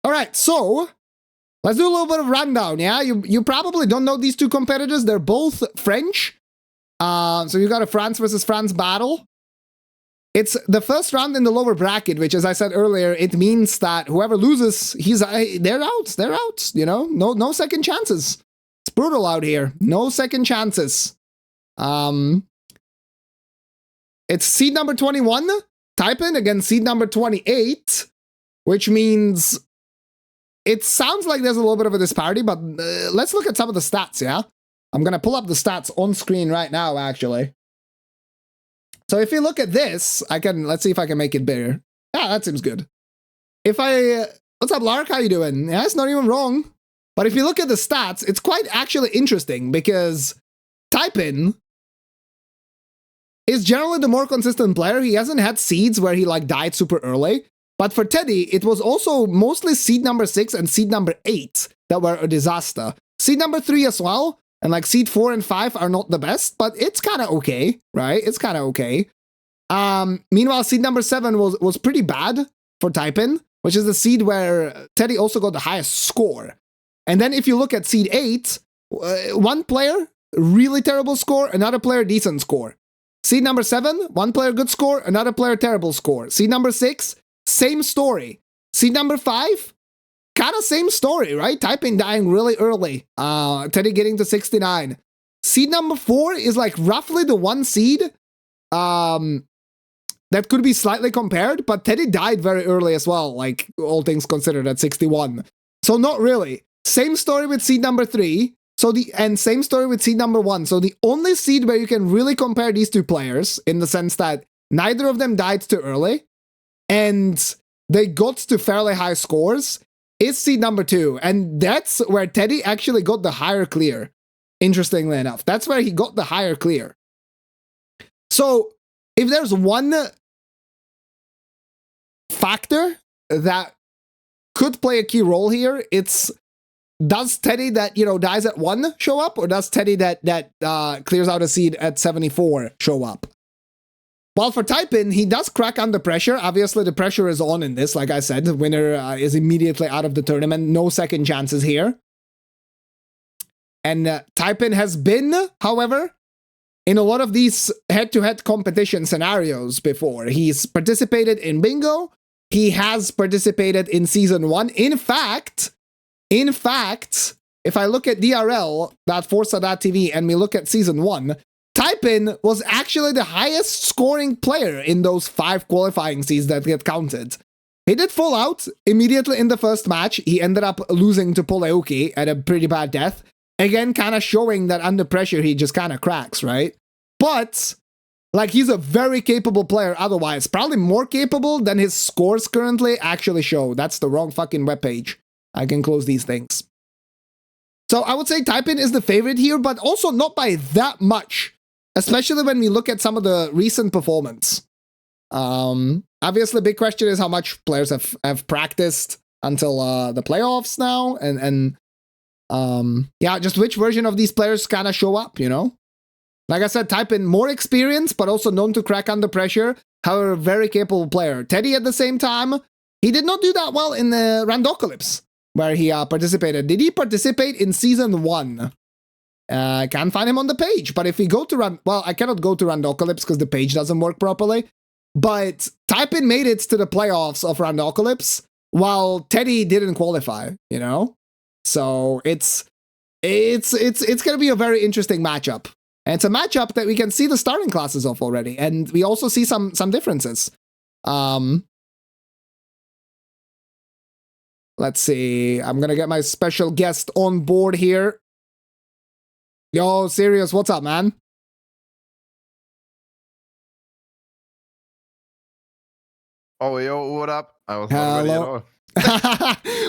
All right, so let's do a little bit of rundown, yeah? You probably don't know these two competitors. They're both French. So you got a France versus France battle. It's the first round in the lower bracket, which, as I said earlier, it means that whoever loses, they're out. They're out, you know? No second chances. It's brutal out here. No second chances. It's seed number 21, Typin, against seed number 28, which means it sounds like there's a little bit of a disparity, but let's look at some of the stats, yeah? I'm going to pull up the stats on screen right now, actually. So if you look at this, let's see if I can make it bigger. Yeah, that seems good. What's up, Lark? How you doing? Yeah, it's not even wrong. But if you look at the stats, it's quite actually interesting because Typin is generally the more consistent player. He hasn't had seeds where he like died super early. But for Teddy, it was also mostly seed number 6 and seed number 8 that were a disaster. Seed number 3 as well. And like seed 4 and 5 are not the best, but it's kind of okay, right? It's kind of okay. Meanwhile, seed number 7 was pretty bad for Typin, which is the seed where Teddy also got the highest score. And then if you look at seed 8, one player, really terrible score, another player, decent score. Seed number 7, one player, good score, another player, terrible score. Seed number 6, same story. Seed number 5, kind of same story, right? Typin dying really early. Teddy getting to 69. Seed number 4 is like roughly the one seed that could be slightly compared, but Teddy died very early as well, like all things considered, at 61. So not really. Same story with seed number 3. And same story with seed number 1. So the only seed where you can really compare these two players, in the sense that neither of them died too early, and they got to fairly high scores, is seed number 2. And that's where Teddy actually got the higher clear, interestingly enough. That's where he got the higher clear. So if there's one factor that could play a key role here, it's does Teddy that, you know, dies at 1 show up, or does Teddy that clears out a seed at 74 show up? Well, for Typin, he does crack under pressure. Obviously, the pressure is on in this. Like I said, the winner is immediately out of the tournament. No second chances here. And Typin has been, however, in a lot of these head-to-head competition scenarios before. He's participated in Bingo. He has participated in Season 1. In fact, if I look at DRL.Forsa.tv and we look at Season 1, Typin was actually the highest scoring player in those 5 qualifying seeds that get counted. He did fall out immediately in the first match. He ended up losing to Poleuki at a pretty bad death. Again, kind of showing that under pressure he just kind of cracks, right? But, like, he's a very capable player otherwise. Probably more capable than his scores currently actually show. That's the wrong fucking webpage. I can close these things. So I would say Typin is the favorite here, but also not by that much. Especially when we look at some of the recent performance. Obviously, the big question is how much players have practiced until the playoffs now. And yeah, just which version of these players kind of show up, you know? Like I said, Typin, more experience, but also known to crack under pressure. However, a very capable player. Teddy, at the same time, he did not do that well in the Randocalypse, where he participated. Did he participate in Season 1? I can't find him on the page, but if we go to well, I cannot go to Randocalypse because the page doesn't work properly, but Typin made it to the playoffs of Randocalypse while Teddy didn't qualify, you know? So it's gonna be a very interesting matchup. And it's a matchup that we can see the starting classes of already, and we also see some differences. Let's see, I'm gonna get my special guest on board here. Yo, Sirius, what's up, man? Oh, yo, what up? I was not ready at all.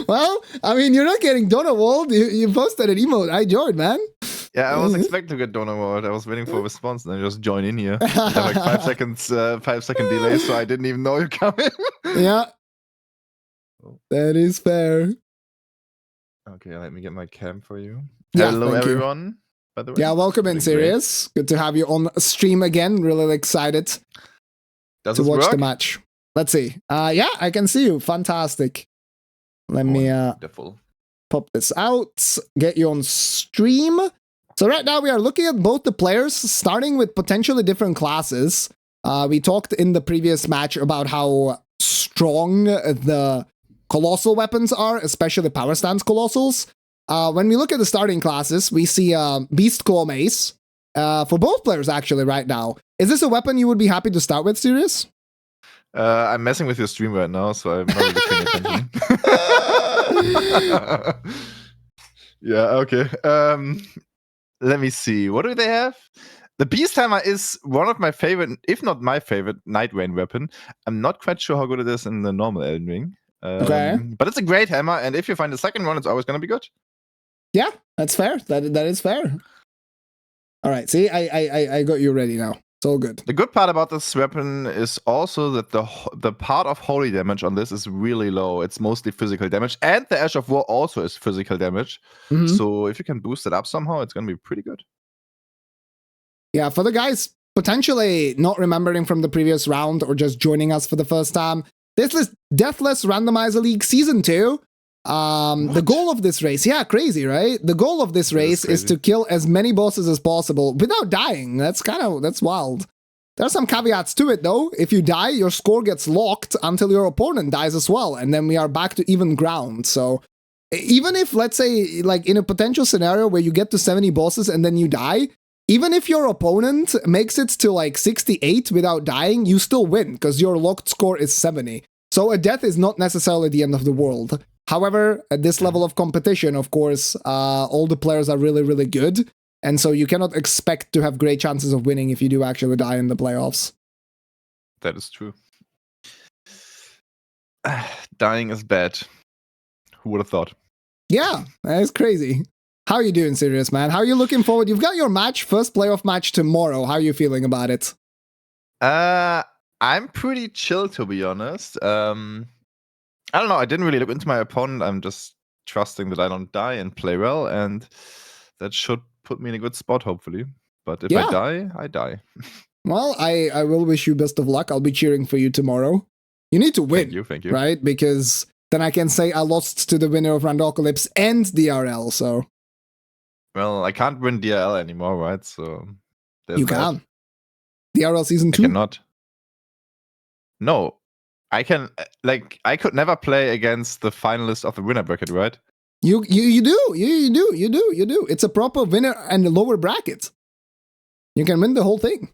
Well, I mean, you're not getting Donnerwald. You posted an emote. I joined, man. Yeah, I was expecting to get Donnerwald. I was waiting for a response and then just join in here. I have like 5 seconds, 5-second delay, so I didn't even know you coming. Yeah, that is fair. Okay, let me get my cam for you. Yeah, hello, everyone. By the way. Yeah, welcome in, Sirius. Good to have you on stream again. Really excited to watch the match. Let's see. Yeah, I can see you. Fantastic. Let me Wonderful. pop this out, get you on stream. So right now we are looking at both the players, starting with potentially different classes. We talked in the previous match about how strong the colossal weapons are, especially power stance colossals. When we look at the starting classes, we see Beast Claw Mace for both players actually right now. Is this a weapon you would be happy to start with, Sirius? I'm messing with your stream right now, so I'm not really paying attention. Yeah, okay. Let me see. What do they have? The Beast Hammer is one of my favorite, if not my favorite, Night Rain weapon. I'm not quite sure how good it is in the normal Elden Ring. Okay. But it's a great hammer, and if you find the second one, it's always going to be good. Yeah, that's fair. That is fair. All right, see, I got you ready now. It's all good. The good part about this weapon is also that the part of holy damage on this is really low. It's mostly physical damage, and the Ash of War also is physical damage. Mhm. So if you can boost it up somehow, it's going to be pretty good. Yeah, for the guys potentially not remembering from the previous round or just joining us for the first time, this is Deathless Randomizer League Season 2. The goal of this race, yeah, crazy, right? The goal of this race is to kill as many bosses as possible without dying. That's wild. There are some caveats to it, though. If you die, your score gets locked until your opponent dies as well, and then we are back to even ground. So even if, let's say, like in a potential scenario where you get to 70 bosses and then you die, even if your opponent makes it to like 68 without dying, you still win because your locked score is 70. So a death is not necessarily the end of the world. However, at this level of competition, of course, all the players are really, really good. And so you cannot expect to have great chances of winning if you do actually die in the playoffs. That is true. Dying is bad. Who would have thought? Yeah, that is crazy. How are you doing, Sirius, man? How are you looking forward? You've got your match, first playoff match tomorrow. How are you feeling about it? I'm pretty chill, to be honest. I don't know. I didn't really look into my opponent. I'm just trusting that I don't die and play well, and that should put me in a good spot, hopefully. But if I die, I die. Well, I will wish you best of luck. I'll be cheering for you tomorrow. You need to win. Thank you. Right? Because then I can say I lost to the winner of Randocalypse and DRL, so... Well, I can't win DRL anymore, right? So... You can. DRL Season 2? I cannot. No. I can, like, I could never play against the finalist of the winner bracket, right? You do. It's a proper winner and a lower bracket. You can win the whole thing.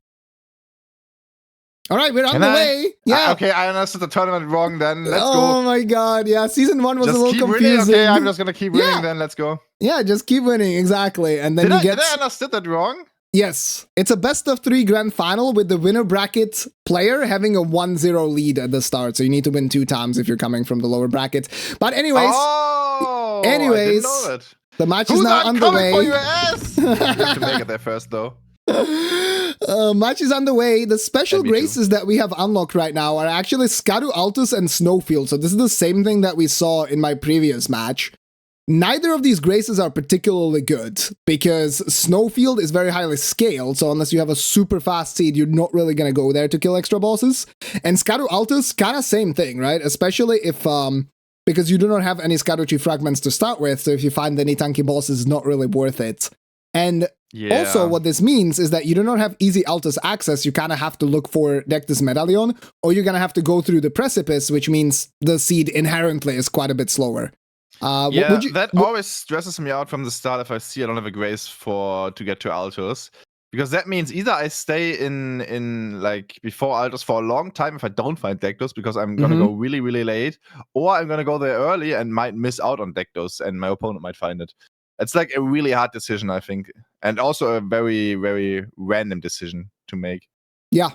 All right, we're on the way. Yeah. Okay, I understood the tournament wrong then. Let's go. Oh my god, yeah. Season 1 was just a little confusing. Winning? Okay, I'm just gonna keep winning then. Let's go. Yeah, just keep winning, exactly. And then did I understood that wrong? Yes, it's a best of 3 grand final with the winner bracket player having a 1-0 lead at the start. So you need to win 2 times if you're coming from the lower bracket. But anyways, I didn't know that. The match is now underway. For your ass? You have to make it there first, though. Match is underway. The special graces that we have unlocked right now are actually Scadu Altus and Snowfield. So this is the same thing that we saw in my previous match. Neither of these graces are particularly good because Snowfield is very highly scaled, so unless you have a super fast seed, you're not really going to go there to kill extra bosses. And Scadu Altus, kind of same thing, right? Especially if, because you do not have any Scaduchi fragments to start with, so if you find any tanky bosses, it's not really worth it. And also what this means is that you do not have easy Altus access, you kind of have to look for Dectus Medallion, or you're going to have to go through the precipice, which means the seed inherently is quite a bit slower. That always stresses me out from the start if I see I don't have a grace to get to Altus. Because that means either I stay in like before Altus for a long time if I don't find Dectus because I'm gonna go really, really late, or I'm gonna go there early and might miss out on Dectus and my opponent might find it. It's like a really hard decision, I think. And also a very, very random decision to make. Yeah,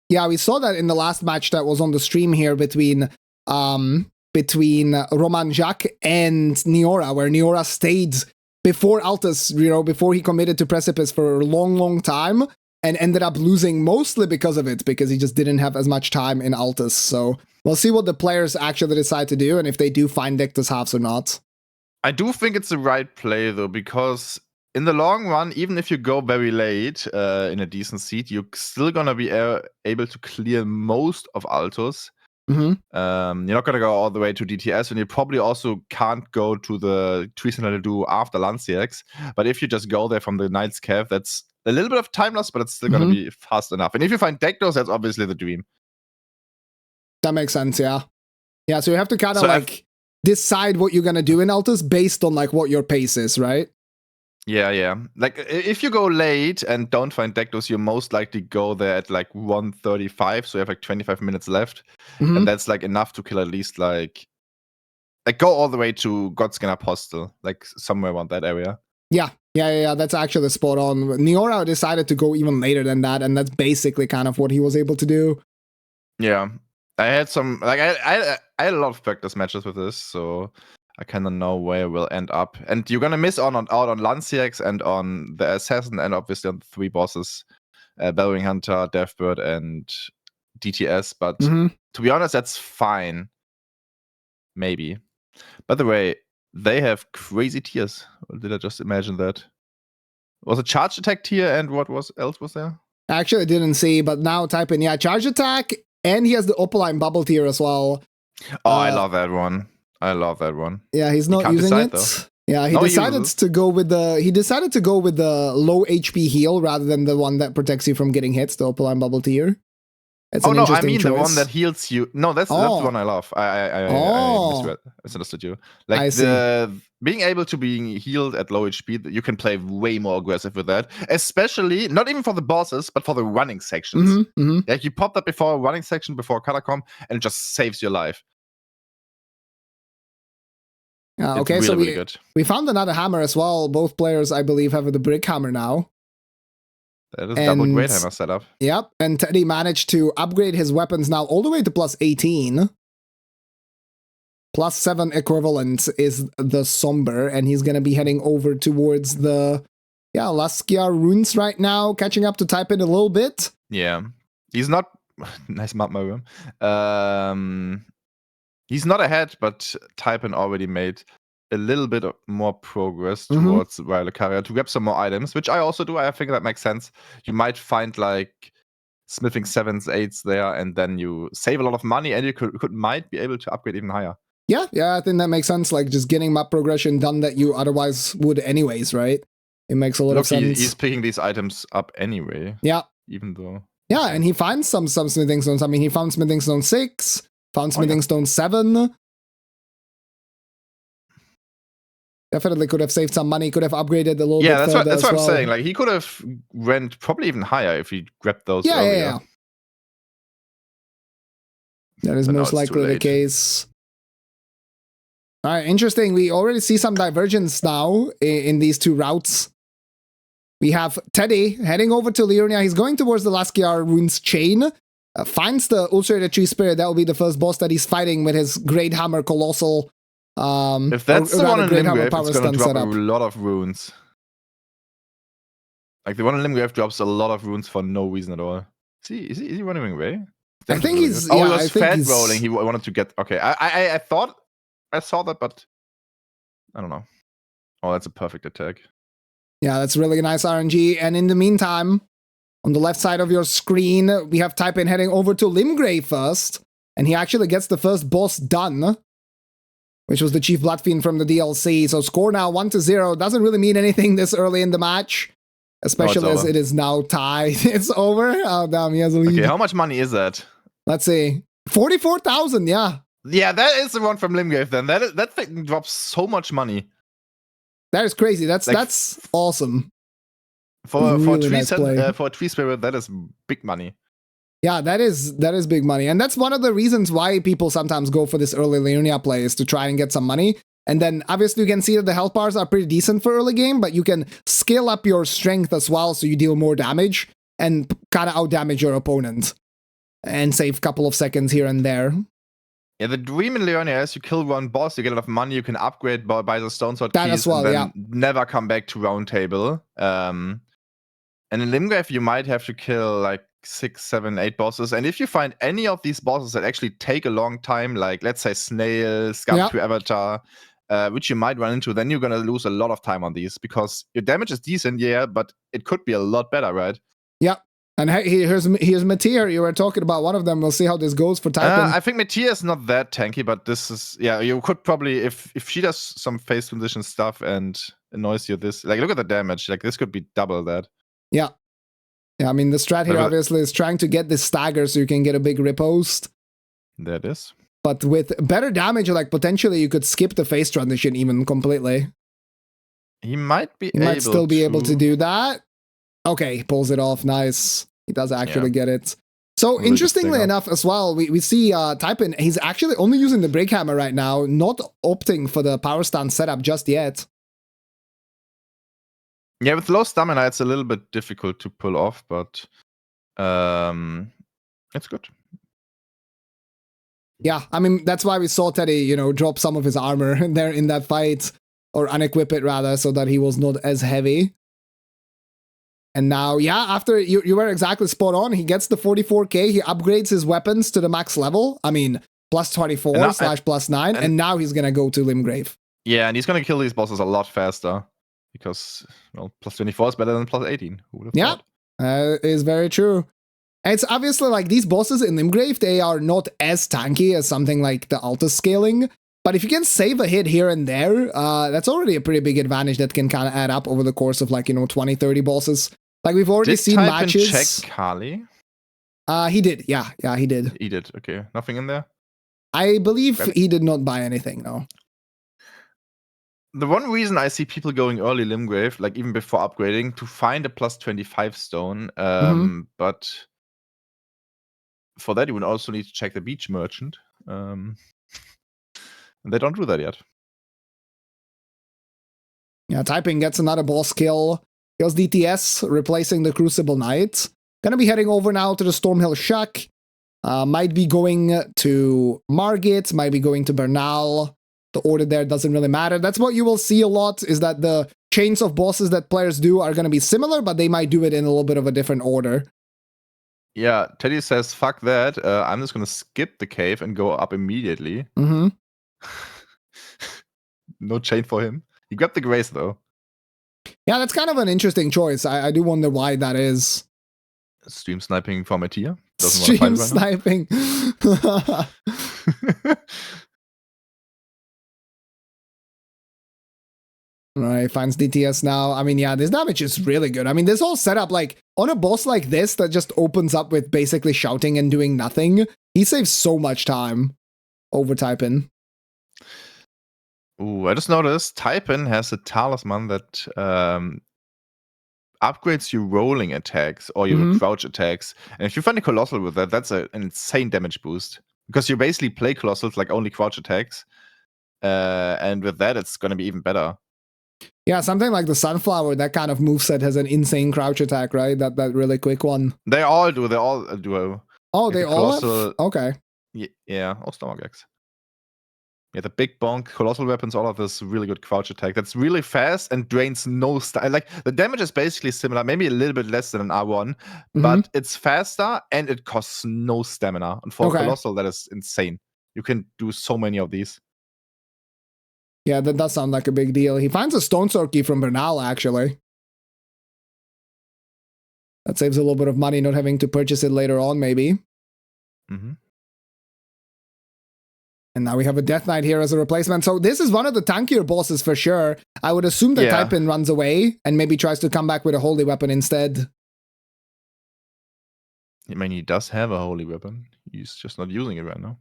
we saw that in the last match that was on the stream here between Roman Jacques and Niora, where Niora stayed before Altus, before he committed to Precipice for a long, long time, and ended up losing mostly because of it, because he just didn't have as much time in Altus. So we'll see what the players actually decide to do, and if they do find Dectus halves or not. I do think it's the right play, though, because in the long run, even if you go very late in a decent seed, you're still gonna be able to clear most of Altus. Mm-hmm. You're not gonna go all the way to DTS, and you probably also can't go to the tree center to do after Lanciax. But if you just go there from the Knight's Cave, that's a little bit of time loss, but it's still gonna be fast enough. And if you find Dekdos, that's obviously the dream. That makes sense, yeah. Yeah, so you have to kind of decide what you're gonna do in Altus based on like what your pace is, right? Yeah. Like if you go late and don't find Dekdos, you most likely go there at like 1:35, so you have like 25 minutes left, and that's like enough to kill at least like go all the way to Godskin Apostle, like somewhere around that area. Yeah. That's actually spot on. Neora decided to go even later than that, and that's basically kind of what he was able to do. Yeah, I had some like I had a lot of practice matches with this, so I kind of know where we'll end up. And you're gonna miss out on Lanciax and on the Assassin, and obviously on the 3 bosses, Bellwing Hunter, Deathbird, and DTS. But to be honest, that's fine. Maybe. By the way, they have crazy tiers. Or did I just imagine that? Was a charge attack tier, and what else was there? Actually, I didn't see, but now type in charge attack, and he has the Opaline bubble tier as well. Oh, I love that one. Yeah, he's not using it. Though. Yeah, he decided to go with the low HP heal rather than the one that protects you from getting hit, the Opaline bubble tier. It's I mean choice. The one that heals you. No, that's the one I love. I misunderstood you. Like being able to be healed at low HP, you can play way more aggressive with that. Especially not even for the bosses, but for the running sections. Like you pop that before a running section, before a catacomb, and it just saves your life. Okay, really, so really we found another hammer as well. Both players, I believe, have the brick hammer now. That is double Great Hammer setup. Yep, and Teddy managed to upgrade his weapons now all the way to plus 18. Plus 7 equivalent is the Somber, and he's going to be heading over towards the Laskia runes right now, catching up to Typin a little bit. Yeah, he's not... nice map, my room. He's not ahead, but Typin already made a little bit more progress towards Lucaria to grab some more items, which I also do. I think that makes sense. You might find like smithing 7s, 8s there, and then you save a lot of money, and you might be able to upgrade even higher. Yeah, I think that makes sense. Like just getting map progression done that you otherwise would anyways, right? It makes a lot of sense. He's picking these items up anyway. Yeah. Even though. Yeah, and he finds some smithing stones. I mean, he found smithing stone 6, found smithing stone 7. Definitely could have saved some money, could have upgraded a little bit further. Yeah, that's what I'm saying. Like, he could have went probably even higher if he grabbed those earlier. Yeah. That is most likely the case. All right, interesting. We already see some divergence now in these 2 routes. We have Teddy heading over to Liurnia. He's going towards the Laskia runes chain. Finds the Ulcerated Tree Spirit. That will be the first boss that he's fighting with his Great Hammer Colossal. If that's the one in Limgrave, it's going to drop a lot of runes. Like the one in Limgrave drops a lot of runes for no reason at all. Is he running away? I think he's. He was fat rolling. He wanted to get. Okay, I thought I saw that, but I don't know. Oh, that's a perfect attack. Yeah, that's really nice RNG. And in the meantime, on the left side of your screen, we have Typin heading over to Limgrave first, and he actually gets the first boss done, which was the Chief Bloodfiend from the DLC. So score now 1-0. Doesn't really mean anything this early in the match, especially as it is now tied. It's over. Oh, damn, he has a lead. Okay, how much money is that? Let's see. 44,000, yeah. Yeah, that is the one from Limgrave then. That thing drops so much money. That is crazy. That's awesome. For a tree spirit, that is big money. Yeah, that is big money. And that's one of the reasons why people sometimes go for this early Liurnia play, is to try and get some money. And then obviously you can see that the health bars are pretty decent for early game, but you can scale up your strength as well, so you deal more damage and kind of outdamage your opponent and save a couple of seconds here and there. Yeah, the dream in Liurnia is you kill one boss, you get enough money, you can upgrade by the stone sword that keys, as well, and then never come back to round table. And in Limgrave, you might have to kill like 6, 7, 8 bosses. And if you find any of these bosses that actually take a long time, like let's say Snail, Scum to Avatar, which you might run into, then you're gonna lose a lot of time on these, because your damage is decent, yeah, but it could be a lot better, right? Yeah, And here's Meteor. You were talking about one of them. We'll see how this goes for Typin. I think Meteor is not that tanky, but this is you could probably if she does some phase transition stuff and annoys you this look at the damage. Like this could be double that. Yeah. Yeah, I mean the strat here obviously is trying to get this stagger so you can get a big riposte. That is. But with better damage, like potentially you could skip the phase transition even completely. He might still be able to do that. Okay, he pulls it off. Nice. He does actually get it. So really interestingly enough as well, we see Typin, he's actually only using the break hammer right now, not opting for the power stance setup just yet. Yeah, with low stamina, it's a little bit difficult to pull off, but it's good. Yeah, I mean, that's why we saw Teddy, drop some of his armor there in that fight, or unequip it rather, so that he was not as heavy. And now, after you were exactly spot on, he gets the 44k, he upgrades his weapons to the max level. I mean, plus 24 / +9, and now he's gonna go to Limgrave. Yeah, and he's gonna kill these bosses a lot faster, because, plus 24 is better than plus 18. Who would have thought? Is very true. And it's obviously like these bosses in Limgrave, they are not as tanky as something like the Altus scaling. But if you can save a hit here and there, that's already a pretty big advantage that can kind of add up over the course of 20, 30 bosses. Like we've already seen matches. Did Typin check Kali? He did. Yeah, he did. He did. Okay, nothing in there. I believe he did not buy anything. No. The one reason I see people going early Limgrave, like even before upgrading, to find a plus 25 stone, but for that you would also need to check the beach merchant. And they don't do that yet. Yeah, Typin gets another boss kill. Kills DTS, replacing the Crucible Knight. Gonna be heading over now to the Stormhill Shack. Might be going to Margit, might be going to Bernal. The order there doesn't really matter. That's what you will see a lot, is that the chains of bosses that players do are going to be similar, but they might do it in a little bit of a different order. Yeah, Teddy says, fuck that. I'm just going to skip the cave and go up immediately. Mm-hmm. No chain for him. He grabbed the Grace, though. Yeah, that's kind of an interesting choice. I do wonder why that is. Stream sniping from a tier. Stream sniping. Right, finds DTS now. I mean, yeah, this damage is really good. I mean, this whole setup, like, on a boss like this that just opens up with basically shouting and doing nothing, he saves so much time over Typin. Ooh, I just noticed Typin has a talisman that upgrades your rolling attacks or your crouch attacks. And if you find a Colossal with that, that's an insane damage boost. Because you basically play Colossals like only crouch attacks. And with that, it's going to be even better. Yeah, something like the Sunflower, that kind of moveset has an insane crouch attack, right? That really quick one. They all do. They all do. Oh, they all have? Okay. Yeah, all stomach attacks. Yeah, the big bonk, colossal weapons, all of this really good crouch attack. That's really fast and drains no like the damage is basically similar, maybe a little bit less than an R1, but it's faster and it costs no stamina. And for colossal, that is insane. You can do so many of these. Yeah, that does sound like a big deal. He finds a Stone Sword key from Bernal, actually. That saves a little bit of money not having to purchase it later on, maybe. Mm-hmm. And now we have a Death Knight here as a replacement. So this is one of the tankier bosses for sure. I would assume that Typin runs away and maybe tries to come back with a holy weapon instead. I mean, he does have a holy weapon. He's just not using it right now.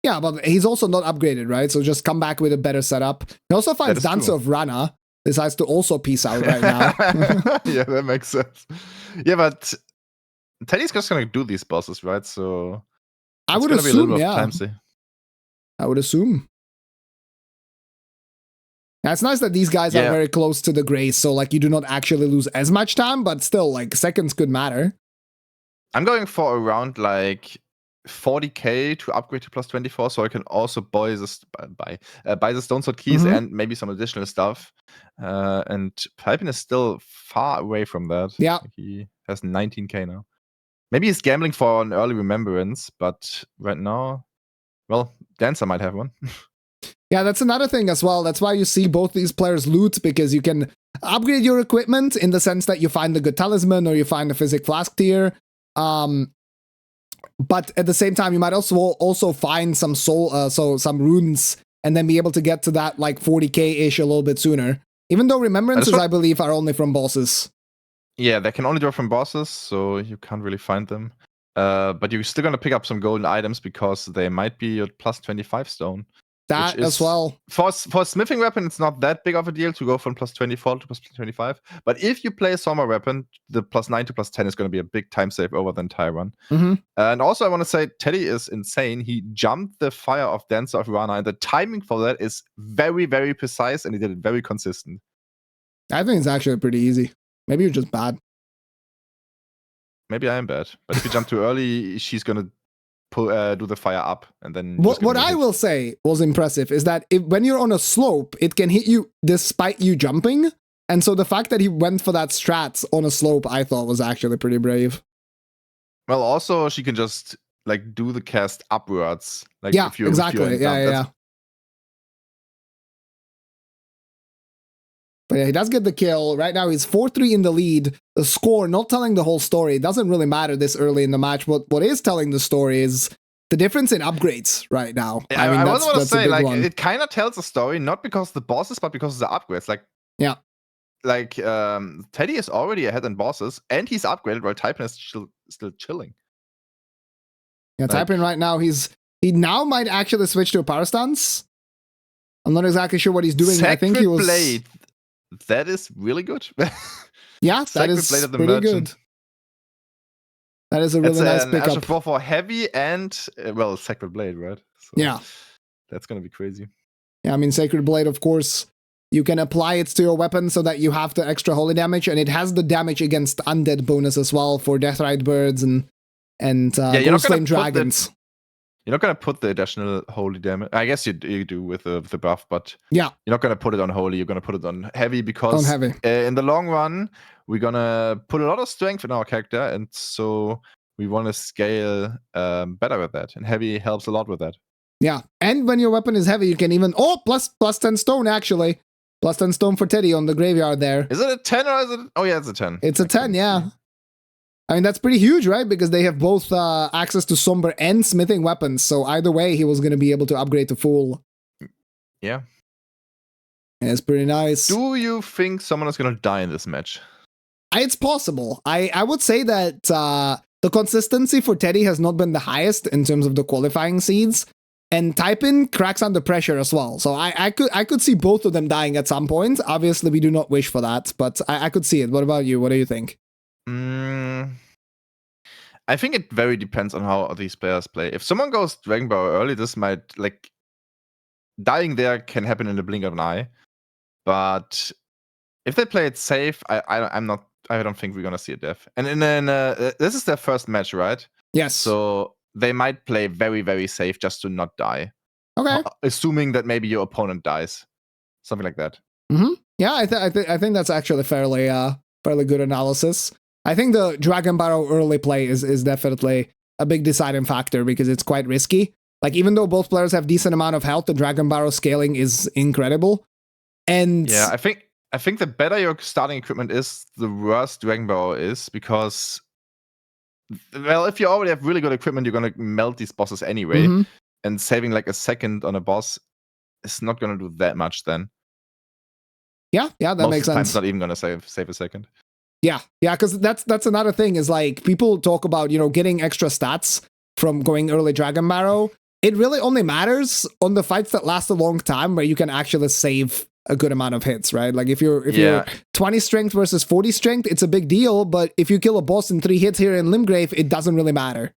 Yeah, but he's also not upgraded, right? So just come back with a better setup. He also finds Dancer of Rana. Decides to also peace out right now. Yeah, that makes sense. Yeah, but Teddy's just going to do these bosses, right? So I would assume, I would assume. Yeah, it's nice that these guys are very close to the Grace, so like you do not actually lose as much time, but still, like seconds could matter. I'm going for around like 40k to upgrade to plus 24, so I can also buy the Stone Sword keys and maybe some additional stuff. And Typin is still far away from that. Yeah, like he has 19k now. Maybe he's gambling for an early remembrance, but right now, well, Dancer might have one. Yeah, that's another thing as well. That's why you see both these players loot, because you can upgrade your equipment in the sense that you find a good talisman or you find a physic flask tier. But at the same time, you might also find some some runes and then be able to get to that like 40k-ish a little bit sooner. Even though remembrances, I believe, are only from bosses. Yeah, they can only drop from bosses, so you can't really find them. But you're still gonna pick up some golden items because they might be a plus 25 stone. That as well. For a smithing weapon, it's not that big of a deal to go from plus 24 to plus 25. But if you play a Soma weapon, the plus 9 to plus 10 is going to be a big time save over the entire run. And also, I want to say, Teddy is insane. He jumped the fire of Dancer of Rana, and the timing for that is very, very precise, and he did it very consistent. I think it's actually pretty easy. Maybe you're just bad. Maybe I am bad. But if you jump too early, she's going to do the fire up, and then what I will say was impressive is that when you're on a slope, it can hit you despite you jumping, and so the fact that he went for that strat on a slope, I thought was actually pretty brave. Well, also she can just like do the cast upwards, like yeah, exactly. Yeah. But yeah, he does get the kill. Right now, he's 4-3 in the lead. The score, not telling the whole story. It doesn't really matter this early in the match. What is telling the story is the difference in upgrades right now. Yeah, I mean, I want to say, like, it kind of tells a story, not because of the bosses, but because of the upgrades. Like, yeah. Like, Teddy is already ahead in bosses, and he's upgraded, while Typin is still chilling. Yeah, like, Typin right now, he now might actually switch to a power stance. I'm not exactly sure what he's doing. Sacred I think he was... Blade. That is really good. Yeah, that is Blade of the pretty Merchant. Good. That is a really nice pickup. For heavy and, well, Sacred Blade, right? So yeah. That's going to be crazy. Yeah, I mean, Sacred Blade, of course, you can apply it to your weapon so that you have the extra holy damage, and it has the damage against undead bonus as well for Deathrite birds and Ghost Flame dragons. You're not going to put the additional holy damage. I guess you do with the buff, but yeah, you're not going to put it on holy. You're going to put it on heavy because in the long run, we're going to put a lot of strength in our character, and so we want to scale better with that. And heavy helps a lot with that. Yeah, and when your weapon is heavy, you can even plus 10 stone actually. Plus 10 stone for Teddy on the graveyard there. Is it a 10 or is it? Oh yeah, it's a 10. It's a 10, yeah. I mean, that's pretty huge, right? Because they have both access to Somber and smithing weapons. So either way, he was going to be able to upgrade to full. Yeah. It's pretty nice. Do you think someone is going to die in this match? It's possible. I would say that the consistency for Teddy has not been the highest in terms of the qualifying seeds. And Typin cracks under pressure as well. So I could see both of them dying at some point. Obviously, we do not wish for that, but I could see it. What about you? What do you think? I think it very depends on how these players play. If someone goes Dragon Ball early, this might, like, dying there can happen in the blink of an eye. But if they play it safe, I don't think we're gonna see a death. And then this is their first match, right? Yes. So they might play very, very safe just to not die. Okay. Assuming that maybe your opponent dies, something like that. Yeah, I think that's actually fairly good analysis. I think the Dragon Barrow early play is definitely a big deciding factor because it's quite risky. Like, even though both players have decent amount of health, the Dragon Barrow scaling is incredible. And yeah, I think the better your starting equipment is, the worse Dragon Barrow is, because, well, if you already have really good equipment, you're gonna melt these bosses anyway. And saving like a second on a boss is not gonna do that much then. Yeah, that makes sense. Most of the time, it's not even gonna save a second. Yeah, because that's another thing is, like, people talk about, getting extra stats from going early Dragon Barrow. It really only matters on the fights that last a long time where you can actually save a good amount of hits, right? Like, if you're 20 strength versus 40 strength, it's a big deal, but if you kill a boss in 3 hits here in Limgrave, it doesn't really matter.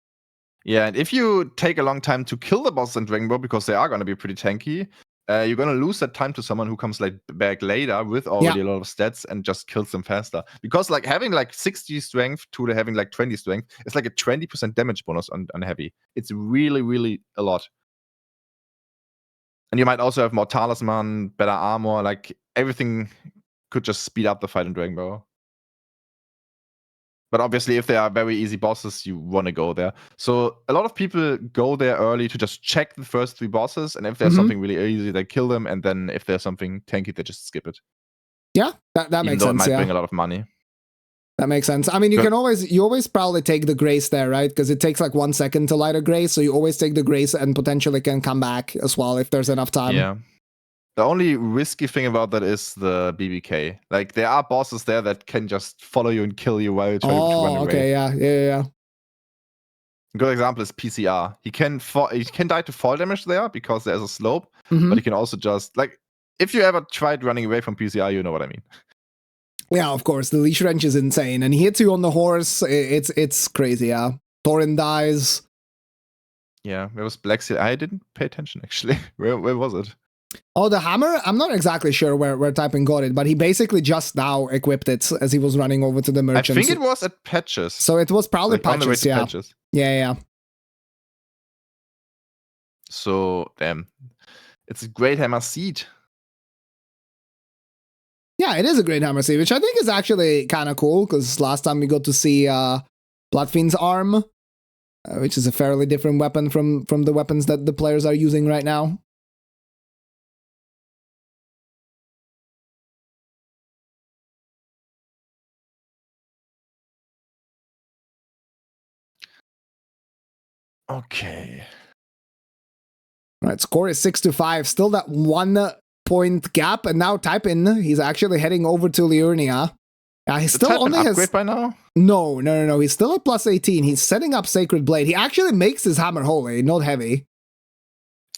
Yeah, and if you take a long time to kill the boss in Dragon Ball, because they are going to be pretty tanky, you're going to lose that time to someone who comes back later with already a lot of stats and just kills them faster. Because, like, having like 60 strength to having like 20 strength, it's like a 20% damage bonus on heavy. It's really, really a lot. And you might also have more talisman, better armor, like everything could just speed up the fight in Dragon Ball. But obviously, if they are very easy bosses, you want to go there. So a lot of people go there early to just check the first 3 bosses, and if there's something really easy, they kill them, and then if there's something tanky, they just skip it. Yeah, that even makes though sense. it might Yeah, bring a lot of money. that makes sense. I mean, you always probably take the grace there, right? Because it takes like 1 second to light a grace, so you always take the grace and potentially can come back as well if there's enough time. Yeah. The only risky thing about that is the BBK. Like, there are bosses there that can just follow you and kill you while you try to run away. Okay, yeah. A good example is PCR. He can die to fall damage there because there's a slope, Mm-hmm. but he can also just, like, if you ever tried running away from PCR, you know what I mean. Yeah, of course. The leash wrench is insane, and he hits you on the horse. It's crazy. Yeah, Thorin dies. Yeah, where was Black Seal? I didn't pay attention actually. Where was it? Oh, the hammer? I'm not exactly sure where Typin got it, but he basically just now equipped it as he was running over to the merchant. I think it was at Patches. So it was probably like on the way Patches, to yeah. Patches. Yeah. So, damn. It's a great hammer seed. Yeah, it is a great hammer seed, which I think is actually kind of cool, because last time we got to see Bloodfiend's arm, which is a fairly different weapon from the weapons that the players are using right now. Okay. All right, score is 6-5. Still that 1 point gap, and now Typin, he's actually heading over to Liurnia. He still only has upgrade by now? No. He's still at plus 18. He's setting up Sacred Blade. He actually makes his hammer holy, not heavy.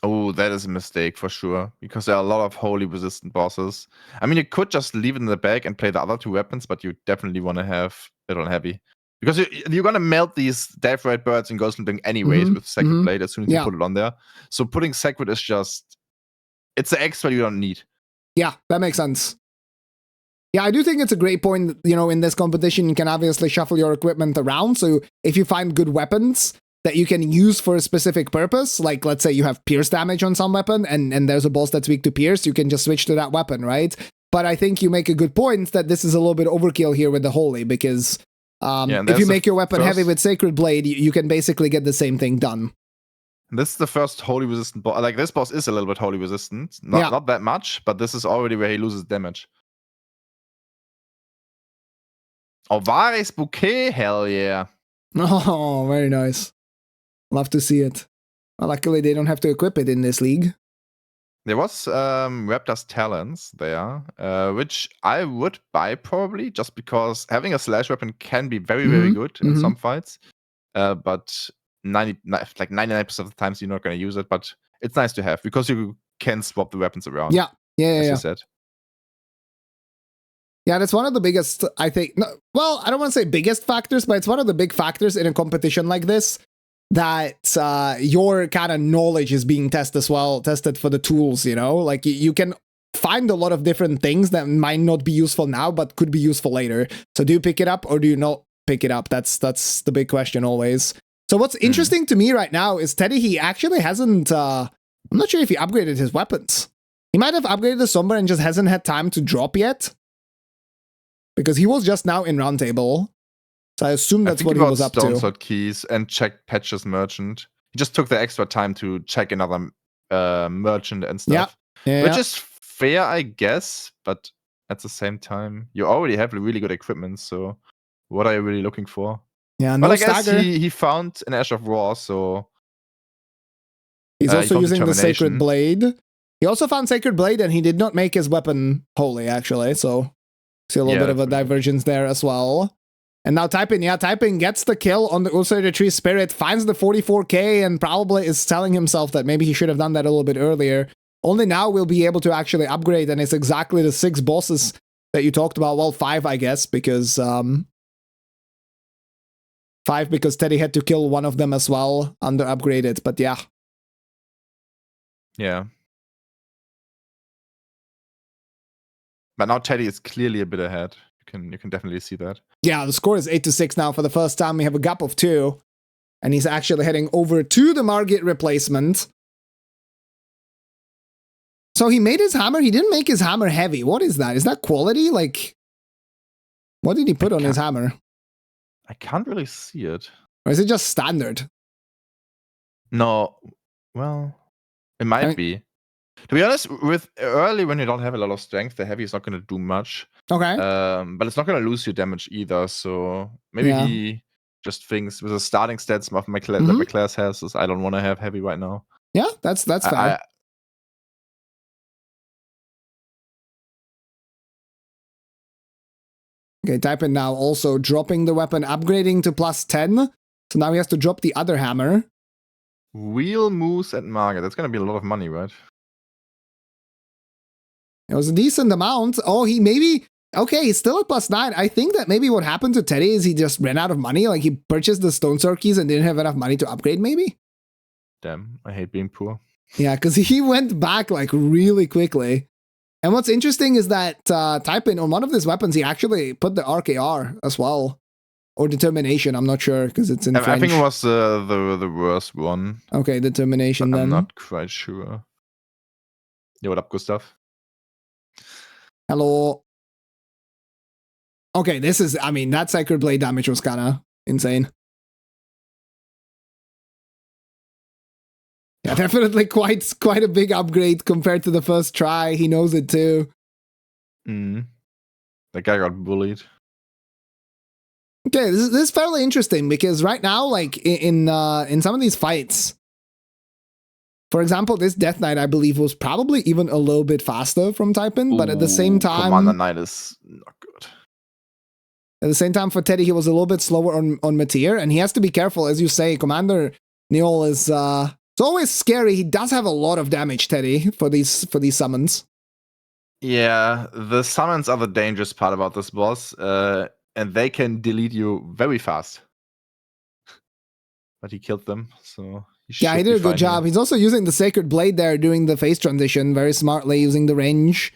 Oh, that is a mistake for sure, because there are a lot of holy resistant bosses. I mean, you could just leave it in the bag and play the other 2 weapons, but you definitely want to have it on heavy. Because you're going to melt these Death Red birds and Ghost Limping anyways with Sacred Blade as soon as you put it on there. So putting Sacred is just... It's the extra you don't need. Yeah, that makes sense. Yeah, I do think it's a great point, in this competition, you can obviously shuffle your equipment around. So if you find good weapons that you can use for a specific purpose, like let's say you have pierce damage on some weapon and there's a boss that's weak to pierce, you can just switch to that weapon, right? But I think you make a good point that this is a little bit overkill here with the holy, because if you make your weapon heavy with Sacred Blade, you can basically get the same thing done. This is the first holy resistant boss. Like, this boss is a little bit holy resistant. Not that much, but this is already where he loses damage. Ovares Bouquet, hell yeah. Oh, very nice. Love to see it. Well, luckily, they don't have to equip it in this league. There was Raptor's Talents there, which I would buy probably, just because having a slash weapon can be very, very good in some fights. But 99% of the times you're not going to use it, but it's nice to have, because you can swap the weapons around. Yeah. As you said. Yeah, that's one of the biggest, I think, well, I don't want to say biggest factors, but it's one of the big factors in a competition like this, that your kind of knowledge is being tested for the tools, like you can find a lot of different things that might not be useful now, but could be useful later. So do you pick it up or do you not pick it up? That's the big question always. So what's interesting to me right now is Teddy, he actually hasn't, I'm not sure if he upgraded his weapons. He might have upgraded the Somber and just hasn't had time to drop yet. Because he was just now in Roundtable. So I assume that's what he was up to. Stone Sword keys and checked Patches Merchant. He just took the extra time to check another merchant and stuff. Yeah. Which is fair, I guess, but at the same time, you already have really good equipment, so what are you really looking for? Yeah, no, but I guess he found an Ash of War, so... He's also using the Sacred Blade. He also found Sacred Blade, and he did not make his weapon holy, actually, so... See a little bit of a divergence there as well. And now Typin gets the kill on the Ulcerated Tree Spirit, finds the 44k, and probably is telling himself that maybe he should have done that a little bit earlier. Only now we'll be able to actually upgrade, and it's exactly the 6 bosses that you talked about. Well, 5, I guess, because 5 because Teddy had to kill one of them as well under upgraded, but yeah. Yeah. But now Teddy is clearly a bit ahead. You can definitely see that. Yeah, the score is 8-6 now. For the first time, we have a gap of 2. And he's actually heading over to the Margit replacement. So he made his hammer. He didn't make his hammer heavy. What is that? Is that quality? Like, what did he put on his hammer? I can't really see it. Or is it just standard? No. Well, it might be. To be honest, with early when you don't have a lot of strength, the heavy is not going to do much. Okay. But it's not going to lose you damage either. So maybe he just thinks with the starting stats of my that my class has, is I don't want to have heavy right now. Yeah, that's fair. Okay, Typin now also dropping the weapon, upgrading to +10. So now he has to drop the other hammer. Wheel, moose, and market. That's going to be a lot of money, right? It was a decent amount. Oh, he maybe... Okay, he's still at +9. I think that maybe what happened to Teddy is he just ran out of money. Like, he purchased the Stone Sword keys and didn't have enough money to upgrade, maybe? Damn, I hate being poor. Yeah, because he went back, like, really quickly. And what's interesting is that Typin, on one of his weapons, he actually put the RKR as well. Or Determination, I'm not sure, because it's in French. I think it was the worst one. Okay, Determination then. I'm not quite sure. Yeah, what up, Gustav? Hello. Okay, this is, I mean, that Sacred Blade damage was kind of insane. Yeah, definitely quite a big upgrade compared to the first try. He knows it too. That guy got bullied. Okay, this is fairly interesting because right now, like in some of these fights, for example, this Death Knight, I believe, was probably even a little bit faster from Typin, but at the same time, Commander Knight is not good. At the same time, for Teddy, he was a little bit slower on Mateer, and he has to be careful, as you say. Commander Neol is it's always scary. He does have a lot of damage, Teddy, for these summons. Yeah, the summons are the dangerous part about this boss, and they can delete you very fast. But he killed them, so he he did a good job. He's also using the Sacred Blade there, doing the phase transition very smartly, using the range.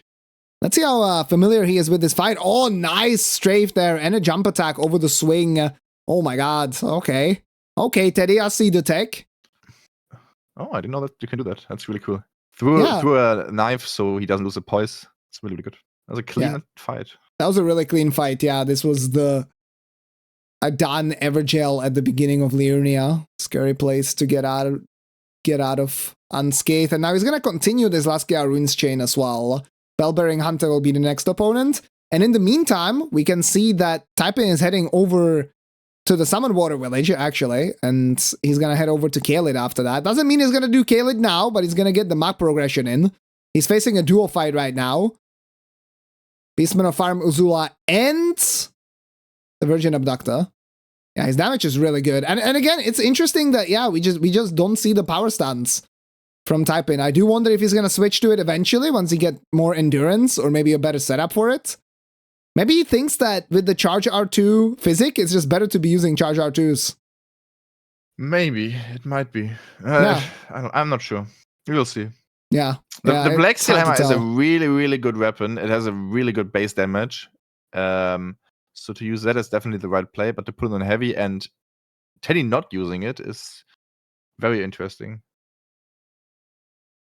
Let's see how familiar he is with this fight. Oh, nice strafe there, and a jump attack over the swing. Oh my god, okay. Okay, Teddy, I see the tech. Oh, I didn't know that you can do that. That's really cool. Through a knife so he doesn't lose a poise. It's really, really good. That was a clean fight. That was a really clean fight, yeah. This was the Adan Evergel at the beginning of Liurnia. Scary place to get out of unscathed. And now he's going to continue this Laskia Runes chain as well. Bellbearing Hunter will be the next opponent. And in the meantime, we can see that Typin is heading over to the Summon Water Village, actually, and he's going to head over to Kaled after that. Doesn't mean he's going to do Kaled now, but he's going to get the map progression in. He's facing a dual fight right now. Beastman of Farm Uzula and the Virgin Abductor. Yeah, his damage is really good. And again, it's interesting that, yeah, we just don't see the power stance from Typin. I do wonder if he's going to switch to it eventually once he get more endurance or maybe a better setup for it. Maybe he thinks that with the Charge R2 physic, it's just better to be using Charge R2s. Maybe. It might be. I'm not sure. We will see. Yeah. The Black Steel Hammer is a really, really good weapon. It has a really good base damage. So to use that is definitely the right play, but to put it on heavy and Teddy not using it is very interesting.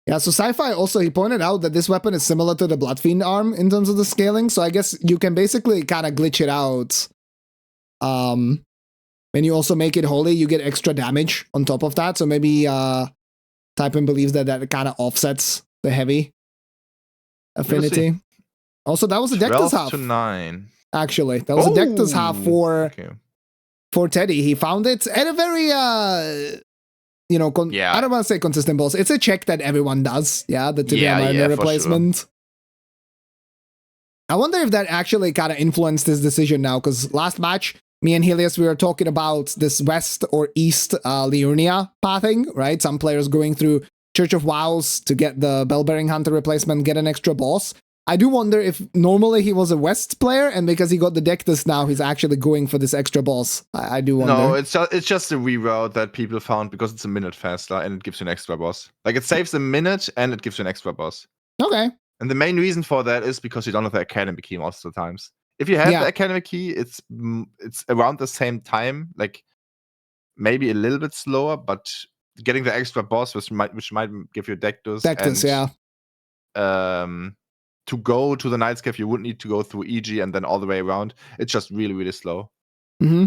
Yeah, so Sci-Fi also, he pointed out that this weapon is similar to the Bloodfiend arm in terms of the scaling, so I guess you can basically kind of glitch it out. When you also make it holy, you get extra damage on top of that, so maybe Typin believes that kind of offsets the heavy affinity. Also, that was a Dectus half. 12-9. Actually, that was a Dectus half for Teddy. He found it at a very... I don't want to say consistent balls. It's a check that everyone does. Yeah, the Tibia replacement. Sure. I wonder if that actually kind of influenced his decision now, because last match, me and Helios, we were talking about this west or east Liurnia pathing, right? Some players going through Church of Wows to get the Bellbearing Hunter replacement, get an extra boss. I do wonder if normally he was a west player, and because he got the Dectus now, he's actually going for this extra boss. I do wonder. No, it's just a reroute that people found because it's a minute faster and it gives you an extra boss. Like, it saves a minute and it gives you an extra boss. Okay. And the main reason for that is because you don't have the Academy key most of the times. If you have the Academy key, it's around the same time, like maybe a little bit slower, but getting the extra boss, which might give you a Dectus. Dectus, to go to the Night's Cave, you would need to go through EG and then all the way around. It's just really, really slow. Mm-hmm.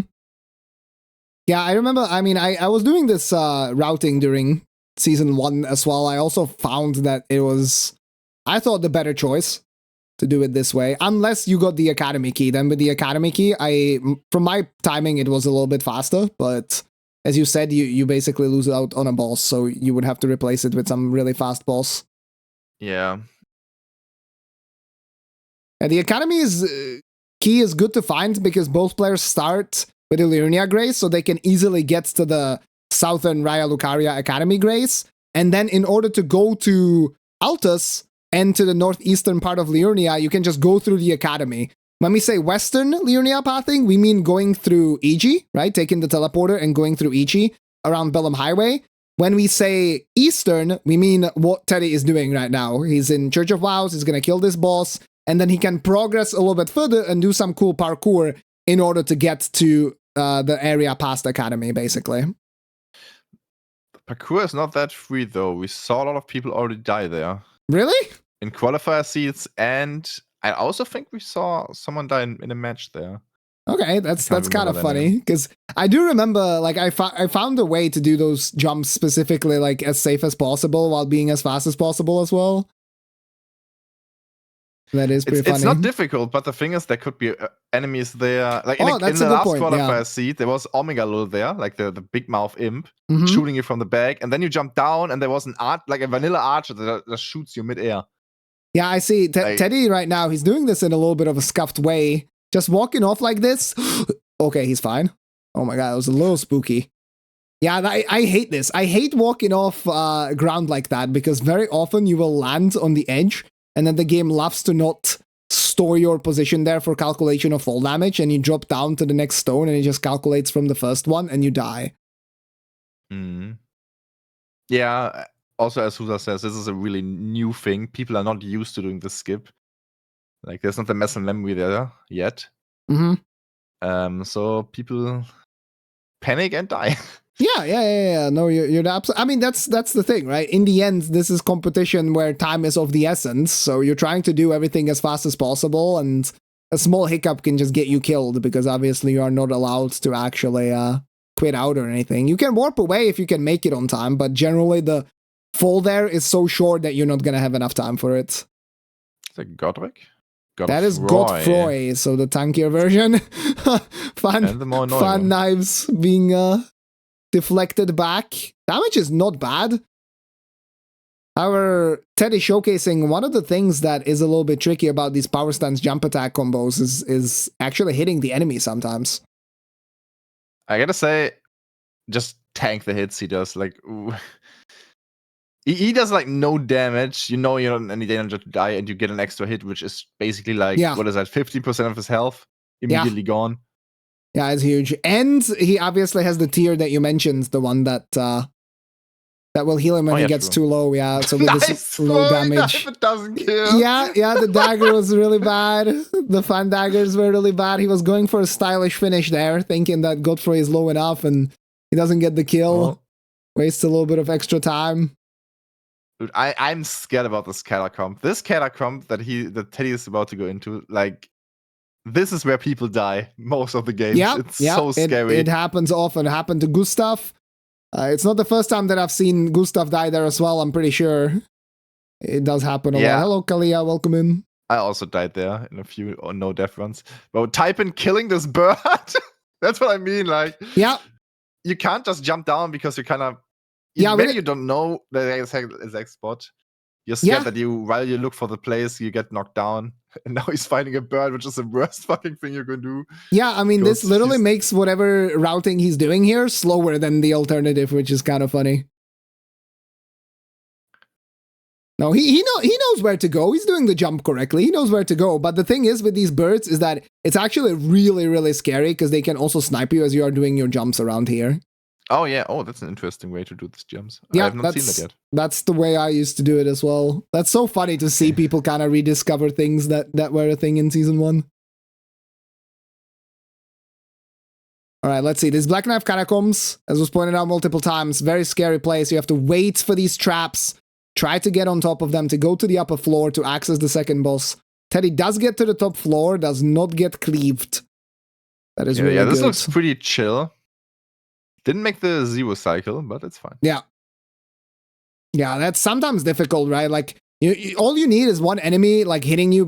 Yeah, I remember, I mean, I was doing this routing during Season 1 as well. I also found that it was, I thought, the better choice to do it this way. Unless you got the Academy key. Then with the Academy key, from my timing, it was a little bit faster. But as you said, you basically lose out on a boss. So you would have to replace it with some really fast boss. Yeah. And the Academy key is good to find because both players start with Illyria Grace, so they can easily get to the Southern Raya Lucaria Academy Grace. And then in order to go to Altus and to the northeastern part of Liurnia, you can just go through the Academy. When we say Western Liurnia pathing, we mean going through Iji, right? Taking the teleporter and going through Iji around Bellum Highway. When we say Eastern, we mean what Teddy is doing right now. He's in Church of Vows, he's gonna kill this boss, and then he can progress a little bit further and do some cool parkour in order to get to the area past Academy, basically. Parkour is not that free, though. We saw a lot of people already die there. Really? In qualifier seats, and I also think we saw someone die in a match there. Okay, that's kind of funny, because I do remember, like, I found a way to do those jumps specifically, like, as safe as possible while being as fast as possible as well. That is pretty funny. It's not difficult, but the thing is, there could be enemies there. Like in the last qualifier seat, there was Omega Lul there, like the big mouth imp, shooting you from the back, and then you jump down, and there was an like a vanilla archer that shoots you mid-air. Yeah, I see. Teddy right now, he's doing this in a little bit of a scuffed way. Just walking off like this. Okay, he's fine. Oh my god, that was a little spooky. Yeah, I hate this. I hate walking off ground like that, because very often you will land on the edge, and then the game loves to not store your position there for calculation of fall damage, and you drop down to the next stone, and it just calculates from the first one, and you die. Yeah, also as Husa says, this is a really new thing. People are not used to doing this skip. Like, there's not the muscle memory there yet. So people panic and die. Yeah. No, you're absolutely. I mean, that's the thing, right? In the end, this is competition where time is of the essence. So you're trying to do everything as fast as possible, and a small hiccup can just get you killed, because obviously you are not allowed to actually quit out or anything. You can warp away if you can make it on time, but generally the fall there is so short that you're not gonna have enough time for it. Is that Godric? That is Godfroy, so the tankier version. Fun knives being deflected back. Damage is not bad. However, Teddy showcasing one of the things that is a little bit tricky about these power stance jump attack combos is actually hitting the enemy sometimes. I gotta say, just tank the hits he does. Like, he does like no damage. You know, you're not in any danger to die, and you get an extra hit, which is basically like, what is that, 50% of his health immediately gone. Yeah, it's huge. And he obviously has the tier that you mentioned, the one that will heal him when he gets too low. Yeah, so with this low damage. It doesn't kill. Yeah, the dagger was really bad. The fan daggers were really bad. He was going for a stylish finish there, thinking that Godfrey is low enough, and he doesn't get the kill. Wastes a little bit of extra time. Dude, I'm scared about this catacomb. This catacomb that Teddy is about to go into, like, this is where people die most of the games. It's so scary. It happens often. It happened to Gustav. It's not the first time that I've seen Gustav die there as well, I'm pretty sure. It does happen a lot. Hello, Kalia. Welcome in. I also died there in a few no death runs. But Typin killing this bird, that's what I mean. Like, you can't just jump down because you kind of... maybe you don't know the exact spot. You're scared that while you look for the place, you get knocked down. And now he's fighting a bird, which is the worst fucking thing you can do. Yeah, I mean, this literally makes whatever routing he's doing here slower than the alternative, which is kind of funny. No, he knows where to go. He's doing the jump correctly. He knows where to go. But the thing is with these birds is that it's actually really, really scary, because they can also snipe you as you are doing your jumps around here. Oh, yeah. Oh, that's an interesting way to do these jumps. I have not seen that yet. That's the way I used to do it as well. That's so funny to see people kind of rediscover things that were a thing in Season 1. All right, let's see. This Black Knife Catacombs, as was pointed out multiple times, very scary place. You have to wait for these traps, try to get on top of them, to go to the upper floor to access the second boss. Teddy does get to the top floor, does not get cleaved. That is really good. This looks pretty chill. Didn't make the zero cycle, but it's fine. Yeah. Yeah, that's sometimes difficult, right? Like, all you need is one enemy, like, hitting you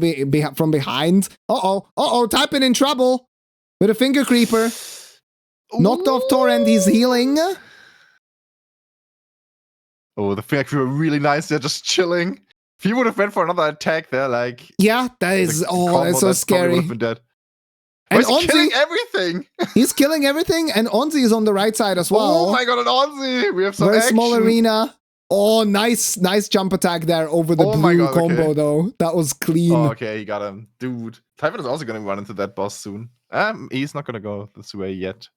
from behind. Uh-oh, Typin in trouble with a finger creeper. Knocked off Torrent, he's healing. Oh, the finger creeper really nice. They're just chilling. If he would have went for another attack there, like... Yeah, that is... that's so scary. Would have been dead. And he's killing everything. He's killing everything, and Onzi is on the right side as well. Oh my god, an Onzi! We have some Very action. small arena. Oh, nice jump attack there over the blue combo, though. That was clean. Oh, okay, he got him. Dude. Typin is also going to run into that boss soon. He's not going to go this way yet.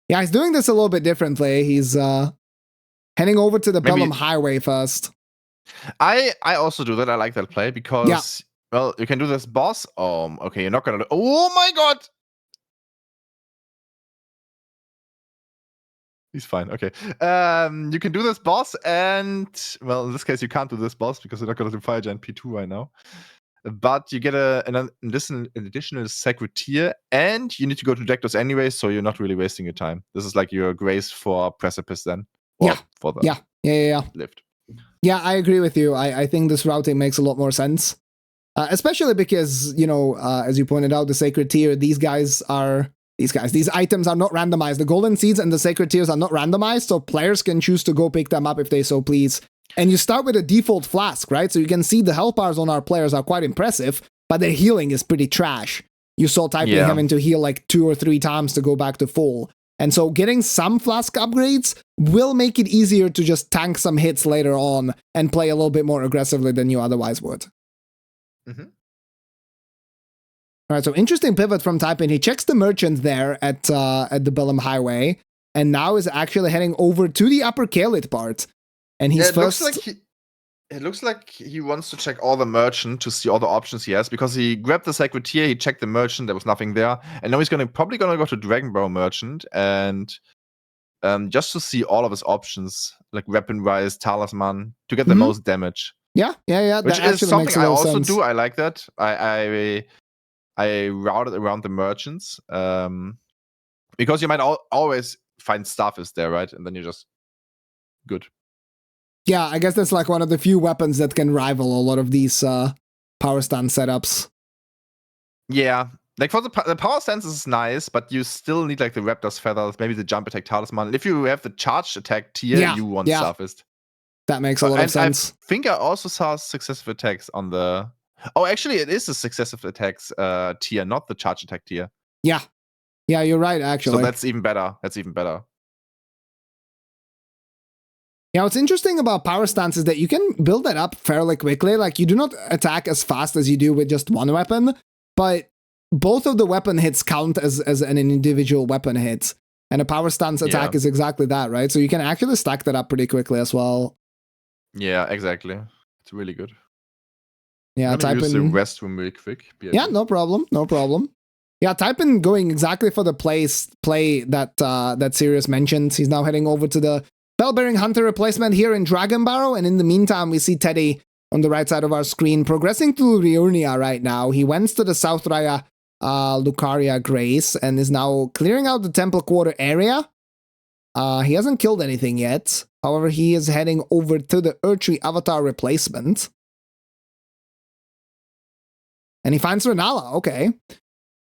Yeah, he's doing this a little bit differently. He's heading over to the Bellum Highway first. I also do that. I like that play because, well, you can do this boss. Okay, you're not going to... Oh my god! He's fine. Okay. You can do this boss, and well, in this case, you can't do this boss because you're not going to do Fire Giant P2 right now. But you get an additional sacred tier, and you need to go to Dectos anyway, so you're not really wasting your time. This is like your grace for Precipice then. For the lift. Yeah, I agree with you. I think this routing makes a lot more sense, especially because as you pointed out, the sacred tier. These items are not randomized. The golden seeds and the sacred tiers are not randomized, so players can choose to go pick them up if they so please. And you start with a default flask, right? So you can see the health bars on our players are quite impressive, but their healing is pretty trash. You saw Typin having to heal like 2 or 3 times to go back to full. And so getting some flask upgrades will make it easier to just tank some hits later on and play a little bit more aggressively than you otherwise would. Mm-hmm. All right, so interesting pivot from Typin. He checks the merchant there at the Bellum Highway, and now is actually heading over to the upper Kalit part. And he's first... It looks like he wants to check all the merchant to see all the options he has, because he grabbed the sacred tier, he checked the merchant, there was nothing there, and now he's probably gonna go to Dragonborough merchant and just to see all of his options, like weapon-wise, talisman, to get the most damage. Yeah. Which is something I also do. I like that. I route it around the merchants, because you might always find stuff is there, right? And then you're just good. Yeah, I guess that's like one of the few weapons that can rival a lot of these power stance setups. Yeah, like for the power stance is nice, but you still need like the Raptor's feathers, maybe the jump attack talisman. If you have the charged attack tier, you want Sophist. That makes a lot of sense. I think I also saw successive attacks on the... Oh, actually, it is the successive attacks tier, not the charge attack tier. Yeah, you're right, actually. So that's even better. Yeah, what's interesting about power stance is that you can build that up fairly quickly. Like, you do not attack as fast as you do with just one weapon, but both of the weapon hits count as an individual weapon hit. And a power stance attack is exactly that, right? So you can actually stack that up pretty quickly as well. Yeah, exactly. It's really good. Yeah, Typin use the restroom really quick. Yeah, no problem. Yeah, Typin going exactly for the play that Sirius mentioned. He's now heading over to the Bell-bearing Hunter replacement here in Dragonborough, and in the meantime, we see Teddy on the right side of our screen progressing to Liurnia right now. He went to the South Raya Lucaria Grace and is now clearing out the Temple Quarter area. He hasn't killed anything yet. However, he is heading over to the Erdtree Avatar replacement. And he finds Renala. Okay.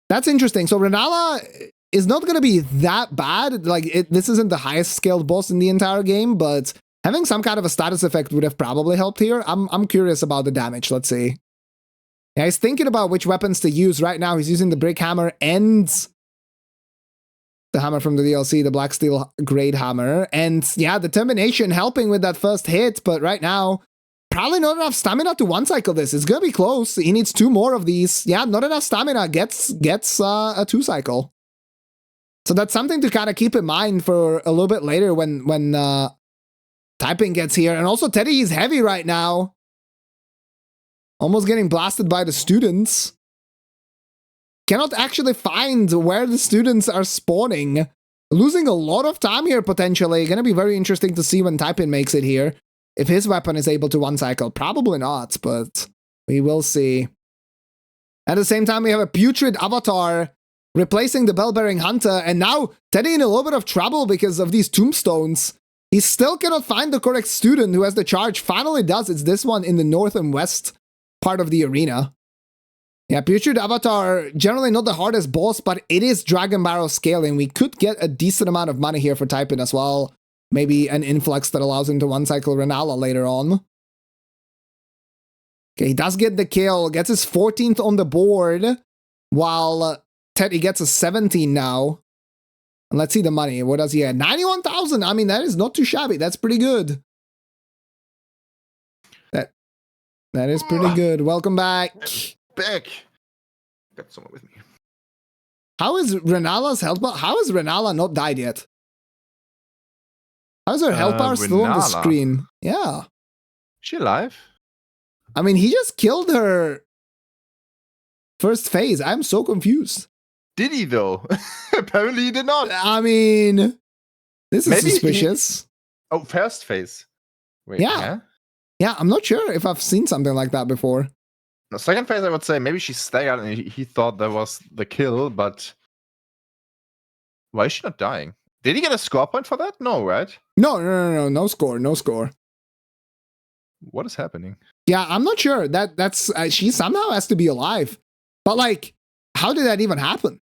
That's interesting. So Renala is not going to be that bad. Like, this isn't the highest scaled boss in the entire game, but having some kind of a status effect would have probably helped here. I'm curious about the damage. Let's see. Yeah, he's thinking about which weapons to use right now. He's using the Brick Hammer and the hammer from the DLC, the Black Steel Great Hammer. And yeah, Determination helping with that first hit, but right now, probably not enough stamina to one-cycle this. It's going to be close. He needs 2 more of these. Yeah, not enough stamina gets a 2-cycle. So that's something to kind of keep in mind for a little bit later when Typin gets here. And also Teddy is heavy right now. Almost getting blasted by the students. Cannot actually find where the students are spawning. Losing a lot of time here potentially. Gonna be very interesting to see when Typin makes it here. If his weapon is able to one-cycle. Probably not, but we will see. At the same time, we have a Putrid Avatar replacing the Bell-bearing Hunter, and now Teddy in a little bit of trouble because of these tombstones. He still cannot find the correct student who has the charge. Finally does. It's this one in the north and west part of the arena. Yeah, Putrid Avatar, generally not the hardest boss, but it is Dragon Barrel scaling. We could get a decent amount of money here for Typin as well. Maybe an influx that allows him to one-cycle Renala later on. Okay, he does get the kill. Gets his 14th on the board, while Teddy gets a 17 now. And let's see the money. What does he have? 91,000. I mean, that is not too shabby. That's pretty good. That is pretty good. Welcome back. Back. Got someone with me. How is Renala's health bar? How has Renala not died yet? How is her health bar still on the screen? Yeah. Is she alive? I mean, he just killed her first phase. I'm so confused. Did he though? Apparently he did not. I mean, this is suspicious. Oh, first phase. Wait, yeah. Yeah, I'm not sure if I've seen something like that before. The second phase, I would say maybe she staggered and he thought that was the kill, but why is she not dying? Did he get a score point for that? No, right? No score, no score. What is happening? Yeah, I'm not sure. That's she somehow has to be alive, but like, how did that even happen?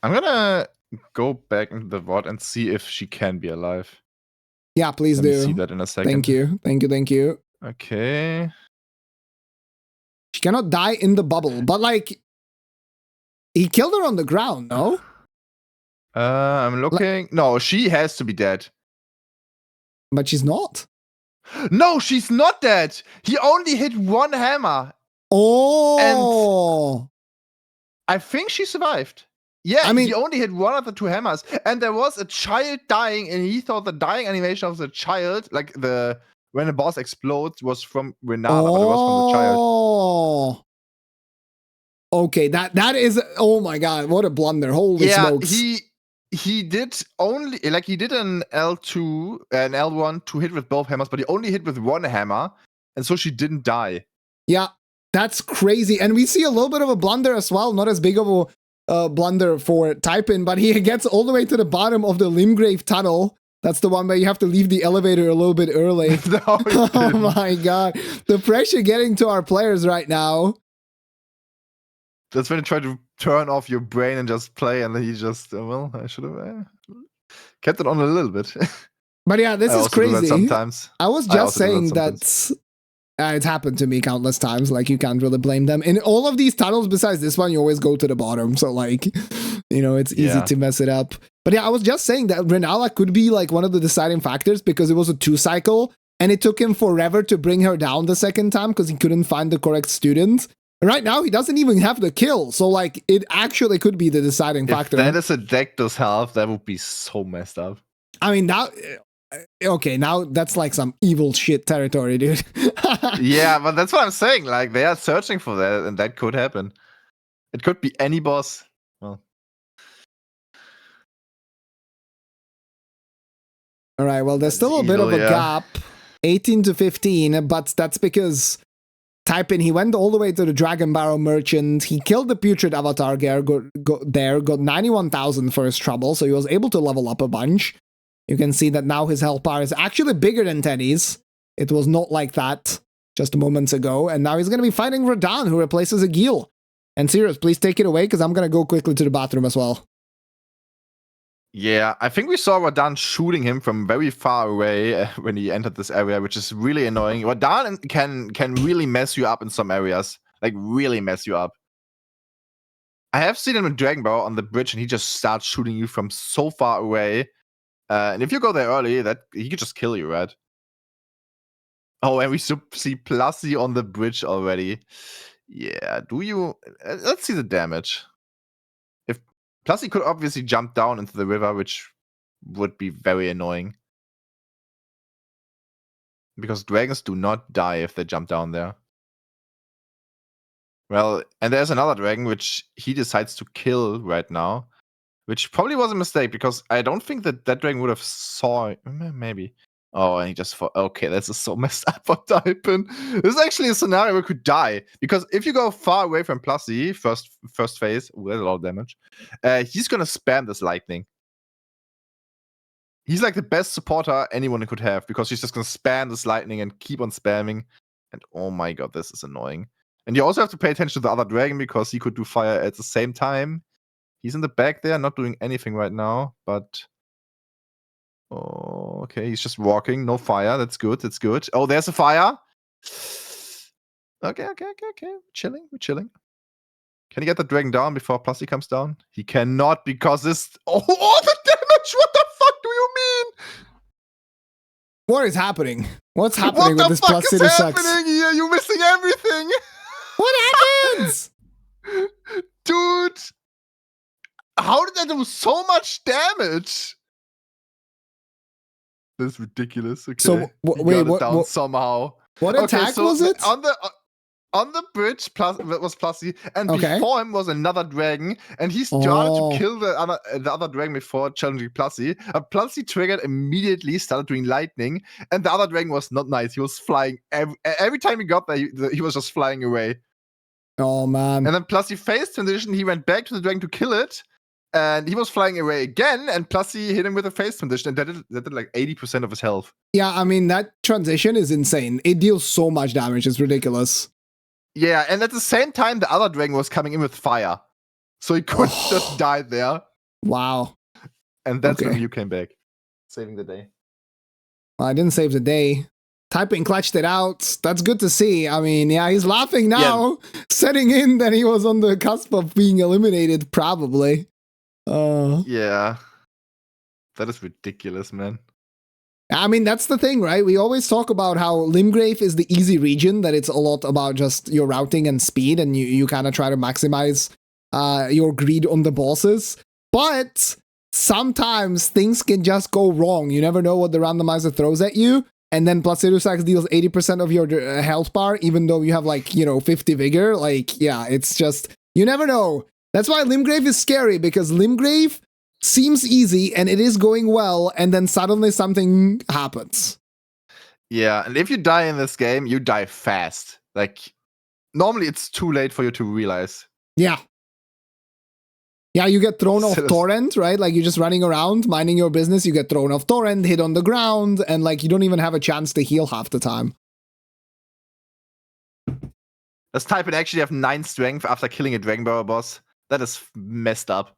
I'm gonna go back into the VOD and see if she can be alive. Yeah, please do. See that in a second. Thank you. Okay. She cannot die in the bubble, but like, he killed her on the ground, no? I'm looking. No, she has to be dead. But she's not. No, she's not dead. He only hit one hammer. Oh. And I think she survived. Yeah, I mean, he only hit one of the two hammers. And there was a child dying, and he thought the dying animation of the child, like when the boss explodes, was from Renala, but it was from the child. Okay, that is, oh my god, what a blunder. Holy smokes. He did only, like, he did an L2, an L1 to hit with both hammers, but he only hit with one hammer, and so she didn't die. Yeah, that's crazy. And we see a little bit of a blunder as well, not as big of a blunder for Typin, but he gets all the way to the bottom of the Limgrave tunnel. That's the one where you have to leave the elevator a little bit early. No, oh my god. The pressure getting to our players right now. That's when you try to turn off your brain and just play, and then he just, well, I should have kept it on a little bit. But yeah, this is crazy. Sometimes. I was just saying that it's happened to me countless times. Like, you can't really blame them. In all of these tunnels, besides this one, you always go to the bottom. So, like, you know, it's easy to mess it up. But yeah, I was just saying that Renala could be like one of the deciding factors because it was a 2-cycle, and it took him forever to bring her down the second time because he couldn't find the correct student. Right now, he doesn't even have the kill, so like, it actually could be the deciding factor. If that is a Deathless half, that would be so messed up. I mean, now, okay, now that's like some evil shit territory, dude. Yeah, but that's what I'm saying. Like, they are searching for that, and that could happen. It could be any boss. Well. All right, well, there's still a bit of a gap, 18 to 15, but that's because Typin, he went all the way to the Dragon Barrel Merchant. He killed the Putrid Avatar there, got 91,000 for his trouble, so he was able to level up a bunch. You can see that now his health bar is actually bigger than Teddy's. It was not like that just moments ago, and now he's going to be fighting Radahn, who replaces Agil. And Sirius, please take it away, because I'm going to go quickly to the bathroom as well. Yeah, I think we saw Radahn shooting him from very far away when he entered this area, which is really annoying. Radahn can really mess you up in some areas, like really mess you up. I have seen him in Dragon Ball on the bridge, and he just starts shooting you from so far away. And if you go there early, that he could just kill you, right? Oh, and we see Plusy on the bridge already. Yeah, do you? Let's see the damage. Plus, he could obviously jump down into the river, which would be very annoying. Because dragons do not die if they jump down there. Well, and there's another dragon, which he decides to kill right now. Which probably was a mistake, because I don't think that dragon would have saw it. Maybe. Oh, and he just thought, okay, this is so messed up for Typin. This is actually a scenario where we could die. Because if you go far away from Plusy, first phase, there's a lot of damage, he's going to spam this lightning. He's like the best supporter anyone could have because he's just gonna spam this lightning and keep on spamming. And oh my god, this is annoying. And you also have to pay attention to the other dragon because he could do fire at the same time. He's in the back there, not doing anything right now, but oh, okay, he's just walking, no fire. That's good. That's good. Oh, there's a fire. Okay. We're chilling. Can he get the dragon down before Plusty comes down? He cannot because this. Oh, the damage! What the fuck do you mean? What is happening? What's happening with this Plusty What the fuck is happening here? You're missing everything. What happens? Dude, how did that do so much damage? That's ridiculous. Okay. So wait, what? Somehow. What attack was it? On the bridge was Plusty, and before him was another dragon, and he started to kill the other dragon before challenging Plusty. Plusty triggered immediately, started doing lightning, and the other dragon was not nice. He was flying every time he got there. He was just flying away. Oh man! And then Plusty phase transition. He went back to the dragon to kill it, and he was flying away again. And Plusty hit him with a phase transition, and that did like 80% of his health. Yeah, I mean that transition is insane. It deals so much damage. It's ridiculous. Yeah, and at the same time, the other dragon was coming in with fire. So he could just die there. Wow. And that's when you came back. Saving the day. Well, I didn't save the day. Typin clutched it out. That's good to see. I mean, yeah, he's laughing now. Yeah. Setting in that he was on the cusp of being eliminated, probably. Yeah. That is ridiculous, man. I mean, that's the thing, right? We always talk about how Limgrave is the easy region, that it's a lot about just your routing and speed, and you kind of try to maximize your greed on the bosses. But sometimes things can just go wrong. You never know what the randomizer throws at you, and then Placidusax deals 80% of your health bar, even though you have 50 vigor. Yeah, it's just, you never know. That's why Limgrave is scary, because Limgrave seems easy and it is going well, and then suddenly something happens. Yeah, and if you die in this game, you die fast. Normally it's too late for you to realize. Yeah, you get thrown off torrent, right? You're just running around, minding your business, you get thrown off torrent, hit on the ground, and you don't even have a chance to heal half the time. Does Typin actually have 9 strength after killing a Dragon Barrow boss? That is messed up.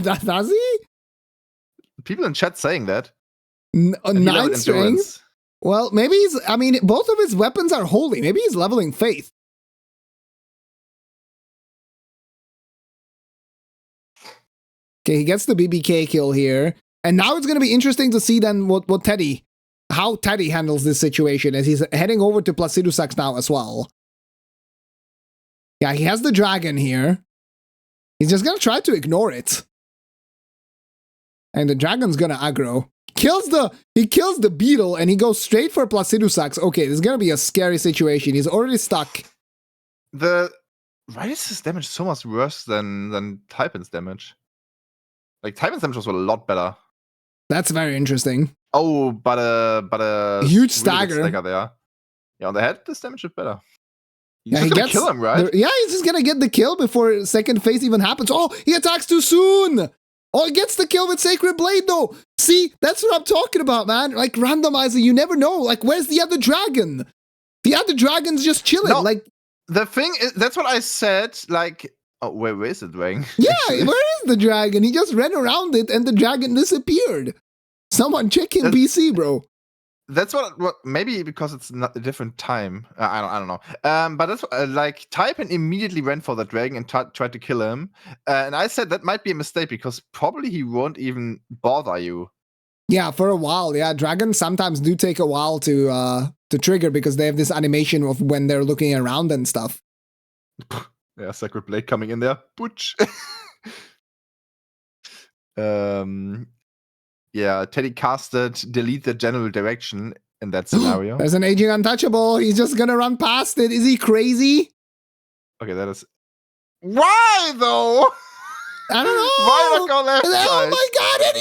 Does he? People in chat saying that. 9 strength? Well, maybe he's, both of his weapons are holy. Maybe he's leveling faith. Okay, he gets the BBK kill here. And now it's going to be interesting to see then how Teddy handles this situation, as he's heading over to Placidusax now as well. Yeah, he has the dragon here. He's just going to try to ignore it. And the dragon's going to aggro. He kills the beetle and he goes straight for Placidusax. Okay, this is going to be a scary situation. He's already stuck. Why is his damage so much worse than Typin's damage? Typin's damage was a lot better. That's very interesting. Oh, but a huge stagger there. Yeah, on the head, this damage is better. He's just gonna kill him, right? He's just gonna get the kill before second phase even happens. Oh, he attacks too soon! Oh, he gets the kill with Sacred Blade, though! See, that's what I'm talking about, man. Randomizer, you never know. Where's the other dragon? The other dragon's just chilling. No, the thing is, that's what I said, oh, where is the dragon? Yeah, where is the dragon? He just ran around it and the dragon disappeared. Someone check in PC, bro. That's what maybe because it's not a different time. I don't know. But that's Typin immediately went for the dragon and tried to kill him. And I said that might be a mistake because probably he won't even bother you. Yeah, for a while. Yeah, dragons sometimes do take a while to trigger because they have this animation of when they're looking around and stuff. Yeah, Sacred Blade coming in there. Butch. Yeah, Teddy casted delete the general direction in that scenario. There's an aging untouchable. He's just gonna run past it. Is he crazy? Okay, that is... Why, though? I don't know. Why not go left side? Oh my god, and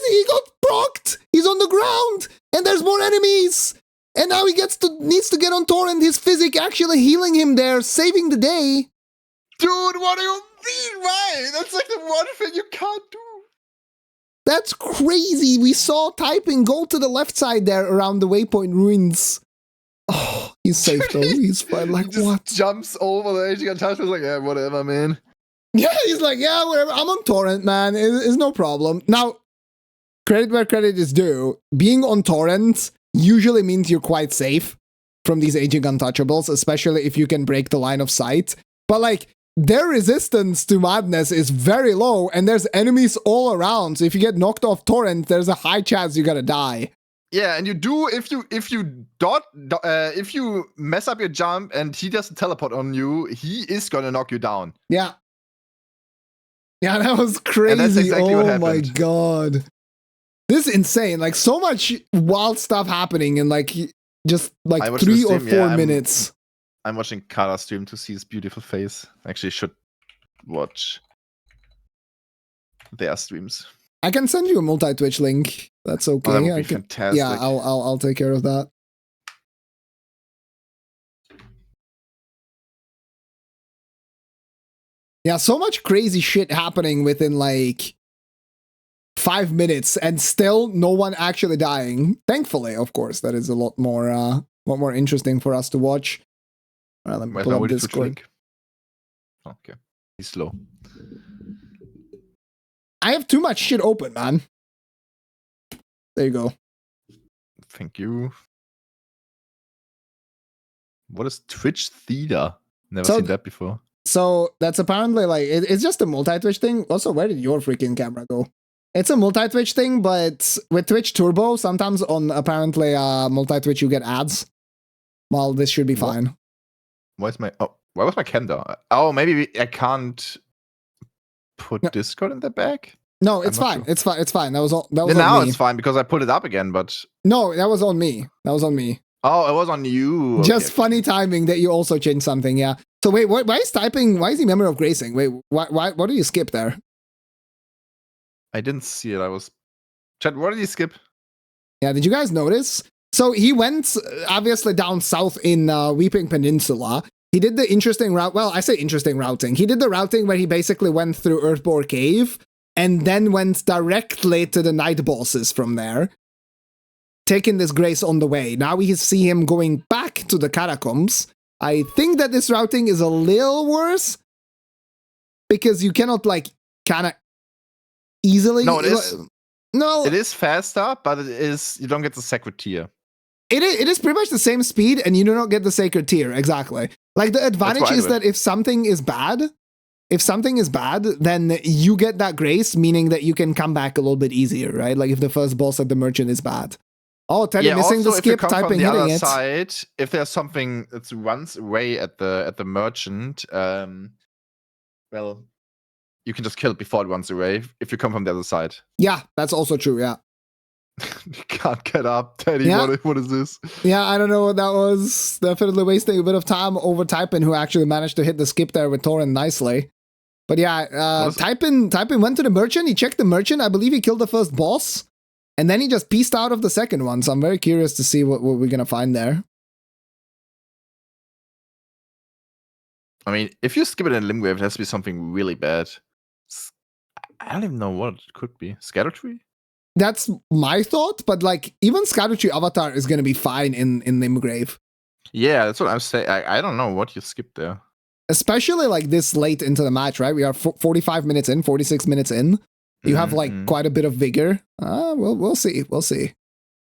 he got procced. He's on the ground, and there's more enemies. And now he needs to get on torrent. His physic actually healing him there, saving the day. Dude, what do you mean? Why? That's the one thing you can't do. That's crazy. We saw Typin go to the left side there around the waypoint ruins. Oh, he's safe though. He's fine. Like, he what? Jumps over the edge. He got touched. Was like, yeah, whatever, man. Yeah, he's like, yeah, whatever. I'm on torrent, man. It's no problem. Now, credit where credit is due. Being on torrent usually means you're quite safe from these aging untouchables, especially if you can break the line of sight. But like, their resistance to madness is very low, and there's enemies all around. So if you get knocked off torrent, there's a high chance you're gonna die. Yeah, and you do if you mess up your jump and he doesn't teleport on you, he is gonna knock you down. Yeah. Yeah, that was crazy. And that's exactly what happened. Oh my god. This is insane. Like, so much wild stuff happening in like just like 3 or 4 minutes. I'm watching Kara stream to see his beautiful face. Actually, should watch their streams. I can send you a multi-Twitch link. That's okay. Oh, that would be fantastic. Yeah, I'll take care of that. Yeah, so much crazy shit happening within like 5 minutes, and still no one actually dying. Thankfully, of course, that is a lot more interesting for us to watch. Let me pull up Discord. Okay, he's slow. I have too much shit open, man. There you go. Thank you. What is Twitch Theater? Never seen that before. So that's apparently like, it's just a multi-Twitch thing. Also, where did your freaking camera go? It's a multi-Twitch thing, but with Twitch Turbo, sometimes on apparently multi-Twitch you get ads. Well, this should be fine. Why was my camera? Oh, maybe I can't put Discord in the back? No, it's fine. Sure. It's fine. It's fine. That was on me. Now it's fine because I put it up again, but... No, that was on me. That was on me. Oh, it was on you. Just funny timing that you also changed something, yeah. So wait, why is typing? Why is he Memory of Gracing? Wait, why? What did you skip there? I didn't see it. I was. Chat, what did you skip? Yeah, did you guys notice? So he went obviously down south in Weeping Peninsula. He did the interesting route. Well, I say interesting routing. He did the routing where he basically went through Earthbore Cave and then went directly to the night bosses from there, taking this grace on the way. Now we see him going back to the catacombs. I think that this routing is a little worse because you cannot like kind of easily. No, it is. No, it is faster, but you don't get the sacred tier. It is pretty much the same speed, and you do not get the sacred tier exactly. Like the advantage is that if something is bad, then you get that grace, meaning that you can come back a little bit easier, right? Like if the first boss at the merchant is bad. Oh, Teddy missing the skip, typing, hitting it. Side, if there's something that runs away at the merchant, well, you can just kill it before it runs away if you come from the other side. Yeah, that's also true, yeah. You can't get up, Teddy. Yeah. What is this? Yeah, I don't know what that was. Definitely wasting a bit of time over Typin, who actually managed to hit the skip there with Torrent nicely. But yeah, Typin went to the merchant. He checked the merchant. I believe he killed the first boss. And then he just pieced out of the second one. So I'm very curious to see what we're going to find there. I mean, if you skip it in Limgrave, it has to be something really bad. I don't even know what it could be. Scattertree? That's my thought, but like even Scattertree Avatar is going to be fine in Limgrave. Yeah, that's what I'm saying. I don't know what you skipped there. Especially like this late into the match, right? We are 45 minutes in, 46 minutes in. You have like quite a bit of vigor. We'll see. We'll see.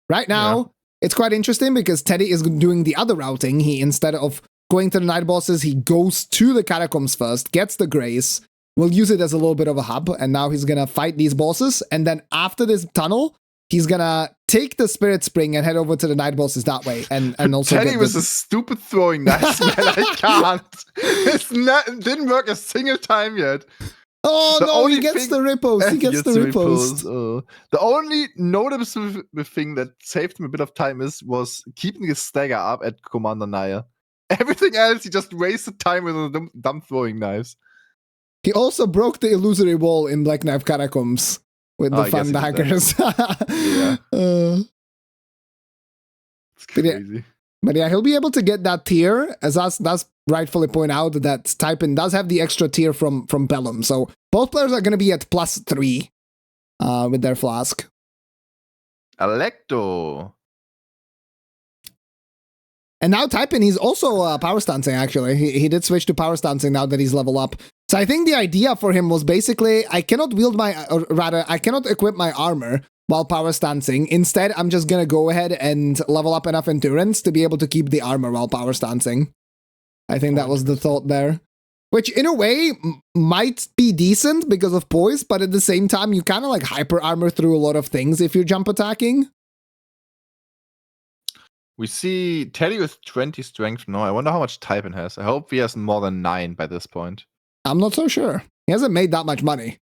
Right now, it's quite interesting because Teddy is doing the other routing. He, instead of going to the night bosses, he goes to the catacombs first, gets the grace. We'll use it as a little bit of a hub, and now he's gonna fight these bosses. And then after this tunnel, he's gonna take the Spirit Spring and head over to the night bosses that way. And also Teddy was a stupid throwing knife, man. I can't. It didn't work a single time yet. Oh no, he gets the ripples. He gets the ripples. The only noticeable thing that saved him a bit of time was keeping his stagger up at Commander Naya. Everything else, he just wasted time with the dumb throwing knives. He also broke the illusory wall in Black Knife Catacombs with the fun daggers. Yeah. It's crazy. But yeah, he'll be able to get that tier, as that's rightfully point out that Typin does have the extra tier from Bellum. So both players are going to be at +3. with their flask. Electo. And now Typin, he's also power stancing, actually. He did switch to power stancing now that he's level up. So I think the idea for him was basically, I cannot wield my, or rather, I cannot equip my armor while power stancing. Instead, I'm just gonna go ahead and level up enough endurance to be able to keep the armor while power stancing. I think that was the thought there. Which, in a way, might be decent because of poise, but at the same time, you kind of like hyper armor through a lot of things if you're jump attacking. We see Teddy with 20 strength now. I wonder how much Typin has. I hope he has more than 9 by this point. I'm not so sure. He hasn't made that much money.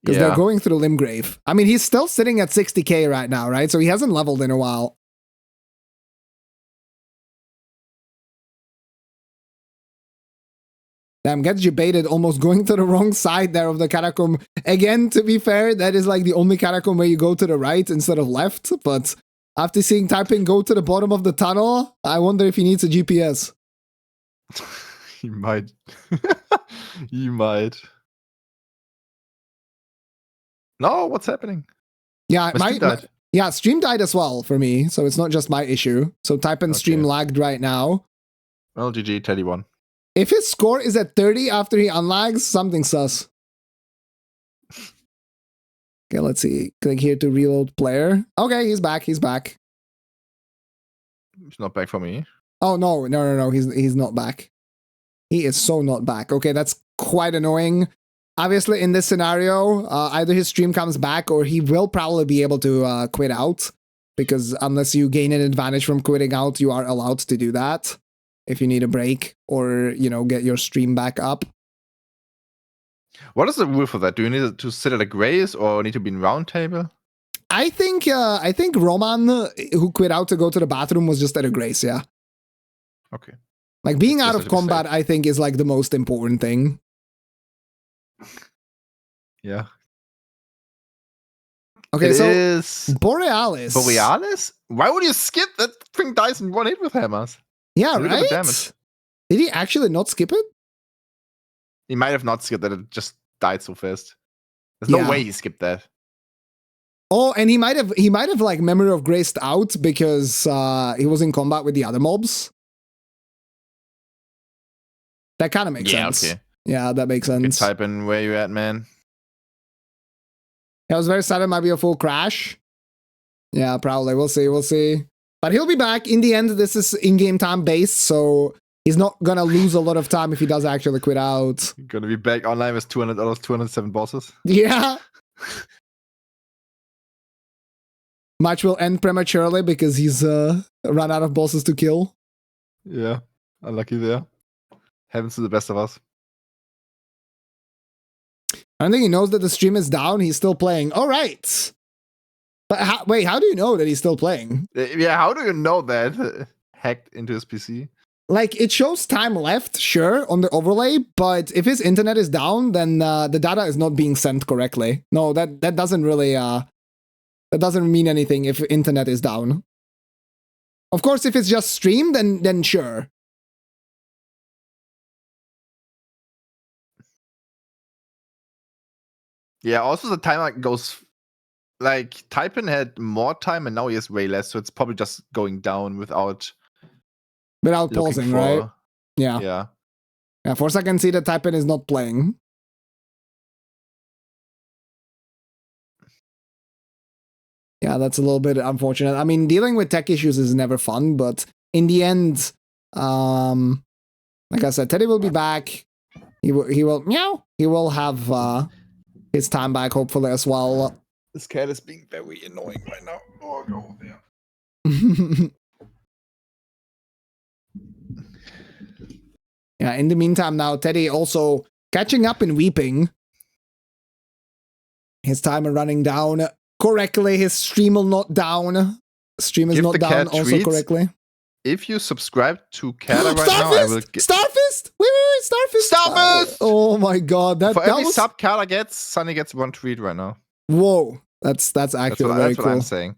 Because they're going through Limgrave. I mean, he's still sitting at 60k right now, right? So he hasn't leveled in a while. Damn, gets debated almost going to the wrong side there of the catacomb. Again, to be fair, that is like the only catacomb where you go to the right instead of left. But after seeing Typin go to the bottom of the tunnel, I wonder if he needs a GPS. He might. He might. No, what's happening? Yeah, stream died as well for me, so it's not just my issue. So Typin stream lagged right now. Well, GG, Teddy won. If his score is at 30 after he unlags, something sus. Okay, let's see. Click here to reload player. Okay, he's back. He's back. He's not back for me. Oh, no. He's not back. He is so not back. Okay, that's quite annoying. Obviously, in this scenario, either his stream comes back or he will probably be able to quit out. Because unless you gain an advantage from quitting out, you are allowed to do that. If you need a break or, you know, get your stream back up. What is the rule for that? Do you need to sit at a grace or need to be in round table? I think Roman, who quit out to go to the bathroom, was just at a grace, yeah. Okay. Like being out of combat, I think, is like the most important thing. Yeah. Okay, so is Borealis. Borealis? Why would you skip? That thing dies in one hit with hammers. Yeah, right? Did he actually not skip it? He might have not skipped that. It just died so fast. There's no way he skipped that. Oh, and he might have like Memory of Graced out because he was in combat with the other mobs. That kind of makes sense. Okay. Yeah, that makes sense. Type in where you at, man. I was very sad it might be a full crash. Yeah, probably. We'll see. But he'll be back. In the end, this is in-game time based, so he's not gonna lose a lot of time if he does actually quit out. Gonna be back online with $200, 207 bosses. Yeah. Match will end prematurely because he's run out of bosses to kill. Yeah, unlucky there. Happens to the best of us. I don't think he knows that the stream is down. He's still playing. All right. But wait, how do you know that he's still playing? Yeah, how do you know that? Hacked into his PC? Like, it shows time left, sure, on the overlay, but if his internet is down, then the data is not being sent correctly. No, that doesn't really, that doesn't mean anything if internet is down. Of course, if it's just streamed, then sure. Yeah, also the timer goes... Like, Typin had more time and now he has way less, so it's probably just going down without pausing, right? Yeah. Yeah. Yeah, for a second, see that Typin is not playing. Yeah, that's a little bit unfortunate. I mean, dealing with tech issues is never fun, but in the end, like I said, Teddy will be back. He will meow. He will have his time back, hopefully, as well. This cat is being very annoying right now. Oh, go there. Yeah, in the meantime now, Teddy also catching up and weeping. His timer running down correctly. His stream will not down. Stream is not down also correctly. If you subscribe to Kata right now, I will get... Starfist! Wait, Starfist! Starfist! Oh my god. For every sub Kata gets, Sunny gets 1 tweet right now. Whoa. That's actually very cool. That's what I'm saying.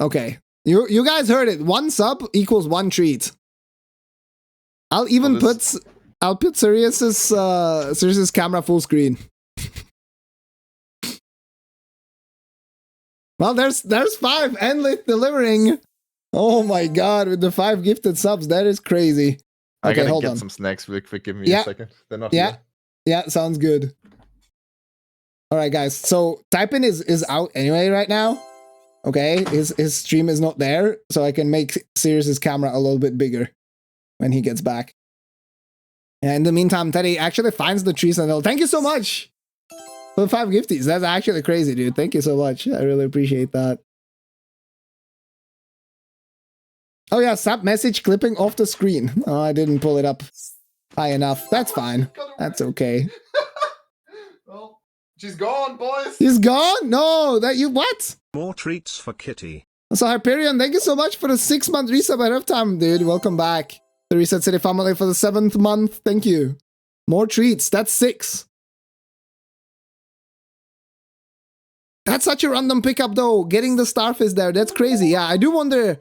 Okay. You guys heard it. 1 sub equals 1 treat. I'll even put Sirius's camera full screen. Well, there's 5 endless delivering. Oh my god, with the 5 gifted subs, that is crazy. I gotta get some snacks real quick. Give me a second. They're not here. Yeah, sounds good. All right, guys. So Typin is out anyway right now. Okay, his stream is not there, so I can make Sirius's camera a little bit bigger when he gets back. And in the meantime, Teddy actually finds the tree sentinel. Thank you so much for the 5 gifties. That's actually crazy, dude. Thank you so much. I really appreciate that. Oh yeah, stop message clipping off the screen. Oh, I didn't pull it up high enough. That's fine. That's okay. Well, she's gone, boys. She's gone? No, that you what? More treats for Kitty. So Hyperion, thank you so much for the 6-month resub ahead of time, dude. Welcome back. The Reset City family for the 7th month. Thank you. More treats. That's 6. That's such a random pickup, though. Getting the Starfish there. That's crazy. Yeah, I do wonder.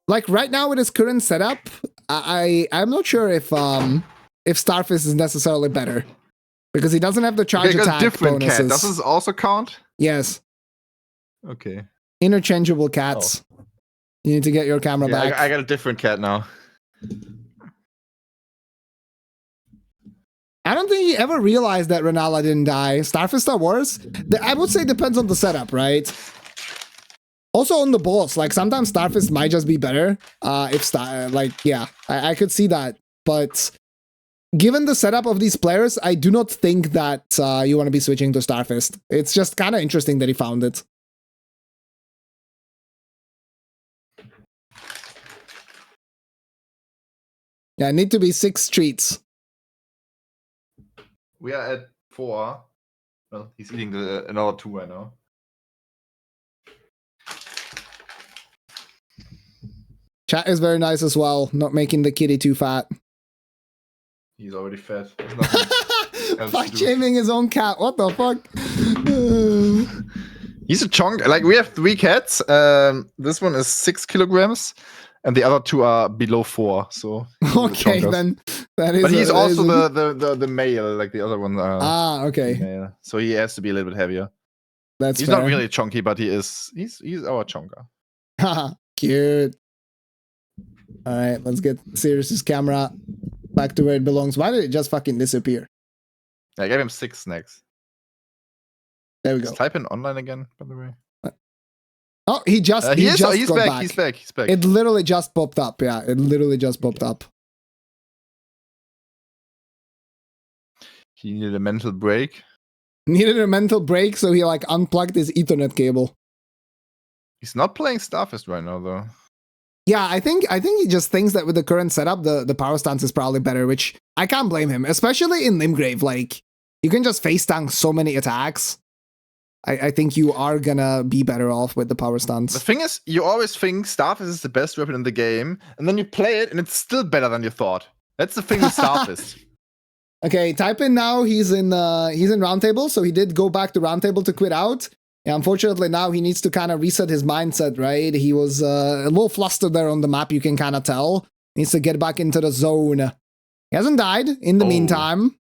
Like right now with his current setup, I'm not sure if Starfish is necessarily better because he doesn't have the charge attack different bonuses. Cat. Does this also count? Yes. Okay. Interchangeable cats. Oh. You need to get your camera back. I got a different cat now. I don't think he ever realized that Renala didn't die. Starfish Star Wars? I would say depends on the setup, right? Also on the boss, like sometimes Starfish might just be better. I could see that. But given the setup of these players, I do not think that you want to be switching to Starfish. It's just kind of interesting that he found it. Yeah, need to be 6 treats. We are at 4. Well, he's eating another 2 right now. Chat is very nice as well, not making the kitty too fat. He's already fat. Fuck shaming his own cat. What the fuck? He's a chunk. Like we have 3 cats. This one is 6 kilograms, and the other 2 are below 4. So okay, then that is. But he's also the male, like the other ones are. Okay. Male. So he has to be a little bit heavier. He's fair. Not really chunky, but he is. He's our chunker. Haha, cute. All right, let's get Sirius's camera back to where it belongs. Why did it just fucking disappear? I gave him 6 snacks. There we go. Type in online again, by the way. Oh, he's back. He's back. It literally just popped up. Yeah, it literally just popped up. He needed a mental break. Needed a mental break, so he like unplugged his Ethernet cable. He's not playing Starfist right now, though. Yeah, I think he just thinks that with the current setup, the power stance is probably better, which I can't blame him, especially in Limgrave. Like, you can just face tank so many attacks. I think you are gonna be better off with the power stance. The thing is, you always think Starfist is the best weapon in the game, and then you play it, and it's still better than you thought. That's the thing with Starfist. Okay, Typin now, he's in Roundtable, so he did go back to Roundtable to quit out. Yeah, unfortunately now he needs to kind of reset his mindset, right? He was a little flustered there on the map, you can kind of tell. He needs to get back into the zone. He hasn't died in the meantime.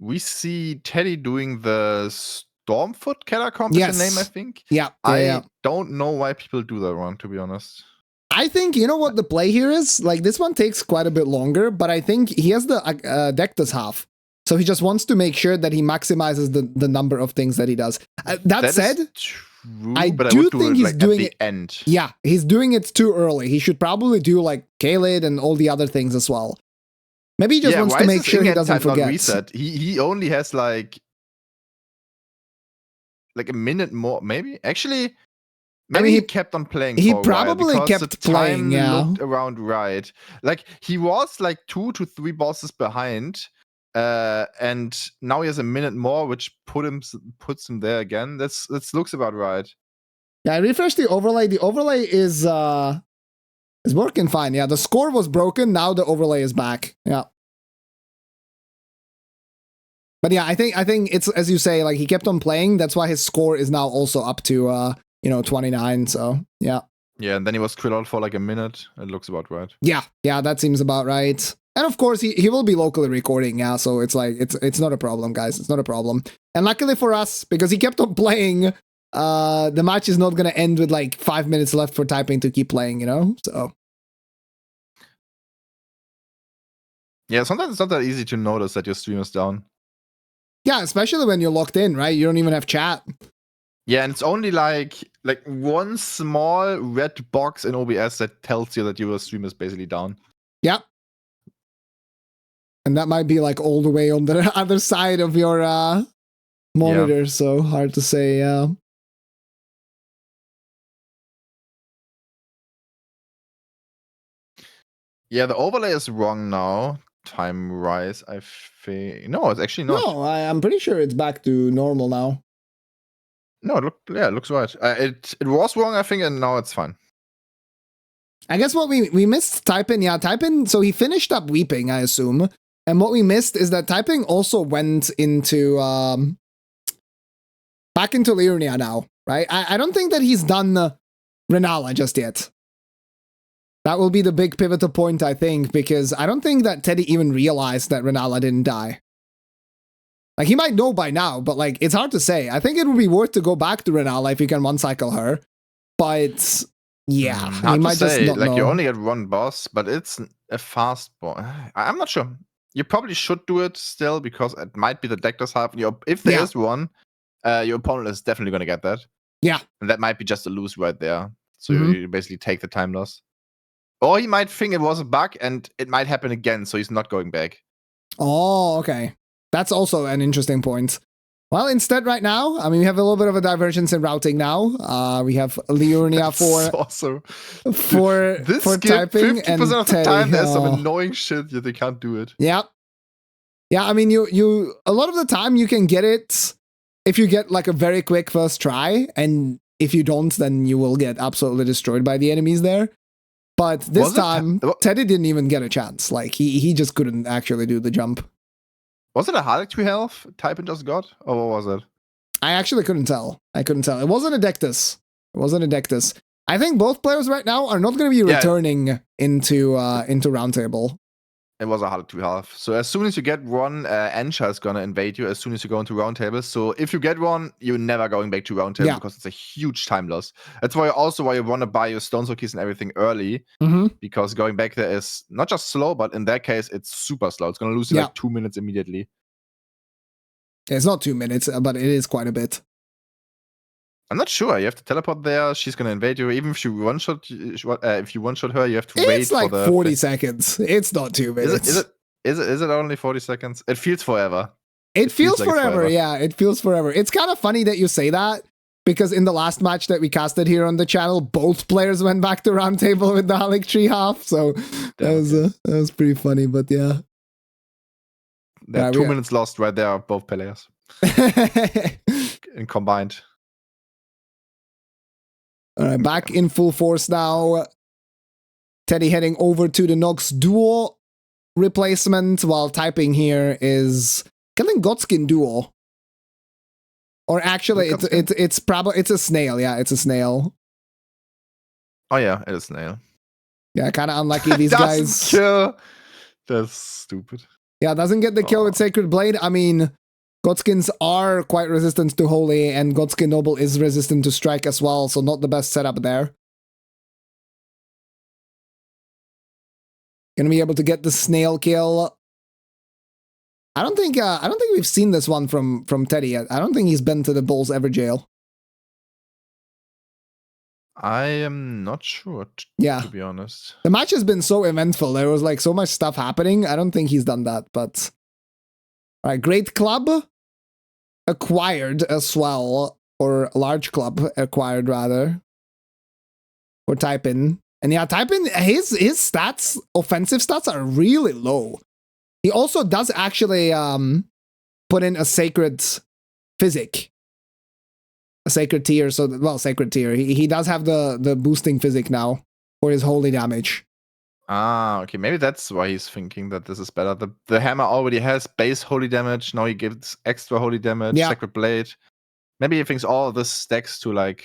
We see Teddy doing the Stormfoot Catacomb, is the name, I think. Yeah. I don't know why people do that one, to be honest. I think, you know what the play here is? Like, this one takes quite a bit longer, but I think he has the deck does half. So he just wants to make sure that he maximizes the number of things that he does. That said, true, I do think he's doing it at the end. Yeah, he's doing it too early. He should probably do like Kaled and all the other things as well. Maybe he just wants to make sure he doesn't forget. Reset? He only has like a minute more, maybe. Actually, maybe he kept on playing. He for a probably while kept playing. Yeah, looked around right. Like he was like 2 to 3 bosses behind. And now he has a minute more, which puts him there again. That looks about right. Yeah, I refreshed the overlay. The overlay is working fine. Yeah, the score was broken. Now the overlay is back. Yeah. But yeah, I think it's, as you say, like he kept on playing. That's why his score is now also up to 29. So yeah. Yeah, and then he was quit out for like a minute. It looks about right. Yeah, that seems about right. And of course, he will be locally recording, yeah, so it's like, it's not a problem, guys. It's not a problem. And luckily for us, because he kept on playing, the match is not going to end with like 5 minutes left for Typing to keep playing, you know? So. Yeah, sometimes it's not that easy to notice that your stream is down. Yeah, especially when you're locked in, right? You don't even have chat. Yeah, and it's only like one small red box in OBS that tells you that your stream is basically down. Yep. And that might be like all the way on the other side of your monitor, yeah. So hard to say. Yeah, the overlay is wrong now. Time rise, I think. No, it's actually not. No, I'm pretty sure it's back to normal now. No, it looks right. It was wrong, I think, and now it's fine. I guess what we missed Typin, yeah, Typin, so he finished up weeping, I assume. And what we missed is that Typing also went into back into Liurnia now, right? I don't think that he's done Renala just yet. That will be the big pivotal point, I think, because I don't think that Teddy even realized that Renala didn't die. Like, he might know by now, but, like, it's hard to say. I think it would be worth to go back to Renala if you can one-cycle her. But, yeah, he might just not know. You only get one boss, but it's a fast boss. I'm not sure. You probably should do it still, because it might be the deck does have. If there is one, your opponent is definitely going to get that. Yeah. And that might be just a lose right there. So you basically take the time loss. Or he might think it was a bug and it might happen again, so he's not going back. Oh, okay. That's also an interesting point. Well, instead right now, I mean, we have a little bit of a divergence in routing now. We have Liurnia for Typing, 50% and of the Teddy. time there's some annoying shit that they can't do it. Yeah. Yeah, I mean, you a lot of the time you can get it if you get like a very quick first try, and if you don't, then you will get absolutely destroyed by the enemies there. But this time, Teddy didn't even get a chance. Like, he just couldn't actually do the jump. Was it a hard 3 health Typin just got? Or what was it? I actually couldn't tell. It wasn't a Dectus. I think both players right now are not going to be returning into Roundtable. It was a hard 2 health. So as soon as you get one, Ensha is going to invade you as soon as you go into Roundtable. So if you get one, you're never going back to Roundtable because it's a huge time loss. That's why you want to buy your Stone Soul keys and everything early. Because going back there is not just slow, but in that case, it's super slow. It's going to lose you like 2 minutes immediately. It's not 2 minutes, but it is quite a bit. I'm not sure. You have to teleport there. She's gonna invade you. Even if you one-shot, if you one-shot her, you have to wait for the 40 seconds. It's not 2 minutes. Is it only 40 seconds? It feels forever. It feels like forever. Yeah, it feels forever. It's kind of funny that you say that, because in the last match that we casted here on the channel, both players went back to Roundtable with the Halik tree half. So that was pretty funny. But yeah, there are 2 minutes lost right there, both players, and combined. All right, back in full force now. Teddy heading over to the Nox Duo replacement, while Typing here is killing Godskin Duo. Or actually, it's probably a snail. Yeah, it's a snail. Oh yeah, it is snail. Yeah, kind of unlucky these guys. Kill. That's stupid. Yeah, doesn't get the kill with Sacred Blade. I mean, Godskins are quite resistant to Holy, and Godskin Noble is resistant to Strike as well, so not the best setup there. Gonna be able to get the snail kill. I don't think we've seen this one from Teddy yet. I don't think he's been to the Bulls Ever Jail. I am not sure, to be honest. The match has been so eventful. There was like so much stuff happening. I don't think he's done that, but... All right, Great Club acquired as well, or Large Club acquired rather, for Typin. And yeah, Typin, his stats, offensive stats are really low. He also does actually put in a Sacred Physic. A Sacred Tier, Sacred Tier. He does have the boosting Physic now for his holy damage. Ah, okay. Maybe that's why he's thinking that this is better. The hammer already has base holy damage. Now he gives extra holy damage, Sacred Blade. Maybe he thinks all of this stacks to like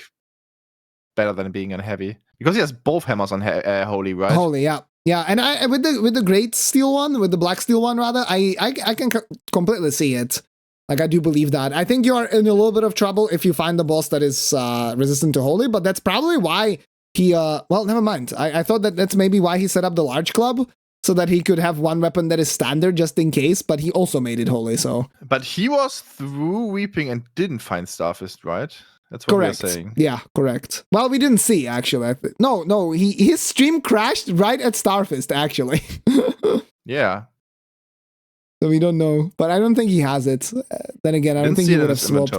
better than being on heavy. Because he has both hammers on holy, right? Holy, yeah. Yeah, and I with the great steel one, with the black steel one rather, I can completely see it. Like, I do believe that. I think you are in a little bit of trouble if you find the boss that is resistant to Holy, but that's probably why he, well, never mind. I thought that that's maybe why he set up the large club, so that he could have one weapon that is standard just in case, but he also made it Holy, so. But he was through Weeping and didn't find Starfist, right? That's what Correct. we're saying. Yeah, correct. Well, we didn't see, actually. No, his stream crashed right at Starfist, actually. Yeah. So we don't know, but I don't think he has it. Then again, I don't think he would have swapped.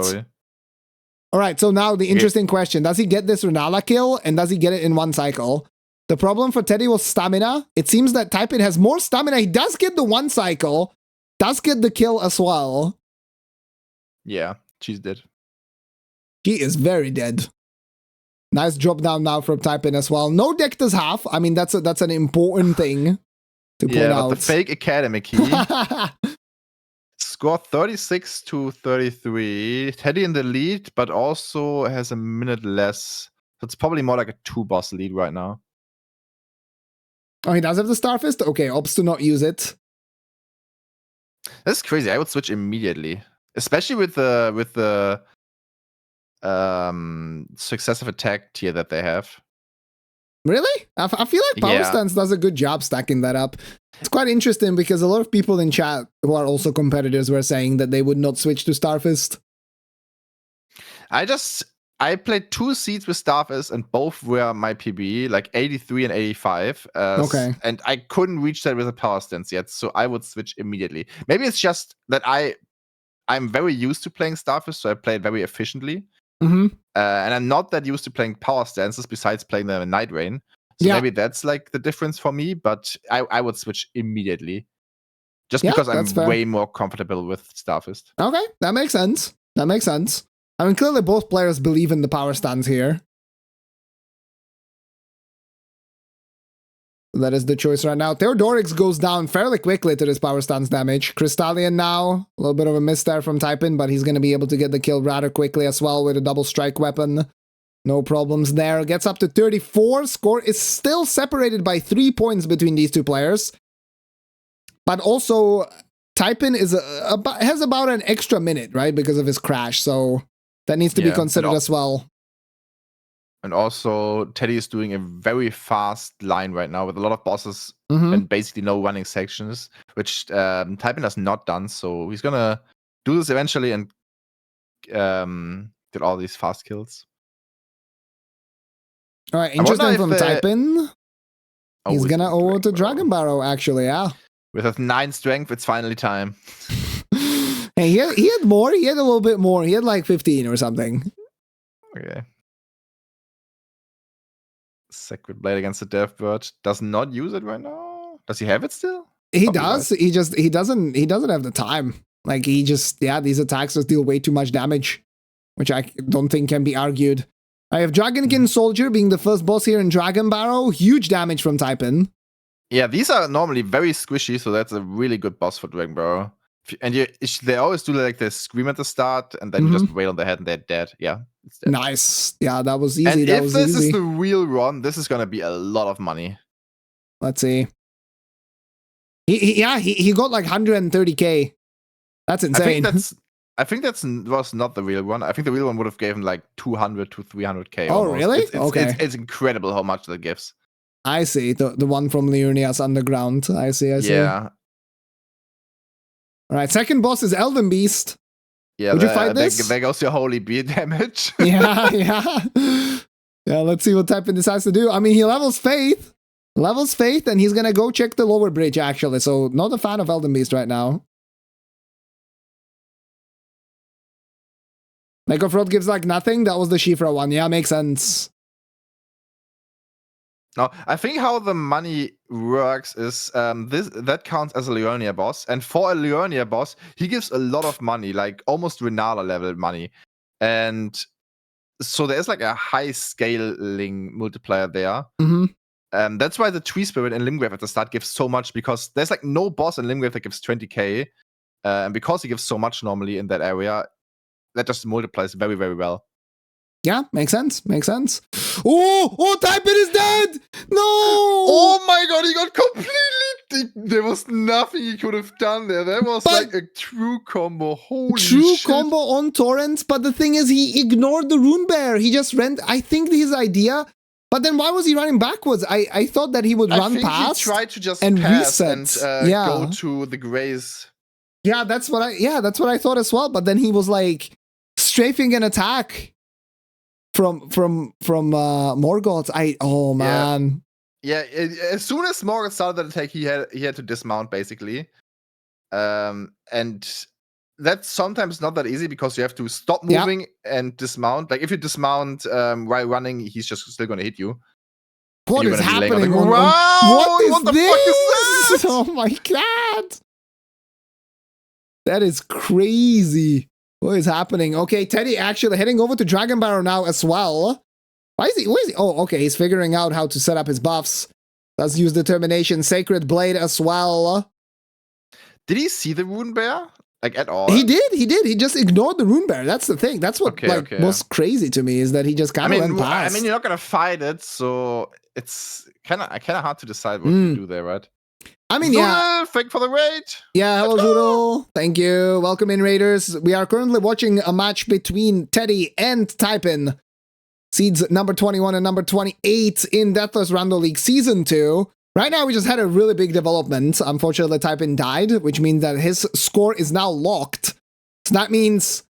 All right, so now the interesting question. Does he get this Renala kill, and does he get it in one cycle? The problem for Teddy was stamina. It seems that Typin has more stamina. He does get the one cycle, does get the kill as well. Yeah, she's dead. She is very dead. Nice drop down now from Typin as well. No deck does half. I mean, that's an important thing to point out. But the fake academy key. Score 36 to 33. Teddy in the lead, but also has a minute less. So it's probably more like a 2-boss lead right now. Oh, he does have the Starfist? Okay, opts to not use it. That's crazy. I would switch immediately. Especially with the successive attack tier that they have. Really? I feel like Power Stance does a good job stacking that up. It's quite interesting because a lot of people in chat who are also competitors were saying that they would not switch to Starfist. I played 2 seeds with Starfist and both were my PB, like 83 and 85. Okay. And I couldn't reach that with a Power Stance yet, so I would switch immediately. Maybe it's just that I'm very used to playing Starfist, so I play it very efficiently. Mm-hmm. And I'm not that used to playing Power Stances besides playing them in Night Rain. So maybe that's like the difference for me, but I would switch immediately. Just because I'm way more comfortable with Starfist. Okay, that makes sense. That makes sense. I mean, clearly both players believe in the Power Stance here. That is the choice right now. Theodorix goes down fairly quickly to this Power Stance damage. Crystallian now, a little bit of a miss there from Typin, but he's going to be able to get the kill rather quickly as well with a double strike weapon. No problems there. Gets up to 34. Score is still separated by 3 points between these two players. But also, Typin is has about an extra minute, right? Because of his crash, so that needs to be considered as well. And also, Teddy is doing a very fast line right now with a lot of bosses and basically no running sections, which Typin has not done. So he's gonna do this eventually and get all these fast kills. All right, interesting from Typin. He's gonna owe to Dragon Barrow, actually, yeah. With a 9 strength, it's finally time. Hey, he had more. He had a little bit more. He had like 15 or something. Okay. Sacred Blade against the Deathbird. Does not use it right now. Does he have it still? He does. He doesn't have the time. Like these attacks just deal way too much damage, which I don't think can be argued. I have Dragonkin Soldier being the first boss here in Dragon Barrow. Huge damage from Typin. Yeah, these are normally very squishy, so that's a really good boss for Dragon Barrow. And they always do like the scream at the start, and then you just wail on their head and they're dead. Yeah, it's dead. Nice. Yeah, that was easy. And if this is the real run, this is gonna be a lot of money. Let's see. He got like 130k. That's insane. I think that was not the real one. I think the real one would have given like 200 to 300k. Oh, almost. really? It's incredible how much that gives. I see. The one from Liurnia's Underground. I see. Yeah. All right, second boss is Elden Beast. Yeah, would you fight this? There goes your holy beer damage. Yeah. Let's see what Typin decides to do. I mean, he levels Faith, and he's gonna go check the lower bridge actually. So not a fan of Elden Beast right now. Lake of Road gives like nothing. That was the Shifra one. Yeah, makes sense. No, I think how the money works is that counts as a Liurnia boss, and for a Liurnia boss, he gives a lot of money, like almost Renala level money, and so there's like a high scaling multiplier there. That's why the Tree Spirit in Limgrave at the start gives so much, because there's like no boss in Limgrave that gives 20k, and because he gives so much normally in that area, that just multiplies very, very well. Yeah, makes sense. Oh, Typin is dead! No! Oh my god, he got completely There was nothing he could have done there. That was like a true combo. Holy true shit. combo on torrents, but the thing is, he ignored the rune bear. He just ran. I think his idea. But then why was he running backwards? I thought that he would run past. He tried to just and pass reset. and go to the grays. Yeah, that's what I thought as well. But then he was like strafing an attack from Morgoth. Oh man. Yeah, as soon as Morgoth started the attack, he had to dismount basically. And that's sometimes not that easy because you have to stop moving and dismount. Like if you dismount while running, he's just still gonna hit you. What is happening? What the fuck is that? Oh my god! That is crazy. What is happening? Okay, Teddy actually heading over to Dragon Barrow now as well. Where is he? Oh, okay, he's figuring out how to set up his buffs. Let's use Determination, Sacred Blade as well. Did he see the Rune Bear? Like at all? He did. He just ignored the Rune Bear. That's the thing. That's what was crazy to me, is that he just kind of went past. I mean, you're not gonna fight it, so it's kind of hard to decide what to do there, right? I mean, Zoodle, thank for the raid. Yeah, hello, Zoodle. Thank you. Welcome in, Raiders. We are currently watching a match between Teddy and Typin. Seeds number 21 and number 28 in Deathless Randomizer League Season 2. Right now, we just had a really big development. Unfortunately, Typin died, which means that his score is now locked. So that means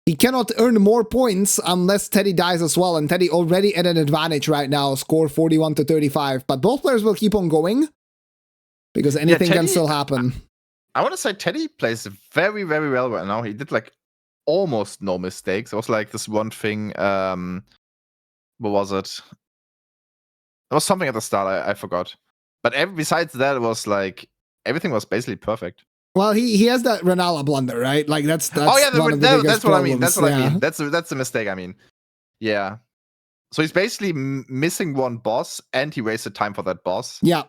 he cannot earn more points unless Teddy dies as well. And Teddy already at an advantage right now, score 41-35. But both players will keep on going, because anything can still happen. I want to say Teddy plays very, very well right now. He did like almost no mistakes. It was like this one thing. What was it? There was something at the start. I forgot. But besides that, it was like everything was basically perfect. Well, he has that Renala blunder, right? Like that's oh yeah, that's what I mean. That's what I mean. That's the mistake. I mean, yeah. So he's basically missing one boss, and he wasted time for that boss. Yeah.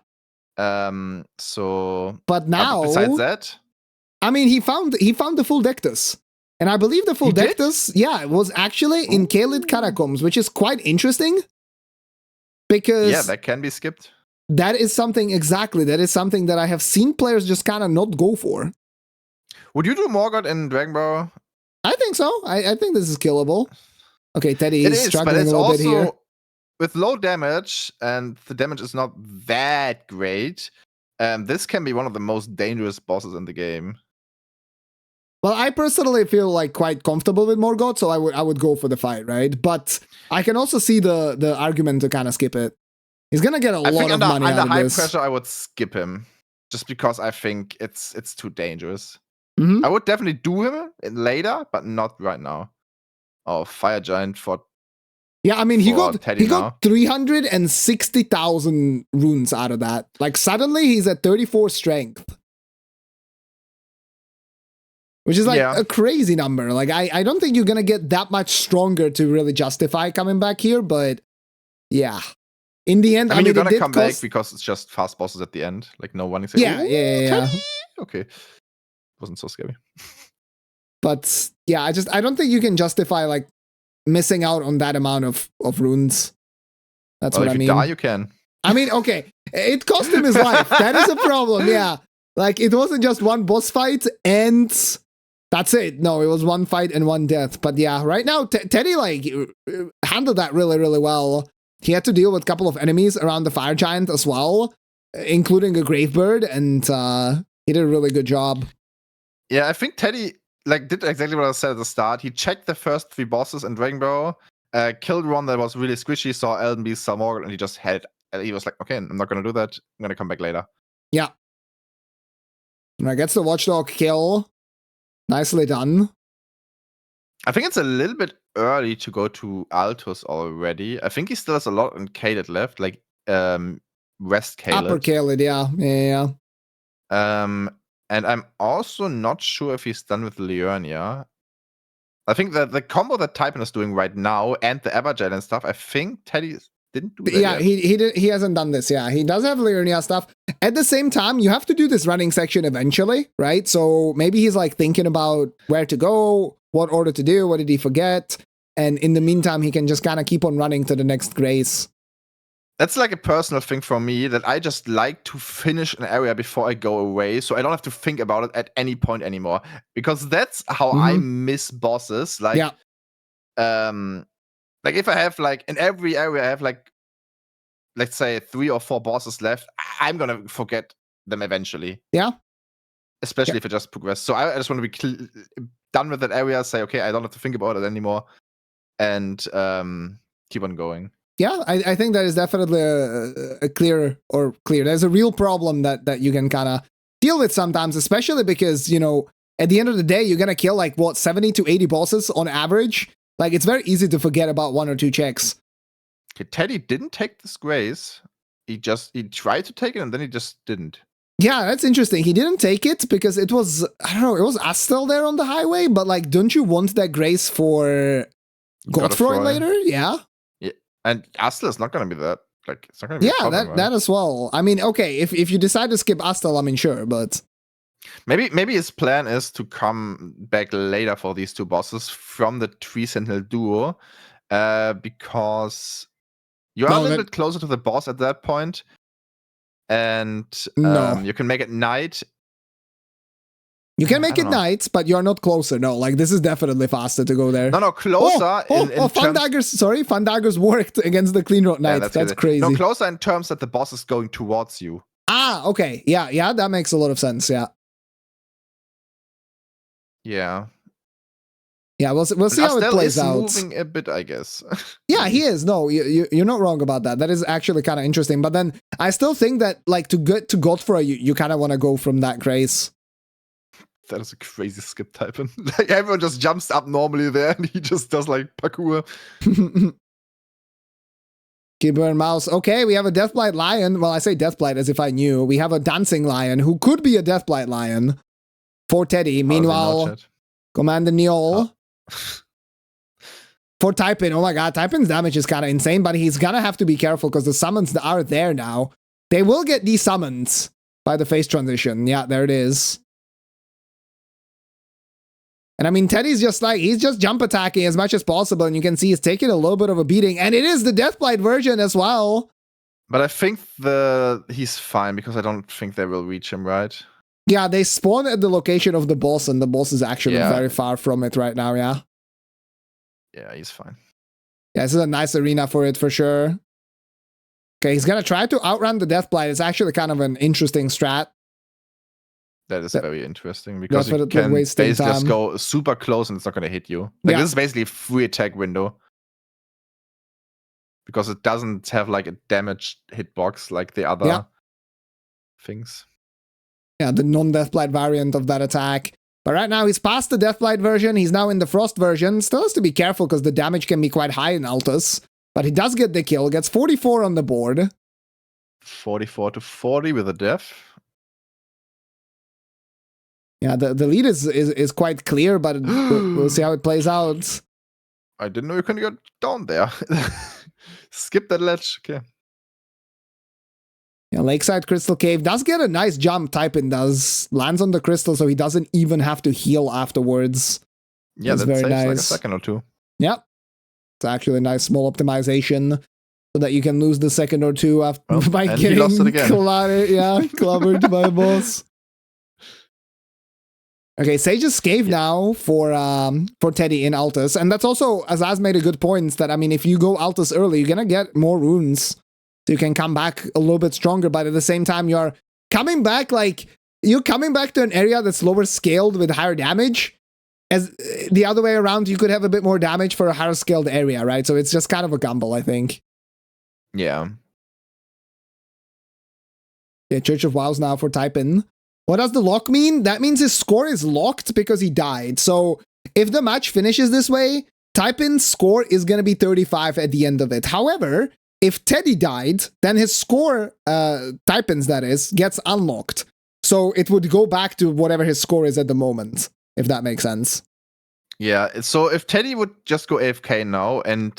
So. But now, besides that, I mean, he found the full Dectus, and I believe the full Dectus, it was actually in Khalid Catacombs, which is quite interesting. Because that can be skipped. That is something that I have seen players just kind of not go for. Would you do Morgoth in Dragon Ball? I think so. I think this is killable. Okay, Teddy is struggling a little bit here. With low damage, and the damage is not that great, this can be one of the most dangerous bosses in the game. Well, I personally feel like quite comfortable with Morgoth, so I would go for the fight, right? But I can also see the argument to kind of skip it. He's gonna get a lot of money out of this. Under high pressure, I would skip him, just because I think it's too dangerous. Mm-hmm. I would definitely do him later, but not right now. Oh, Fire Giant for yeah. I mean, he got 360,000 runes out of that. Like suddenly, he's at 34 strength. Which is like a crazy number. Like, I don't think you're going to get that much stronger to really justify coming back here, but yeah. In the end, I mean you're going to come back because it's just fast bosses at the end. Like, no one is like, yeah. Okay. Wasn't so scary. But yeah, I don't think you can justify like missing out on that amount of runes. That's what I mean. If you die, you can. I mean, okay. It cost him his life. That is a problem, yeah. Like, it wasn't just one boss fight and that's it. No, it was one fight and one death. But yeah, right now, Teddy, like, handled that really, really well. He had to deal with a couple of enemies around the Fire Giant as well, including a Gravebird, and he did a really good job. Yeah, I think Teddy, like, did exactly what I said at the start. He checked the first 3 bosses in Dragon Ball, killed one that was really squishy, saw Elden Beast, saw Morgoth, and he just had it. And he was like, okay, I'm not going to do that. I'm going to come back later. Yeah. And I gets the Watchdog kill. Nicely done. I think it's a little bit early to go to Altus already. I think he still has a lot in Khalid left, like West Khalid. Upper Khalid, yeah. And I'm also not sure if he's done with Liurnia. I think that the combo that Typin is doing right now and the Evergel and stuff, I think Teddy didn't do that yet. He hasn't done this. Yeah, he does have Liurnia stuff. At the same time, you have to do this running section eventually, right? So maybe he's like thinking about where to go, what order to do, what did he forget, and in the meantime, he can just kind of keep on running to the next grace. That's like a personal thing for me that I just like to finish an area before I go away, so I don't have to think about it at any point anymore. Because that's how I miss bosses. Like, like if I have like in every area I have like, let's say 3 or 4 bosses left, I'm gonna forget them eventually. Yeah. Especially if I just progress. So I just want to be done with that area. Say, okay, I don't have to think about it anymore, and keep on going. Yeah, I think that is definitely a clear. There's a real problem that you can kind of deal with sometimes, especially because, you know, at the end of the day, you're going to kill like, 70 to 80 bosses on average. Like, it's very easy to forget about 1 or 2 checks. Okay, Teddy didn't take this grace. He tried to take it and then he just didn't. Yeah, that's interesting. He didn't take it because it was, I don't know, it was Astel there on the highway, but like, don't you want that grace for Godfroy later? Yeah. And Astel is not going to be that. Like, it's not going to be a problem, right? That as well. I mean, okay, if you decide to skip Astel, I mean, sure, but maybe his plan is to come back later for these 2 bosses from the Tree Sentinel duo, because you are a little bit closer to the boss at that point, and you can make it night. You can make it night, but you're not closer. No, like this is definitely faster to go there. No, closer. Fun Daggers worked against the Clean Road Knights. That's crazy. No, closer in terms that the boss is going towards you. Ah, okay. Yeah, that makes a lot of sense. Yeah. Yeah, we'll see how it plays out. Moving a bit, I guess. Yeah, he is. No, you're not wrong about that. That is actually kind of interesting. But then I still think that like to get to Godfrey, you kind of want to go from that grace. That is a crazy skip Typin. Like everyone just jumps up normally there and he just does like parkour. Keyboard and mouse. Okay, we have a Deathblight Lion. Well, I say Deathblight as if I knew. We have a Dancing Lion who could be a Deathblight Lion for Teddy. Meanwhile, Commander Neol for Typin. Oh my god, Typin's damage is kind of insane, but he's gonna have to be careful because the summons are there now. They will get desummoned by the phase transition. Yeah, there it is. And I mean, Teddy's just like, he's just jump attacking as much as possible. And you can see he's taking a little bit of a beating. And it is the Deathblight version as well. But I think he's fine because I don't think they will reach him, right? Yeah, they spawn at the location of the boss. And the boss is actually very far from it right now, yeah? Yeah, he's fine. Yeah, this is a nice arena for it, for sure. Okay, he's going to try to outrun the Deathblight. It's actually kind of an interesting strat. That is very interesting because you can basically just go super close and it's not going to hit you. Like this is basically a free attack window because it doesn't have like a damaged hitbox like the other things. Yeah, the non-Deathblight variant of that attack. But right now he's past the Deathblight version. He's now in the Frost version. Still has to be careful because the damage can be quite high in Altus. But he does get the kill. Gets 44 on the board. 44 to 40 with a death. Yeah, the lead is quite clear, but we'll see how it plays out. I didn't know you could get down there. Skip that ledge. Okay. Yeah, Lakeside Crystal Cave does get a nice jump. Typin does. Lands on the crystal, so he doesn't even have to heal afterwards. Yeah, that's very nice. Like a second or two. Yep. It's actually a nice small optimization so that you can lose the second or two after by getting clobbered by a boss. Okay, Sage's Cave now for Teddy in Altus. And that's also, Azaz made a good point, that, I mean, if you go Altus early, you're going to get more runes. So you can come back a little bit stronger, but at the same time, you're coming back to an area that's lower scaled with higher damage. As the other way around, you could have a bit more damage for a higher scaled area, right? So it's just kind of a gamble, I think. Yeah. Yeah, Church of Wows now for Typin. What does the lock mean? That means his score is locked because he died. So if the match finishes this way, Typin's score is going to be 35 at the end of it. However, if Teddy died, then his score, Typin's that is, gets unlocked. So it would go back to whatever his score is at the moment, if that makes sense. Yeah, so if Teddy would just go AFK now and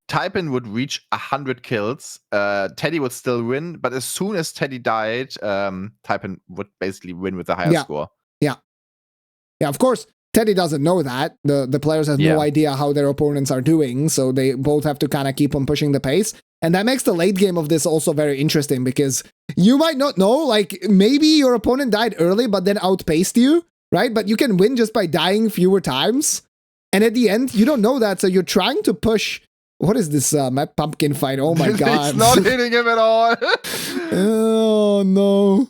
Typin would reach 100 kills, Teddy would still win, but as soon as Teddy died, Typin would basically win with a higher score. Yeah, of course, Teddy doesn't know that. The players have no idea how their opponents are doing, so they both have to kind of keep on pushing the pace. And that makes the late game of this also very interesting because you might not know, like maybe your opponent died early but then outpaced you, right? But you can win just by dying fewer times. And at the end, you don't know that, so you're trying to push. What is this map pumpkin fight? Oh my god. It's not hitting him at all. Oh no.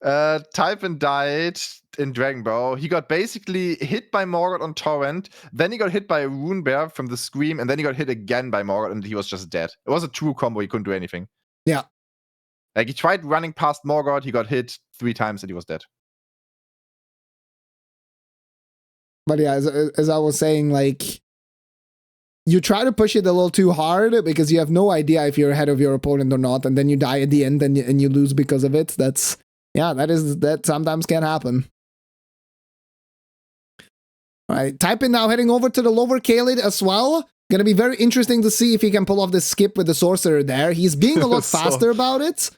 Typin died in Dragon Ball. He got basically hit by Morgoth on Torrent, then he got hit by Rune Bear from the Scream, and then he got hit again by Morgoth, and he was just dead. It was a true combo, he couldn't do anything. Yeah. Like, he tried running past Morgoth, he got hit 3 times, and he was dead. But yeah, as I was saying, like, you try to push it a little too hard because you have no idea if you're ahead of your opponent or not, and then you die at the end and you lose because of it. That's, yeah, that sometimes can happen. All right, Typin now heading over to the lower Kaled as well. Gonna be very interesting to see if he can pull off this skip with the sorcerer there. He's being a lot faster about it,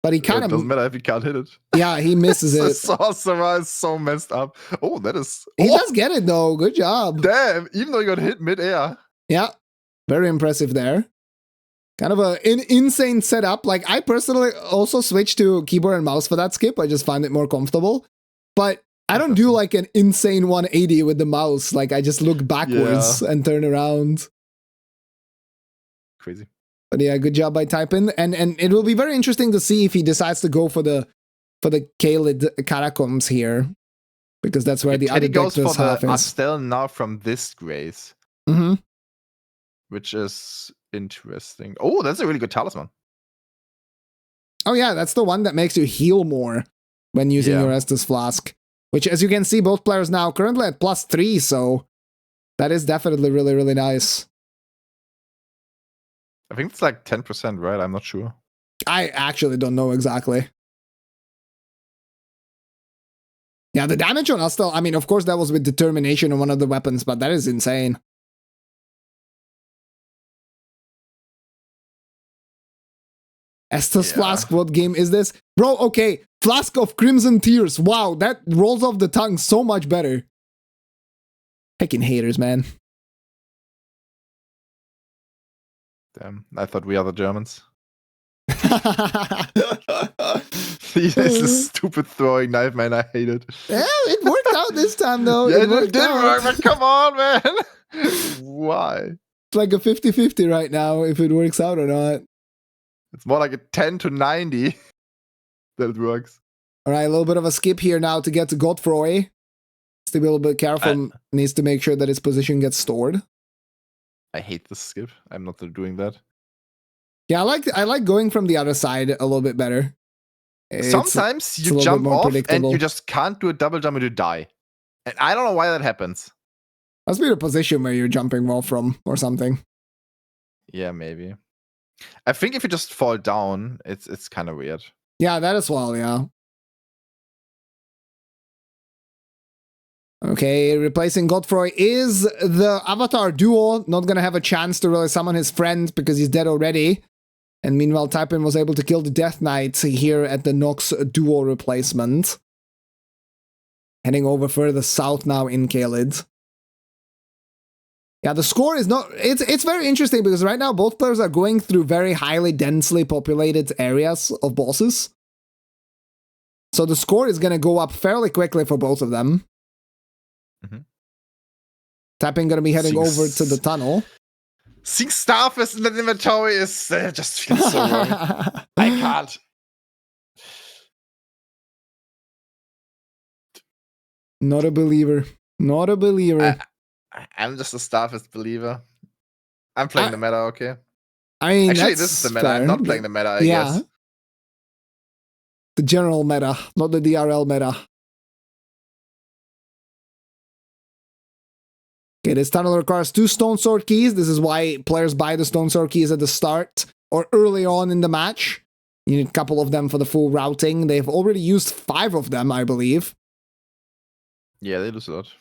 but he kind of doesn't matter if he can't hit it. Yeah, he misses it. The sorcerer is so messed up. Oh, that is. He does get it though. Good job. Damn, even though he got hit mid-air. Yeah, very impressive there. Kind of an insane setup. Like, I personally also switched to keyboard and mouse for that skip. I just find it more comfortable. But I don't do like an insane 180 with the mouse. Like, I just look backwards and turn around. Crazy. But yeah, good job by Typin. And it will be very interesting to see if he decides to go for the Kaled Catacombs here. Because that's where the other goes for half the is. Astel now from this Grace. Mm-hmm. Which is interesting. Oh, that's a really good talisman. Oh yeah, that's the one that makes you heal more when using your Estus Flask. Which, as you can see, both players now currently at +3, so that is definitely really, really nice. I think it's like 10%, right? I'm not sure. I actually don't know exactly. Yeah, the damage on Astel, I mean, of course that was with determination on one of the weapons, but that is insane. Estus Flask, what game is this? Bro, okay, Flask of Crimson Tears. Wow, that rolls off the tongue so much better. Heckin' haters, man. Damn, I thought we are the Germans. This is stupid throwing knife, man. I hate it. Yeah, it worked out this time, though. Yeah, it did work, but come on, man. Why? It's like a 50-50 right now, if it works out or not. It's more like a 10 to 90 that it works. All right, a little bit of a skip here now to get to Godfroy. Still be a little bit careful. Needs to make sure that his position gets stored. I hate this skip. I'm not doing that. Yeah, I like going from the other side a little bit better. Sometimes you jump off and you just can't do a double jump and you die. And I don't know why that happens. Must be the position where you're jumping off from or something. Yeah, maybe. I think if you just fall down, it's kind of weird. Yeah, that as well, yeah. Okay, replacing Godfroy is the Avatar duo. Not gonna have a chance to really summon his friend because he's dead already. And meanwhile, Typin was able to kill the Death Knight here at the Nox duo replacement. Heading over further south now in Kaled. Yeah, the score is not... It's very interesting because right now both players are going through very highly densely populated areas of bosses. So the score is going to go up fairly quickly for both of them. Mm-hmm. Typin going to be heading over to the tunnel. Seeing Starfist in the inventory is just feels so wrong. I can't. Not a believer. Not a believer. I'm just a Starfist believer. I'm playing the meta, okay? I mean, actually, this is the meta. Fair. I'm not playing the meta, I guess. The general meta, not the DRL meta. Okay, this tunnel requires 2 Stone Sword keys. This is why players buy the Stone Sword keys at the start or early on in the match. You need a couple of them for the full routing. They've already used 5 of them, I believe. Yeah, they lose a lot.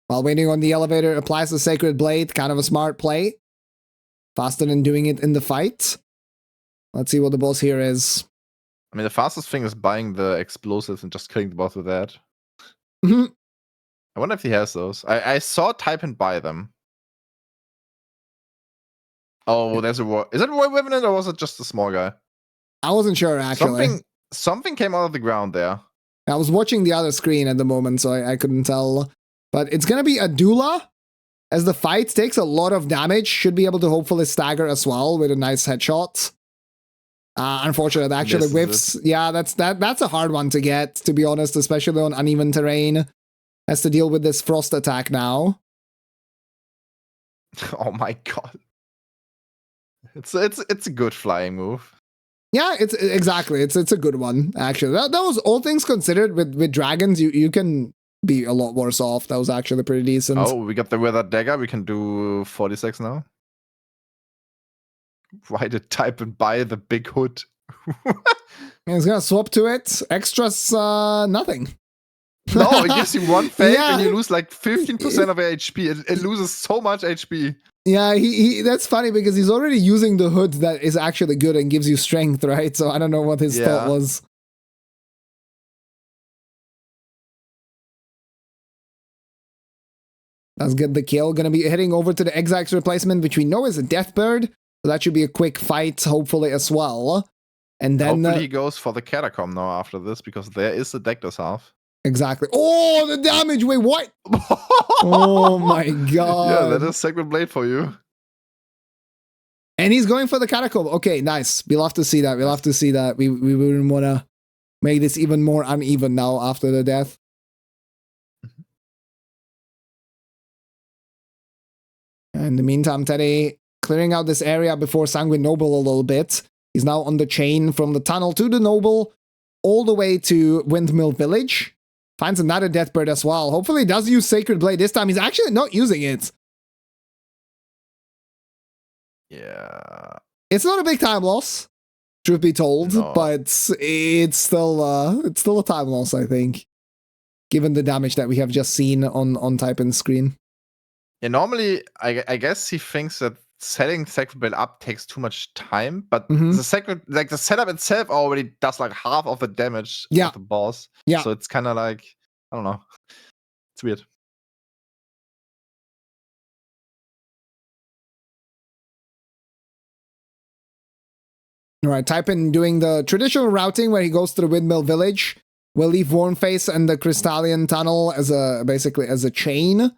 While waiting on the elevator, applies the Sacred Blade. Kind of a smart play. Faster than doing it in the fight. Let's see what the boss here is. I mean, the fastest thing is buying the explosives and just killing the boss with that. Mm-hmm. I wonder if he has those. I saw Typin buy them. Oh, there's a war. Is it a war revenant or was it just a small guy? I wasn't sure, actually. Something came out of the ground there. I was watching the other screen at the moment, so I couldn't tell. But it's going to be a Dula, as the fight takes a lot of damage. Should be able to hopefully stagger as well with a nice headshot. Unfortunately, actually whiffs. Yeah, that's a hard one to get, to be honest, especially on uneven terrain. Has to deal with this frost attack now. Oh my god. It's a good flying move. Yeah, it's a good one, actually. That was, all things considered, with dragons, you can be a lot worse off. That was actually pretty decent. Oh, we got the weathered dagger. We can do 46 now. Why did Typin buy the big hood? He's gonna swap to it. Extras, nothing. No, it gives you one fake Yeah. and you lose like 15% of HP. It loses so much HP. Yeah, he that's funny because he's already using the hood that is actually good and gives you strength, right? So I don't know what his thought was. Let's get the kill. Gonna be heading over to the Exarch's replacement, which we know is a Deathbird. So that should be a quick fight, hopefully, as well. And then hopefully he goes for the Catacomb now after this, because there is the Deathless half. Exactly. Oh, the damage! Wait, what? Oh my god. Yeah, that is Sacred Blade for you. And he's going for the Catacomb. Okay, nice. We'll have to see that. We'll have to see that. We wouldn't want to make this even more uneven now after the death. In the meantime, Teddy clearing out this area before Sanguine Noble a little bit. He's now on the chain from the tunnel to the Noble, all the way to Windmill Village. Finds another Deathbird as well. Hopefully he does use Sacred Blade this time. He's actually not using it. Yeah. It's not a big time loss, truth be told, but it's still a time loss, I think, given the damage that we have just seen on Typin's screen. Yeah, normally, I guess he thinks that setting Sacred Blade up takes too much time, but the setup itself already does like half of the damage of the boss. Yeah. So it's kind of like, I don't know. It's weird. All right, Typin doing the traditional routing where he goes to the Windmill Village. We'll leave Warmface and the Crystallian Tunnel as basically as a chain,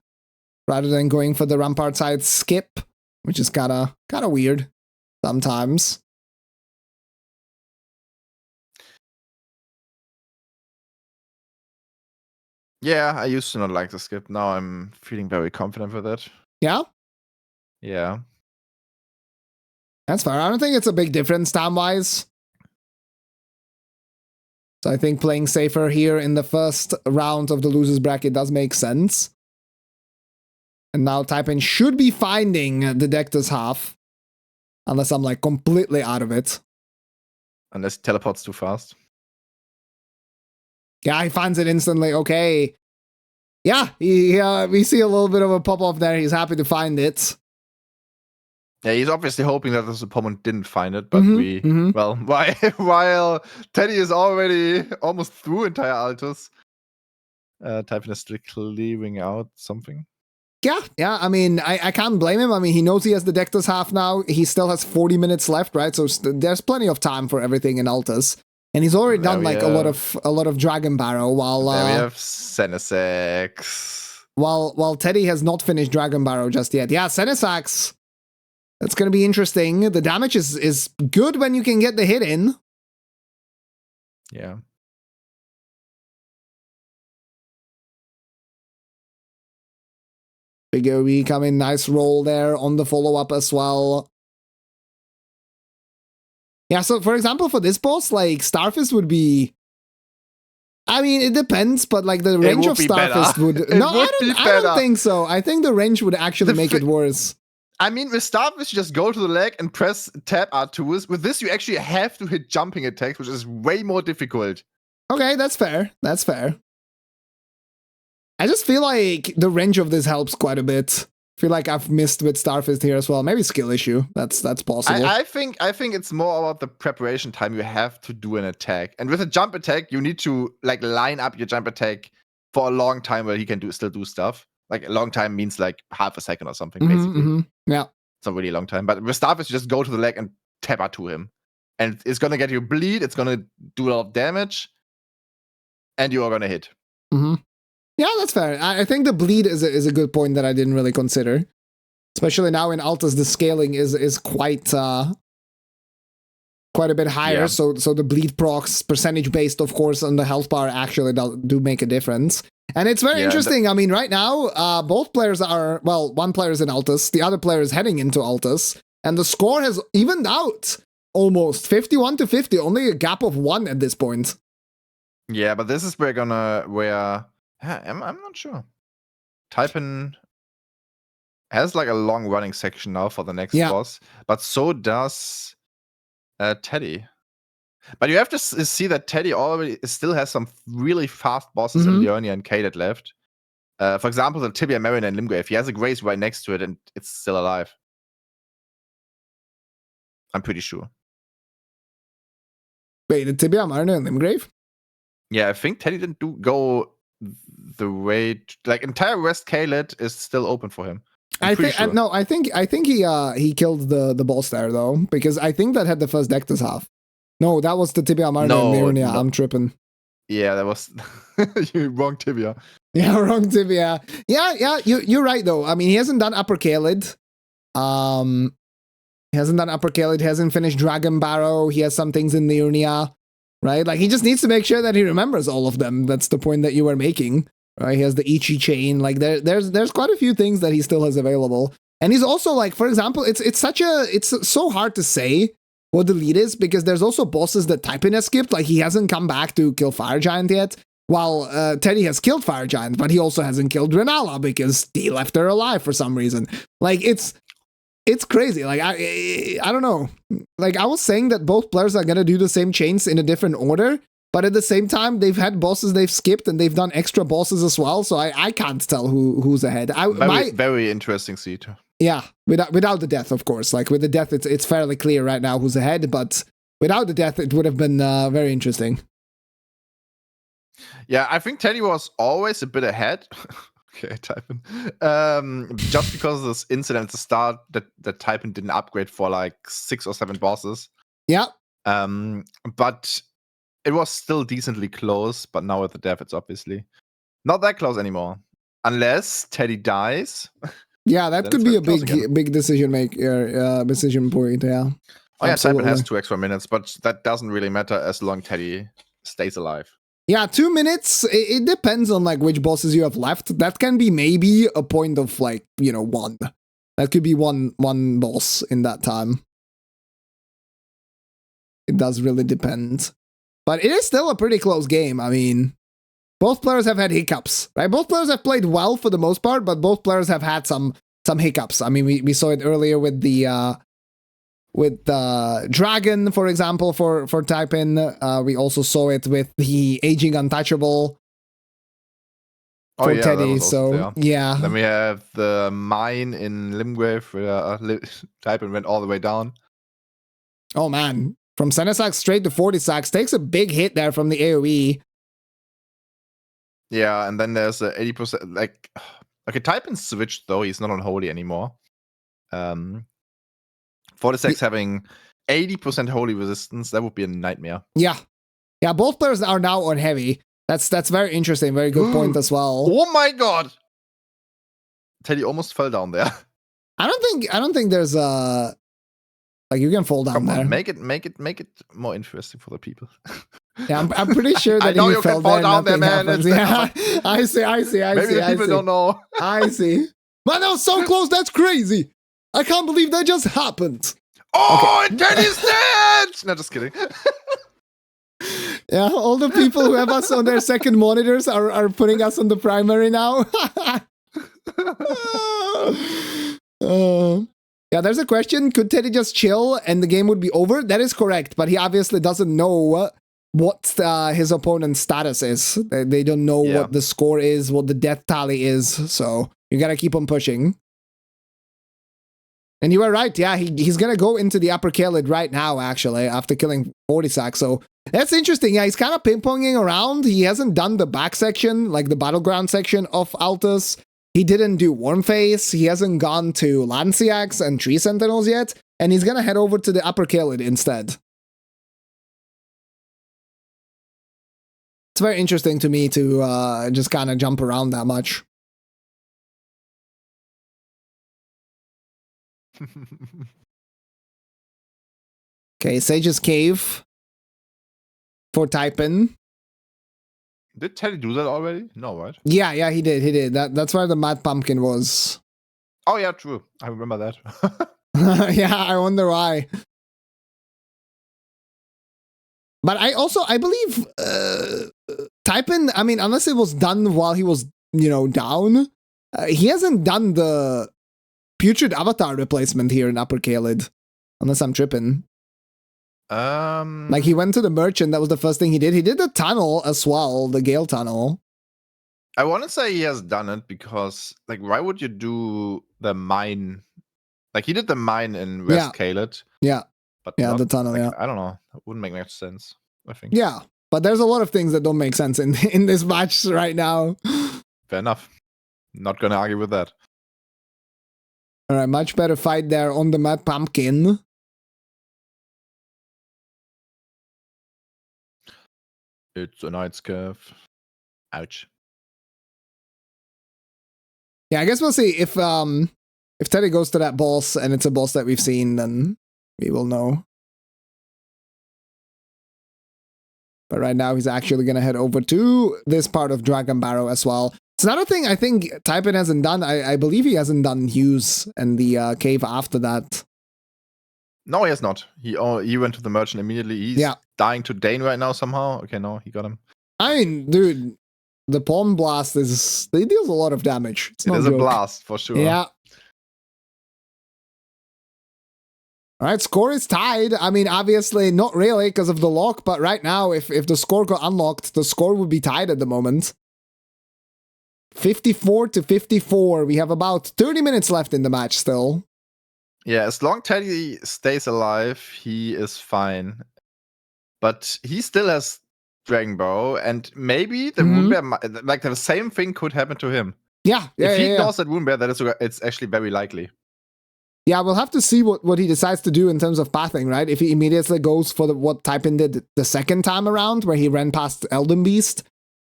rather than going for the Rampart side skip, which is kind of weird sometimes. Yeah, I used to not like the skip. Now I'm feeling very confident with it. Yeah? Yeah. That's fair. I don't think it's a big difference time-wise. So I think playing safer here in the first round of the loser's bracket does make sense. And now Typin should be finding the Deathless half. Unless I'm like completely out of it. Unless he teleports too fast. Yeah, he finds it instantly. Okay. Yeah, we see a little bit of a pop-off there. He's happy to find it. Yeah, he's obviously hoping that his opponent didn't find it, but well, while Teddy is already almost through entire Altus, Typin is still clearing out something. Yeah, I mean, I can't blame him. I mean, he knows he has the Deathless half now. He still has 40 minutes left, right? So there's plenty of time for everything in Altus. And he's already done like a lot of Dragon Barrow while there we have Senesax. While Teddy has not finished Dragon Barrow just yet. Yeah, Senesax. That's gonna be interesting. The damage is good when you can get the hit in. Yeah. Big OE coming, nice roll there on the follow-up as well. Yeah, so for example, for this boss, like Starfist would be. I mean, it depends, but like the range of Starfist would. No, I don't think so. I think the range would actually make it worse. I mean, with Starfist, you just go to the leg and press tab R2s. With this, you actually have to hit jumping attacks, which is way more difficult. Okay, that's fair. That's fair. I just feel like the range of this helps quite a bit. I feel like I've missed with Starfist here as well. Maybe skill issue. That's possible. I think it's more about the preparation time you have to do an attack. And with a jump attack, you need to like line up your jump attack for a long time where he can still do stuff. Like a long time means like half a second or something, basically. Yeah. It's a really long time. But with Starfish, you just go to the leg and tap to him. And it's gonna get you bleed, it's gonna do a lot of damage, and you are gonna hit. Mm-hmm. Yeah, that's fair. I think the bleed is a good point that I didn't really consider. Especially now in Altus, the scaling is quite a bit higher, so the bleed procs, percentage based, of course, on the health bar actually do make a difference. And it's very interesting. I mean, right now, both players are, well, one player is in Altus, the other player is heading into Altus, and the score has evened out almost 51-50, only a gap of 1 at this point. Yeah, but this is where I'm not sure. Typin has like a long running section now for the next boss, but so does Teddy. But you have to see that Teddy already still has some really fast bosses in Liurnia and Cadet left. For example, the Tibia Mariner and Limgrave. He has a Grace right next to it, and it's still alive. I'm pretty sure. Wait, the Tibia Mariner and Limgrave? Yeah, I think Teddy didn't go the way. Like entire West Calet is still open for him. I think he killed the boss there though, because I think that had the first Dectus half. No, that was the Tibia Mariner and Liurnia. I'm tripping. Yeah, that was wrong Tibia. Yeah, wrong Tibia. Yeah, you're right though. I mean, he hasn't done Upper Caelid. He hasn't done Upper Caelid. He hasn't finished Dragon Barrow. He has some things in Liurnia, right? Like he just needs to make sure that he remembers all of them. That's the point that you were making. Right, he has the Ichi chain. Like there's quite a few things that he still has available, and he's also like, for example, it's so hard to say what the lead is because there's also bosses that Typin has skipped. Like he hasn't come back to kill Fire Giant yet, while Teddy has killed Fire Giant, but he also hasn't killed Renala because he left her alive for some reason. Like it's crazy. Like I don't know. Like I was saying that both players are gonna do the same chains in a different order. But at the same time, they've had bosses they've skipped, and they've done extra bosses as well. So I can't tell who's ahead. Very interesting seat. Yeah, without the death, of course. Like with the death, it's fairly clear right now who's ahead. But without the death, it would have been very interesting. Yeah, I think Teddy was always a bit ahead. Okay, Typin. Just because of this incident at the start that Typin didn't upgrade for like 6 or 7 bosses. Yeah. But it was still decently close, but now with the death, it's obviously not that close anymore. Unless Teddy dies. Yeah, that could be a big decision point, yeah. Oh yeah, Typin has 2 extra minutes, but that doesn't really matter as long Teddy stays alive. Yeah, 2 minutes, it depends on like which bosses you have left. That can be maybe a point of like, 1. That could be one boss in that time. It does really depend. But it is still a pretty close game. I mean, both players have had hiccups, right? Both players have played well for the most part, but both players have had some hiccups. I mean, we saw it earlier with the Dragon, for example, for Typin. We also saw it with the Aging Untouchable for Teddy. So yeah. Then we have the Mine in Limgrave where Typin went all the way down. Oh man. From center sacks straight to 40 sacks. Takes a big hit there from the AoE. Yeah, and then there's a 80%. Like, okay, Typin switched though. He's not on Holy anymore. 46 having 80% Holy resistance. That would be a nightmare. Yeah. Yeah, both players are now on Heavy. That's very interesting. Very good point as well. Oh my god! Teddy almost fell down there. I don't think there's a... Like, you can fall down there. Make it more interesting for the people. Yeah, I'm pretty sure that you can fall down there, man. Yeah, I see. Maybe the people don't know. I see. Man, that was so close. That's crazy. I can't believe that just happened. Oh, okay. Teddy's dead! No, just kidding. Yeah, all the people who have us on their second monitors are putting us on the primary now. Yeah, there's a question. Could Teddy just chill and the game would be over? That is correct, but he obviously doesn't know what his opponent's status is. They don't know what the score is, what the death tally is, so you gotta keep on pushing. And you were right, yeah, he's gonna go into the Upper Caelid right now, actually, after killing 40 sacks, so that's interesting. Yeah, he's kind of ping-ponging around. He hasn't done the back section, like the battleground section of Altus. He didn't do Warm Face. He hasn't gone to Lanciacs and Tree Sentinels yet. And he's going to head over to the Upper Kaled instead. It's very interesting to me to just kind of jump around that much. Okay, Sage's Cave for Typin. Did Teddy do that already? No, right? Yeah, he did. That's where the Mad Pumpkin was. Oh yeah, true. I remember that. Yeah, I wonder why. But I believe Typin, I mean, unless it was done while he was, down, he hasn't done the Putrid Avatar replacement here in Upper Kaled. Unless I'm tripping. Like, he went to the Merchant, that was the first thing he did. He did the tunnel as well, the Gale Tunnel. I want to say he has done it because, like, why would you do the mine? Like, he did the mine in West Kaled. Yeah. But yeah, not, the tunnel, like, yeah. I don't know. It wouldn't make much sense, I think. Yeah, but there's a lot of things that don't make sense in this match right now. Fair enough. Not gonna argue with that. All right, much better fight there on the Mad Pumpkin. It's a night scav. Ouch. Yeah, I guess we'll see if Teddy goes to that boss and it's a boss that we've seen, then we will know. But right now, he's actually going to head over to this part of Dragon Barrow as well. It's another thing I think Typin hasn't done. I believe he hasn't done Hughes and the cave after that. No, he has not. He went to the Merchant immediately. He's dying to Dane right now somehow. Okay, no, he got him. I mean, dude, the Palm Blast they deals a lot of damage. It is a blast, for sure. Yeah. All right, score is tied. I mean, obviously, not really because of the lock, but right now, if the score got unlocked, the score would be tied at the moment. 54-54. We have about 30 minutes left in the match still. Yeah, as long as Teddy stays alive, he is fine. But he still has Dragon Bow, and maybe the Wound Bear, like the same thing could happen to him. Yeah, if he ignores that Wound Bear, it's actually very likely. Yeah, we'll have to see what he decides to do in terms of pathing, right? If he immediately goes for what Typin did the second time around, where he ran past Elden Beast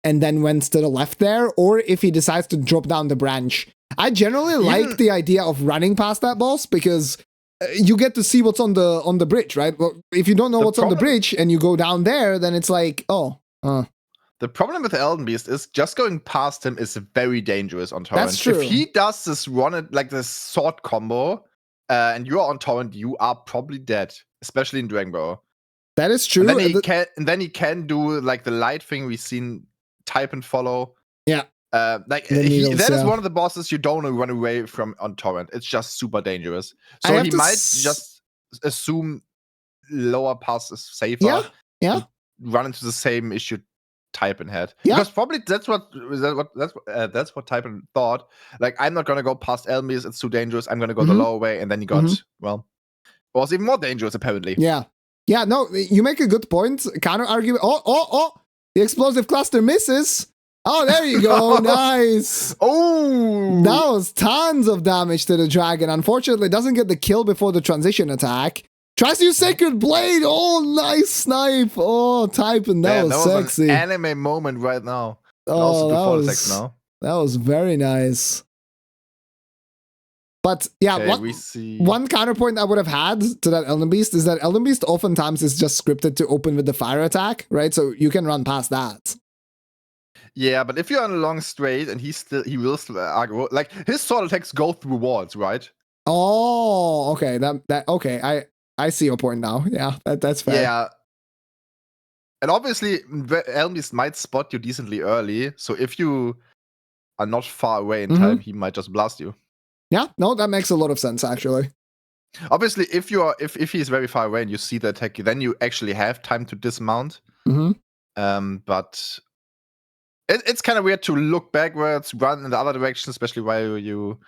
and then went to the left there, or if he decides to drop down the branch. I generally like the idea of running past that boss because you get to see what's on the bridge, right? Well, if you don't know what's on the bridge and you go down there, then it's like, The problem with Elden Beast is just going past him is very dangerous on Torrent. That's true. If he does this sword combo, and you are on Torrent, you are probably dead, especially in Dragon Ball. That is true. And then he can do like the light thing we've seen Typin follow. Yeah. That is one of the bosses you don't want to run away from on Torrent. It's just super dangerous. So he might just assume lower pass is safer. Yeah. Run into the same issue Typin had. Yeah. Because probably that's what Typin thought. Like, I'm not gonna go past Elmis, it's too dangerous. I'm gonna go the lower way, and then he got it was even more dangerous apparently. Yeah. Yeah, no, you make a good point. Counter argument. Oh, the explosive cluster misses. Oh, there you go. Nice. Oh, that was tons of damage to the dragon. Unfortunately, doesn't get the kill before the transition attack. Tries to use Sacred Blade. Oh, nice snipe. Oh, Typin. That was sexy. An anime moment right now. Oh, that was very nice. But yeah, one counterpoint I would have had to that Elden Beast is that Elden Beast oftentimes is just scripted to open with the fire attack, right? So you can run past that. Yeah, but if you're on a long straight and he will still aggro, like his sword attacks go through walls, right? Oh, okay. Okay. I see your point now. Yeah, that's fair. Yeah. And obviously, Elden Beast might spot you decently early, so if you are not far away in time, he might just blast you. Yeah, no, that makes a lot of sense, actually. Obviously, if he's very far away and you see the attack, then you actually have time to dismount. But it's kind of weird to look backwards, run in the other direction, especially while you...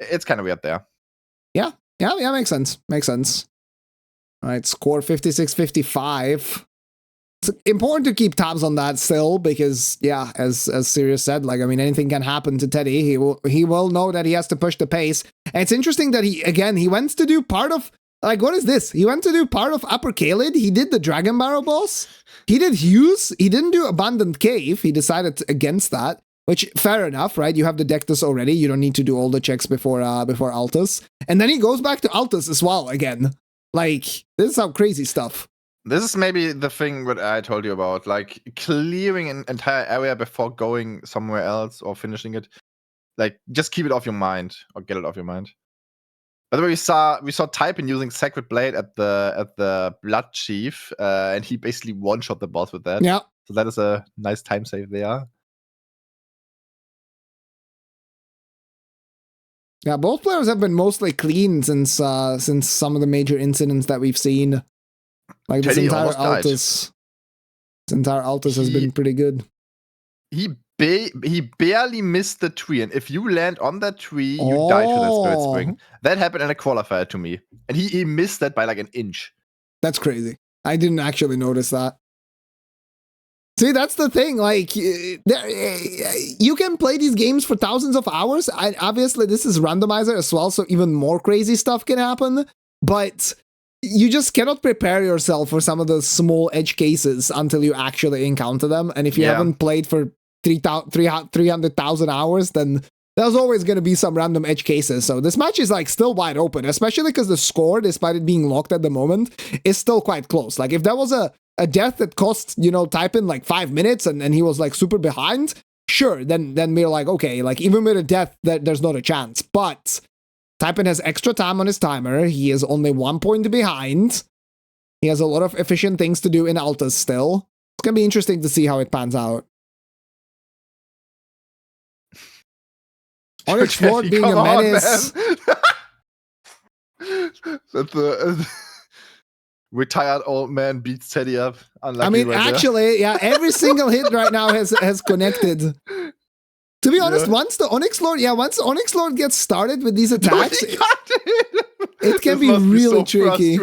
It's kind of weird there. Yeah, makes sense. All right, score 56-55. it's important to keep tabs on that still because, yeah, as Sirius said, like, I mean, anything can happen to Teddy. He will know that he has to push the pace. And it's interesting that he went to do part of, like, what is this? He went to do part of Upper Kaled. He did the Dragon Barrel boss. He did Hughes. He didn't do Abandoned Cave. He decided against that, which, fair enough, right? You have the Deathless already. You don't need to do all the checks before Altus. And then he goes back to Altus as well again. Like, this is some crazy stuff. This is maybe the thing what I told you about, like clearing an entire area before going somewhere else or finishing it. Like, just keep it off your mind or get it off your mind. By the way, we saw Typin using Sacred Blade at the Blood Chief, and he basically one-shot the boss with that. Yeah. So that is a nice time save there. Yeah, both players have been mostly clean since some of the major incidents that we've seen. Like this entire Altus has been pretty good. He barely missed the tree, and if you land on that tree, you die to that Spirit Spring. That happened in a qualifier to me, and he missed that by like an inch. That's crazy. I didn't actually notice that. See, that's the thing. Like, you can play these games for thousands of hours. Obviously, this is randomizer as well, so even more crazy stuff can happen. But you just cannot prepare yourself for some of the small edge cases until you actually encounter them. And if you haven't played for 300,000 hours, then there's always going to be some random edge cases. So this match is like still wide open, especially because the score, despite it being locked at the moment, is still quite close. Like if there was a death that cost, Typin like 5 minutes and he was like super behind, sure, then we're like, okay, like even with a death, there's not a chance. But Typin has extra time on his timer. He is only 1 point behind. He has a lot of efficient things to do in Altus still. It's going to be interesting to see how it pans out. Onyx Lord being a menace. That's the retired old man beats Teddy up. Unlucky, I mean, right actually, yeah, every single hit right now has connected. To be honest, once the Onyx Lord gets started with these attacks, it can be really tricky.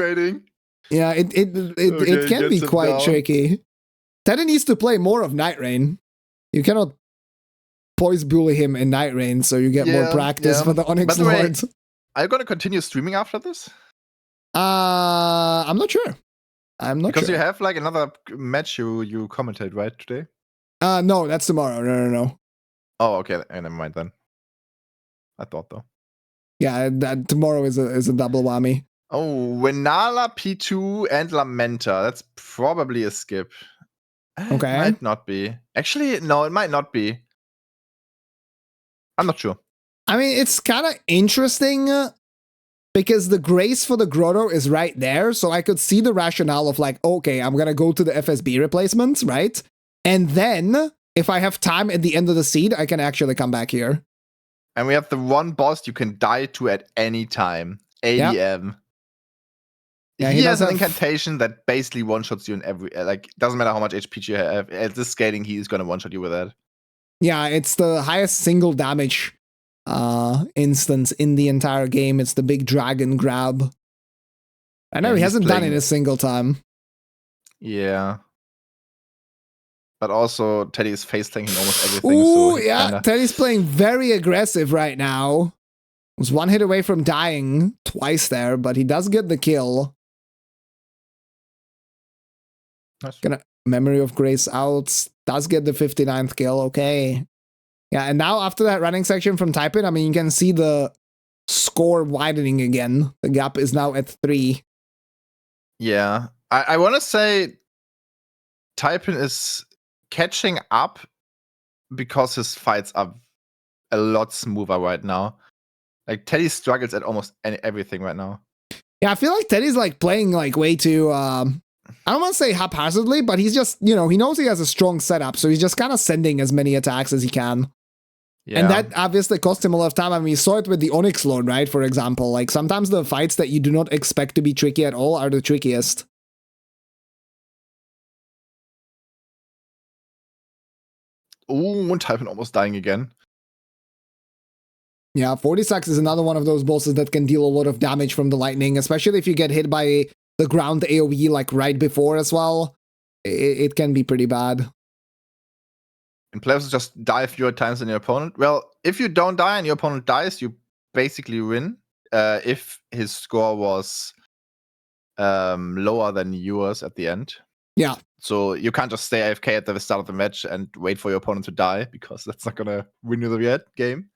Yeah, it can be quite tricky. Teddy needs to play more of Night Rain. You cannot poise bully him in Night Rain, so you get more practice for the Onyx Lord. Are you going to continue streaming after this? I'm not sure. Because you have like another match you commentate, right, today? No, that's tomorrow. No. Oh, okay. Never mind then. I thought though. Yeah, tomorrow is a double whammy. Oh, Wenala, P2, and Lamenta. That's probably a skip. Okay. It might not be. Actually, no, it might not be. I'm not sure. I mean, it's kind of interesting because the grace for the Grotto is right there. So I could see the rationale of like, okay, I'm going to go to the FSB replacements, right? And then if I have time at the end of the seed, I can actually come back here. And we have the one boss you can die to at any time. ADM. Yep. Yeah, he has an incantation that basically one-shots you in every... Like, doesn't matter how much HP you have. At this scaling, he's going to one-shot you with that. Yeah, it's the highest single damage instance in the entire game. It's the big dragon grab. I know he hasn't done it a single time. Yeah. But also, Teddy is face tanking almost everything. Ooh, so yeah, Teddy's playing very aggressive right now. Was one hit away from dying twice there, but he does get the kill. Nice. Gonna Memory of Grace out. Does get the 59th kill. Okay. Yeah, and now after that running section from Typin, I mean, you can see the score widening again. The gap is now at 3. Yeah. I want to say Typin is catching up because his fights are a lot smoother right now. Like, Teddy struggles at almost everything right now. Yeah, I feel like Teddy's like playing like way too... I don't want to say haphazardly, but he's just, he knows he has a strong setup, so he's just kind of sending as many attacks as he can. Yeah. And that obviously cost him a lot of time. I mean, we saw it with the Onyx Lord, right? For example, like sometimes the fights that you do not expect to be tricky at all are the trickiest. Oh, and Typin almost dying again. Yeah, 46 is another one of those bosses that can deal a lot of damage from the lightning, especially if you get hit by the ground AoE like right before as well. it can be pretty bad. And players just die fewer times than your opponent. Well, if you don't die and your opponent dies, you basically win. If his score was lower than yours at the end. Yeah. So you can't just stay AFK at the start of the match and wait for your opponent to die, because that's not gonna win you the game.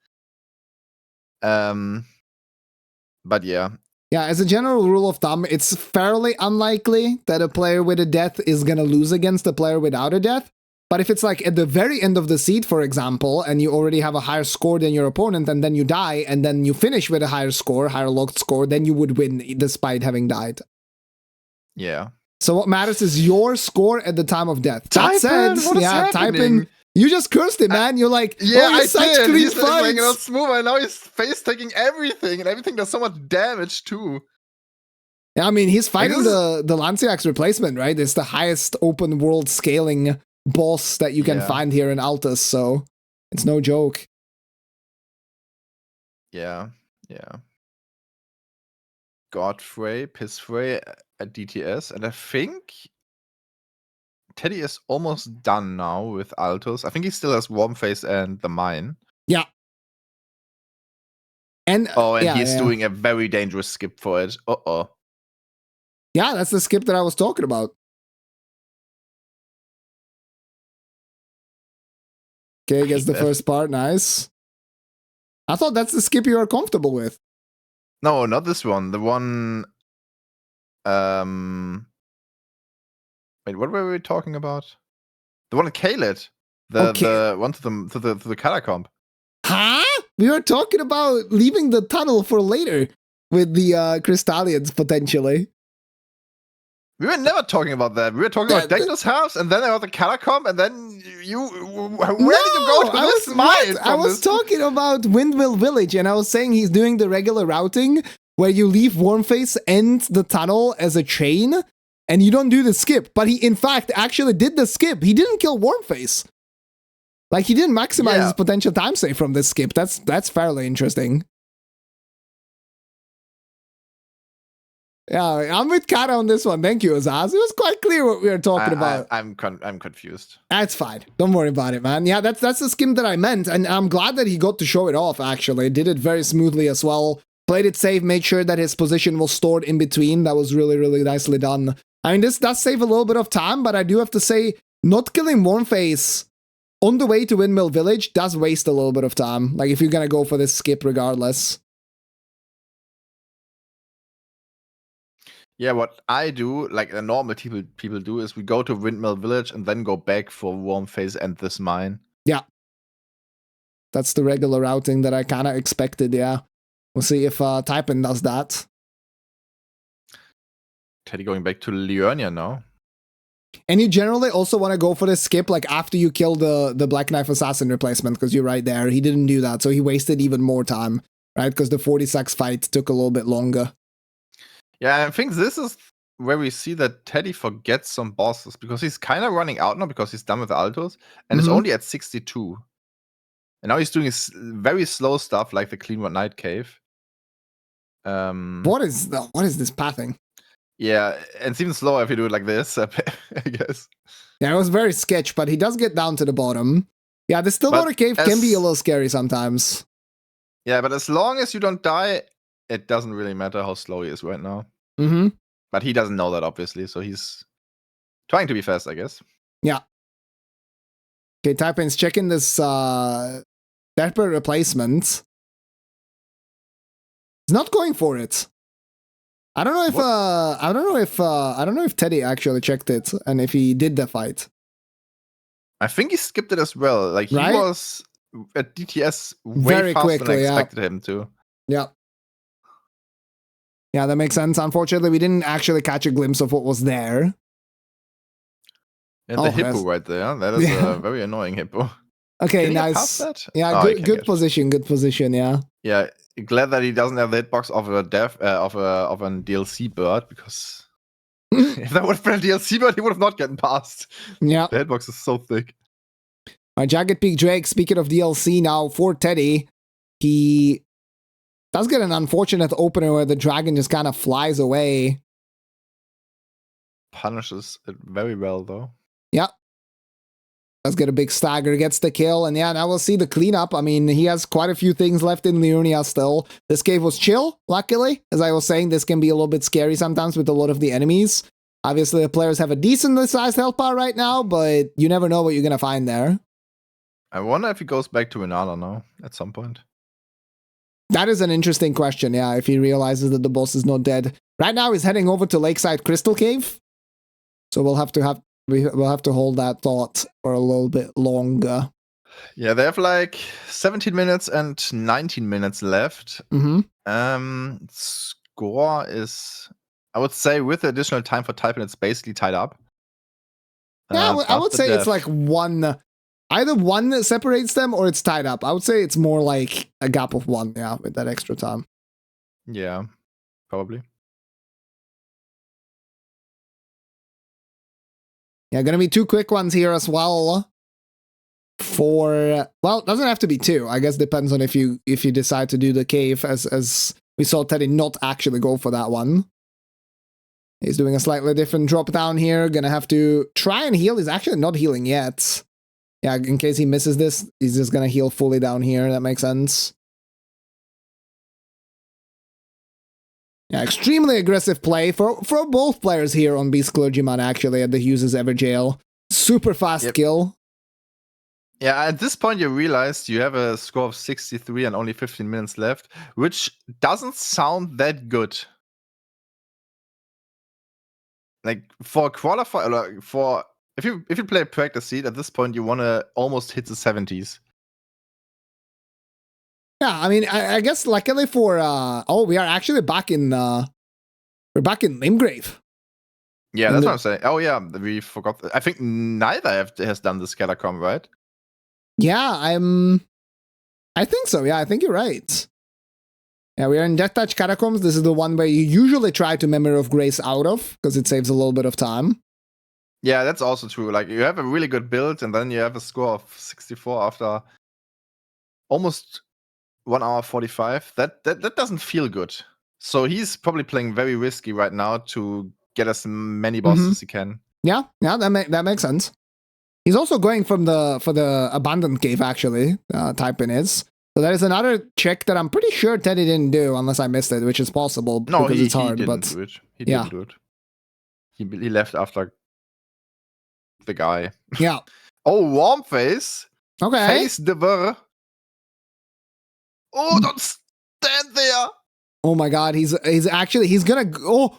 But yeah. Yeah, as a general rule of thumb, it's fairly unlikely that a player with a death is gonna lose against a player without a death. But if it's like at the very end of the seed, for example, and you already have a higher score than your opponent, and then you die, and then you finish with a higher score, higher locked score, then you would win despite having died. Yeah. So what matters is your score at the time of death. That said, Typin, what is happening? Typin, you just cursed it, man. You're like, yeah, oh, I such did. clean He's like, fights. smooth, and now he's face taking everything, and everything does so much damage too. Yeah, I mean, he's fighting the Lanciax replacement, right? It's the highest open world scaling boss that you can find here in Altus, so it's no joke. Yeah, yeah. Godfrey, Pissfrey at DTS, and I think Teddy is almost done now with Altus. I think he still has Warmface and the Mine. Yeah. And he's doing a very dangerous skip for it. Uh-oh. Yeah, that's the skip that I was talking about. Okay, gets the first part. Nice. I thought that's the skip you are comfortable with. No, not this one. The one... Wait, what were we talking about? The one at Khaled. The one to the catacomb. Huh? We were talking about leaving the tunnel for later with the Crystallians, potentially. We were never talking about that. We were talking about Deathless house, and then about the catacomb, and then where did you go to this mine? I was talking about Windmill Village, and I was saying he's doing the regular routing where you leave Warmface and the tunnel as a chain, and you don't do the skip. But he, in fact, actually did the skip. He didn't kill Warmface. Like, he didn't maximize his potential time save from this skip. That's fairly interesting. Yeah, I'm with Kata on this one. Thank you, Azaz. It was quite clear what we were talking about. I'm confused. That's fine. Don't worry about it, man. Yeah, that's the skim that I meant, and I'm glad that he got to show it off, actually. Did it very smoothly as well. Played it safe, made sure that his position was stored in between. That was really, really nicely done. I mean, this does save a little bit of time, but I do have to say, not killing Warmface on the way to Windmill Village does waste a little bit of time. Like, if you're gonna go for this skip regardless. Yeah, what I do, like a normal people do, is we go to Windmill Village and then go back for Warmface and this mine. Yeah. That's the regular routing that I kind of expected, yeah. We'll see if Typin does that. Teddy going back to Liurnia now. And you generally also want to go for the skip like after you kill the Black Knife Assassin replacement, because you're right there. He didn't do that, so he wasted even more time, right? Because the 46 fight took a little bit longer. Yeah, I think this is where we see that Teddy forgets some bosses, because he's kind of running out now because he's done with Altos, and is only at 62. And now he's doing his very slow stuff like the Clean One Night Cave. What is this pathing? Yeah, and it's even slower if you do it like this, I guess. Yeah, it was very sketch, but he does get down to the bottom. Yeah, the Stillwater Cave can be a little scary sometimes. Yeah, but as long as you don't die, it doesn't really matter how slow he is right now. Mm-hmm. But he doesn't know that, obviously, so he's trying to be fast, I guess. Yeah. Okay, Typin's checking this Deathbird replacement. He's not going for it. I don't know if Teddy actually checked it and if he did the fight. I think he skipped it as well. Like, he was at DTS way very faster quickly, than I expected him to. Yeah. Yeah, that makes sense. Unfortunately, we didn't actually catch a glimpse of what was there. And the hippo right there. That is a very annoying hippo. Okay, Can nice. That? Yeah, good position. Good position. Yeah. Yeah, glad that he doesn't have the hitbox of a of an DLC bird, because if that would have been a DLC bird, he would have not gotten past. Yeah. The hitbox is so thick. My Jagged Peak Drake. Speaking of DLC, now for Teddy, he does get an unfortunate opener where the dragon just kind of flies away. Punishes it very well, though. Yep. Let's get a big stagger, gets the kill, and yeah, now we'll see the cleanup. I mean, he has quite a few things left in Liurnia still. This cave was chill, luckily. As I was saying, this can be a little bit scary sometimes with a lot of the enemies. Obviously, the players have a decently sized health bar right now, but you never know what you're gonna find there. I wonder if he goes back to Inala now at some point. That is an interesting question, yeah, if he realizes that the boss is not dead. Right now, he's heading over to Lakeside Crystal Cave. So we'll have to hold that thought for a little bit longer. Yeah, they have like 17 minutes and 19 minutes left. Score is, I would say, with the additional time for Typin, it's basically tied up. Yeah, I would say it's like either one separates them or it's tied up. I would say it's more like a gap of one, yeah, with that extra time. Yeah, probably. Yeah, gonna be 2 quick ones here as well. Well, it doesn't have to be 2. I guess depends on if you decide to do the cave, as we saw Teddy not actually go for that one. He's doing a slightly different drop down here. Gonna have to try and heal. He's actually not healing yet. Yeah, in case he misses this, he's just gonna heal fully down here. That makes sense. Yeah, extremely aggressive play for both players here on Beast Clergyman, actually, at the Hughes' Everjail. Super fast kill. Yeah, at this point you realize you have a score of 63 and only 15 minutes left, which doesn't sound that good. Like, for qualify, like for if you play practice seed, at this point you want to almost hit the 70s. Yeah, I mean, I guess luckily for we are actually back in we're back in Limgrave. Yeah, that's what I'm saying. Oh yeah, we forgot. I think neither has done this catacomb, right? Yeah, I think so. Yeah, I think you're right. Yeah, we are in Death Touch Catacombs. This is the one where you usually try to Memory of Grace out of, because it saves a little bit of time. Yeah, that's also true. Like, you have a really good build, and then you have a score of 64 after almost 1 hour 45. That doesn't feel good. So he's probably playing very risky right now to get as many bosses as he can. Yeah, that makes sense. He's also going for the abandoned cave, actually. Typin is. So that is another check that I'm pretty sure Teddy didn't do, unless I missed it, which is possible because it's hard. He didn't do it. He didn't do it. He left after the guy. Yeah. Oh, warm face. Okay. Face the ver. Oh, don't stand there. Oh my god, he's gonna oh.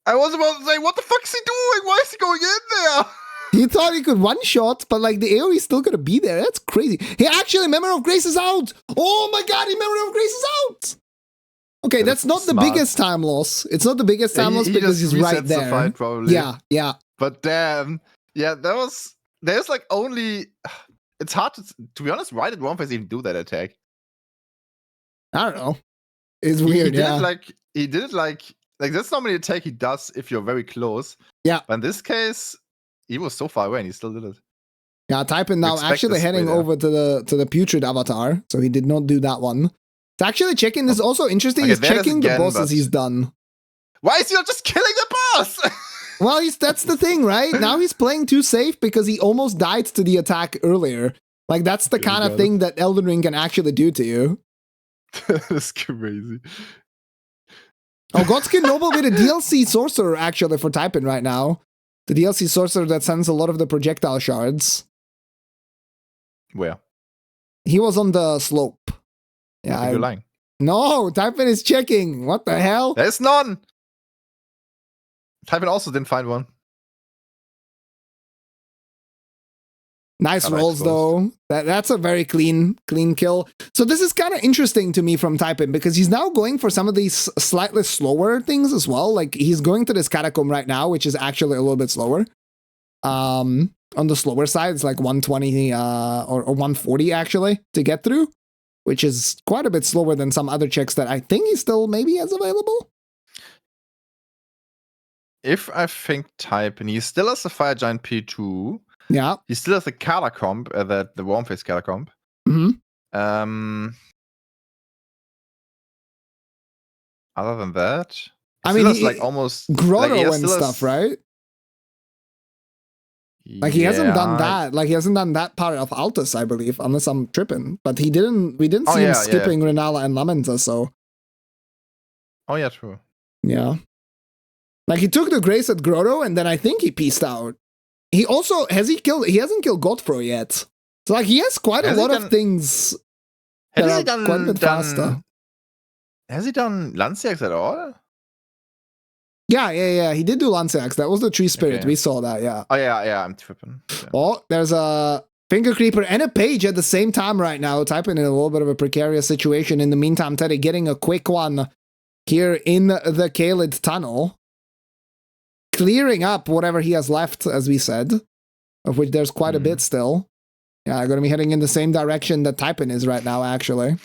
I was about to say, what the fuck is he doing? Why is he going in there? He thought he could one-shot, but like the AoE is still gonna be there. That's crazy. He actually, Memory of Grace is out! Oh my god, Memory of Grace is out! Okay, that's not the biggest time loss. It's not the biggest time loss because he's right there. The fight, probably. Yeah. But damn. Yeah, there's like only... It's hard to be honest, why did Warmface even do that attack? I don't know. It's weird, He did it like that's normally an attack he does if you're very close. Yeah. But in this case, he was so far away and he still did it. Yeah, Typin now actually heading over to the Putrid Avatar, so he did not do that one. It's actually checking, this is also interesting, he's checking the bosses he's done. Why is he not just killing the boss? Well, that's the thing, right? Now he's playing too safe because he almost died to the attack earlier. Like, that's the kind of thing that Elden Ring can actually do to you. That's crazy. Oh, Godskin Noble with a DLC Sorcerer, actually, for Typin right now. The DLC Sorcerer that sends a lot of the projectile shards. Where? He was on the slope. Yeah, you're lying. No, Typin is checking. What the hell? There's none. Typin also didn't find one. Nice rolls, though. That's a very clean kill. So this is kind of interesting to me from Typin, because he's now going for some of these slightly slower things as well. Like, he's going to this catacomb right now, which is actually a little bit slower. On the slower side, it's like 120 or 140 actually to get through, which is quite a bit slower than some other checks that I think he still maybe has available. If I think Typin, he still has the Fire Giant P2. Yeah. He still has the catacomb, the Warmface catacomb. Other than that, I mean, he has like almost grotto like, and stuff, right? Like he hasn't done that. Like he hasn't done that part of Altus, I believe, unless I'm tripping. But he didn't. We didn't see him skipping Renala and Lamenta. So. Oh yeah, true. Yeah. Like he took the Grace at Grotto, and then I think he pieced out. He also he hasn't killed Godfro yet. So like he has quite a lot of things. Has he done faster? Has he done Lanciax at all? Yeah. He did do Lanciax. That was the Tree Spirit. Okay. We saw that, yeah. Oh, yeah, I'm tripping. Yeah. Oh, there's a Finger Creeper and a Page at the same time right now. Typing in a little bit of a precarious situation. In the meantime, Teddy getting a quick one here in the Kaled tunnel. Clearing up whatever he has left, as we said. Of which there's quite a bit still. Yeah, I'm going to be heading in the same direction that Typin is right now, actually.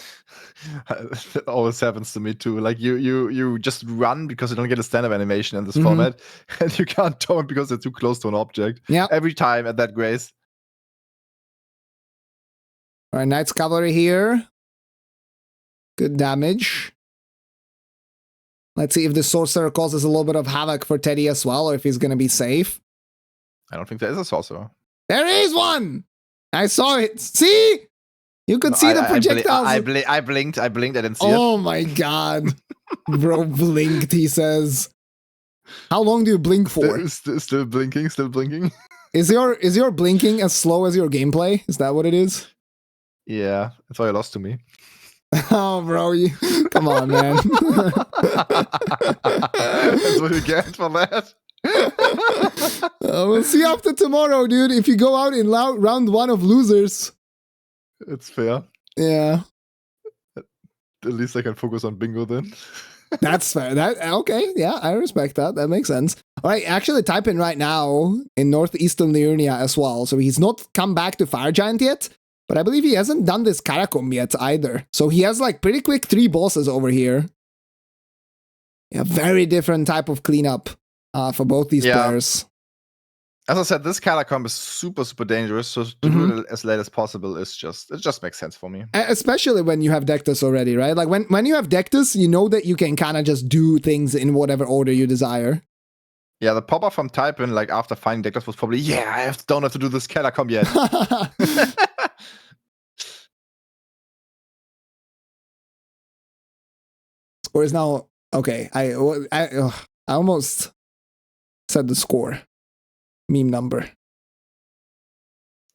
It always happens to me too. Like you just run because you don't get a stand-up animation in this format, and you can't taunt because they're too close to an object. Yeah. Every time at that Grace. All right, Knight's Cavalry here. Good damage. Let's see if the Sorcerer causes a little bit of havoc for Teddy as well, or if he's going to be safe. I don't think there is a Sorcerer. There is one! I saw it. See? You could see the projectiles. I blinked. I didn't see it. Oh my god. Bro blinked, he says. How long do you blink for? Still blinking. Is your blinking as slow as your gameplay? Is that what it is? Yeah, that's why you lost to me. Oh, bro, come on, man. That's what you get for that. We'll see after tomorrow, dude. If you go out in round 1 of losers. It's fair. Yeah. At least I can focus on bingo then. That's fair. Okay, yeah, I respect that. That makes sense. All right, actually Typin right now in northeastern Liurnia as well. So he's not come back to Fire Giant yet, but I believe he hasn't done this Catacomb yet either. So he has like pretty quick 3 bosses over here. Yeah, very different type of cleanup for both these players. As I said, this Catacomb is super dangerous, so to do it as late as possible it just makes sense for me. Especially when you have Dectus already, right? Like when you have Dectus, you know that you can kind of just do things in whatever order you desire. Yeah, the pop-up from Typin, like after finding Dectus, was probably, don't have to do this Catacomb yet. Score is now okay. I almost said the score. Meme number.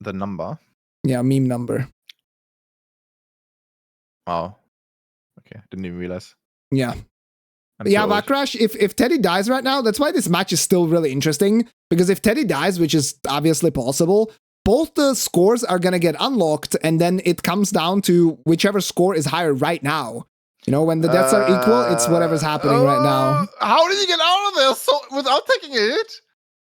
The number? Yeah, meme number. Oh. Okay, didn't even realize. Yeah. Vakrash, if Teddy dies right now, that's why this match is still really interesting. Because if Teddy dies, which is obviously possible, both the scores are going to get unlocked, and then it comes down to whichever score is higher right now. You know, when the deaths are equal, it's whatever's happening right now. How did he get out of there without taking a hit?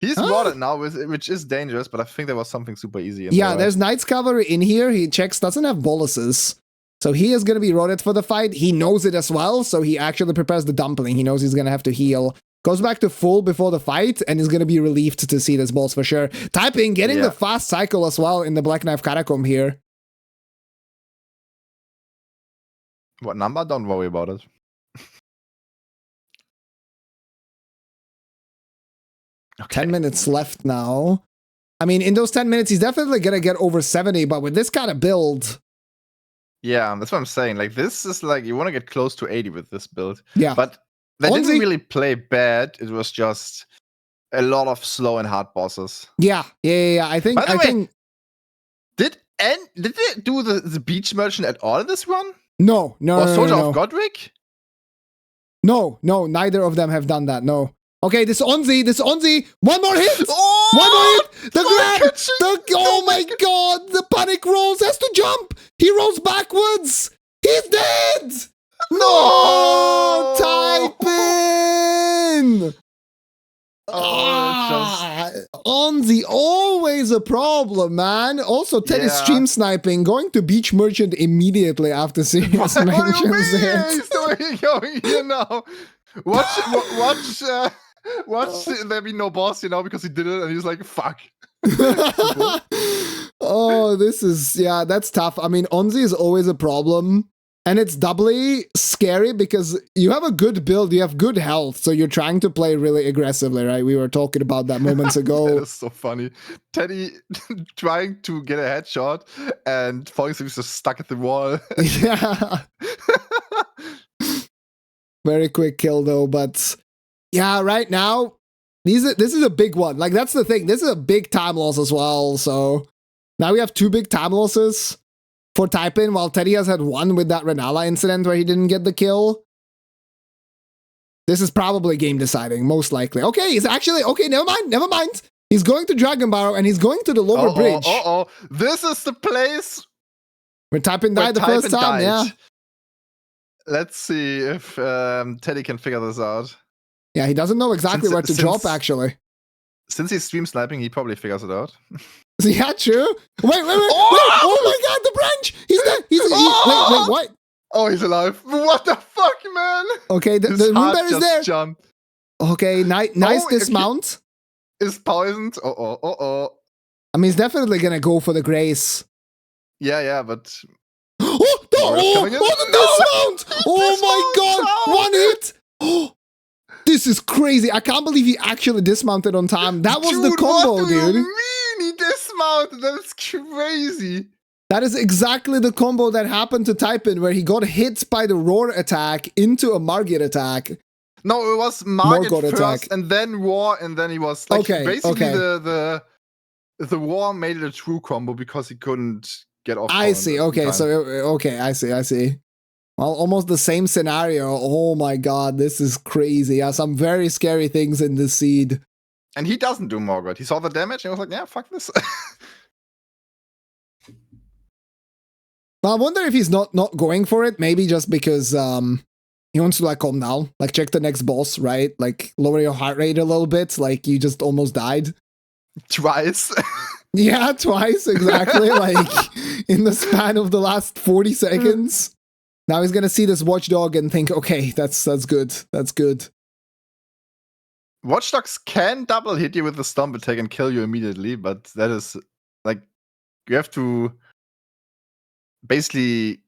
He's modded now, which is dangerous, but I think there was something super easy in there. There's Knight's Cavalry in here. He checks, doesn't have boluses. So he is going to be rotated for the fight. He knows it as well, so he actually prepares the dumpling. He knows he's going to have to heal. Goes back to full before the fight, and is going to be relieved to see this boss for sure. Typing, getting the fast cycle as well in the Black Knife Catacomb here. What number? Don't worry about it. Okay. 10 minutes left now. I mean, in those 10 minutes, he's definitely going to get over 70, but with this kind of build... Yeah, that's what I'm saying. Like, this is like, you want to get close to 80 with this build. Yeah. But they didn't really play bad. It was just a lot of slow and hard bosses. Yeah. I think... Did they do the Beach Merchant at all in this run? No. Or Soldier of Godric? No, neither of them have done that, no. Okay, this Onzi, one more hit! Oh, one more hit! The grab! Oh my god! The panic rolls, has to jump! He rolls backwards! He's dead! No! Typin! Onzi, always a problem, man. Also, Teddy stream sniping, going to Beach Merchant immediately after Sirius mentions it. He's going here now. Watch there be no boss, because he did it and he's like, fuck. Oh, this is, that's tough. I mean, Onzi is always a problem. And it's doubly scary because you have a good build, you have good health, so you're trying to play really aggressively, right? We were talking about that moments ago. That is so funny. Teddy trying to get a headshot and falling asleep just stuck at the wall. Yeah. Very quick kill though, but yeah, right now, this is a big one. Like, that's the thing. This is a big time loss as well, so now we have 2 big time losses for Typin, while Teddy has had 1 with that Renala incident where he didn't get the kill. This is probably game deciding, most likely. Okay, he's actually... Okay, never mind. He's going to Dragon Barrow, and he's going to the lower bridge. This is the place where Typin died the first time, yeah. Let's see if Teddy can figure this out. Yeah, he doesn't know exactly where to drop, actually. Since he's stream sniping, he probably figures it out. Yeah, true. Wait. Oh my god, the branch! He's dead! Wait, what? Oh, he's alive. What the fuck, man? Okay, the rune bear is there. Jumped. Okay, nice dismount. Is poisoned. I mean, he's definitely gonna go for the grace. Yeah, but... the dismount! Oh my god! 1 hit! Oh, this is crazy. I can't believe he actually dismounted on time. That was the combo, what do you dude. mean he dismounted? That's crazy. That is exactly the combo that happened to Typin, where he got hit by the Roar attack into a Margit attack. No, it was Margit first, attack. and then Roar, and then he was like... basically, the Roar made it a true combo because he couldn't get off. I see. Okay, I see. Well, almost the same scenario. Oh my god, this is crazy. Yeah, some very scary things in this seed. And he doesn't do more good. He saw the damage and he was like, yeah, fuck this. Well, I wonder if he's not going for it. Maybe just because he wants to like calm down. Like check the next boss, right? Like lower your heart rate a little bit. Like you just almost died. Twice. Yeah, twice, exactly. Like in the span of the last 40 seconds. Now he's gonna see this watchdog and think, okay, that's good. That's good. Watchdogs can double hit you with the stomp attack and kill you immediately, but that is like you have to basically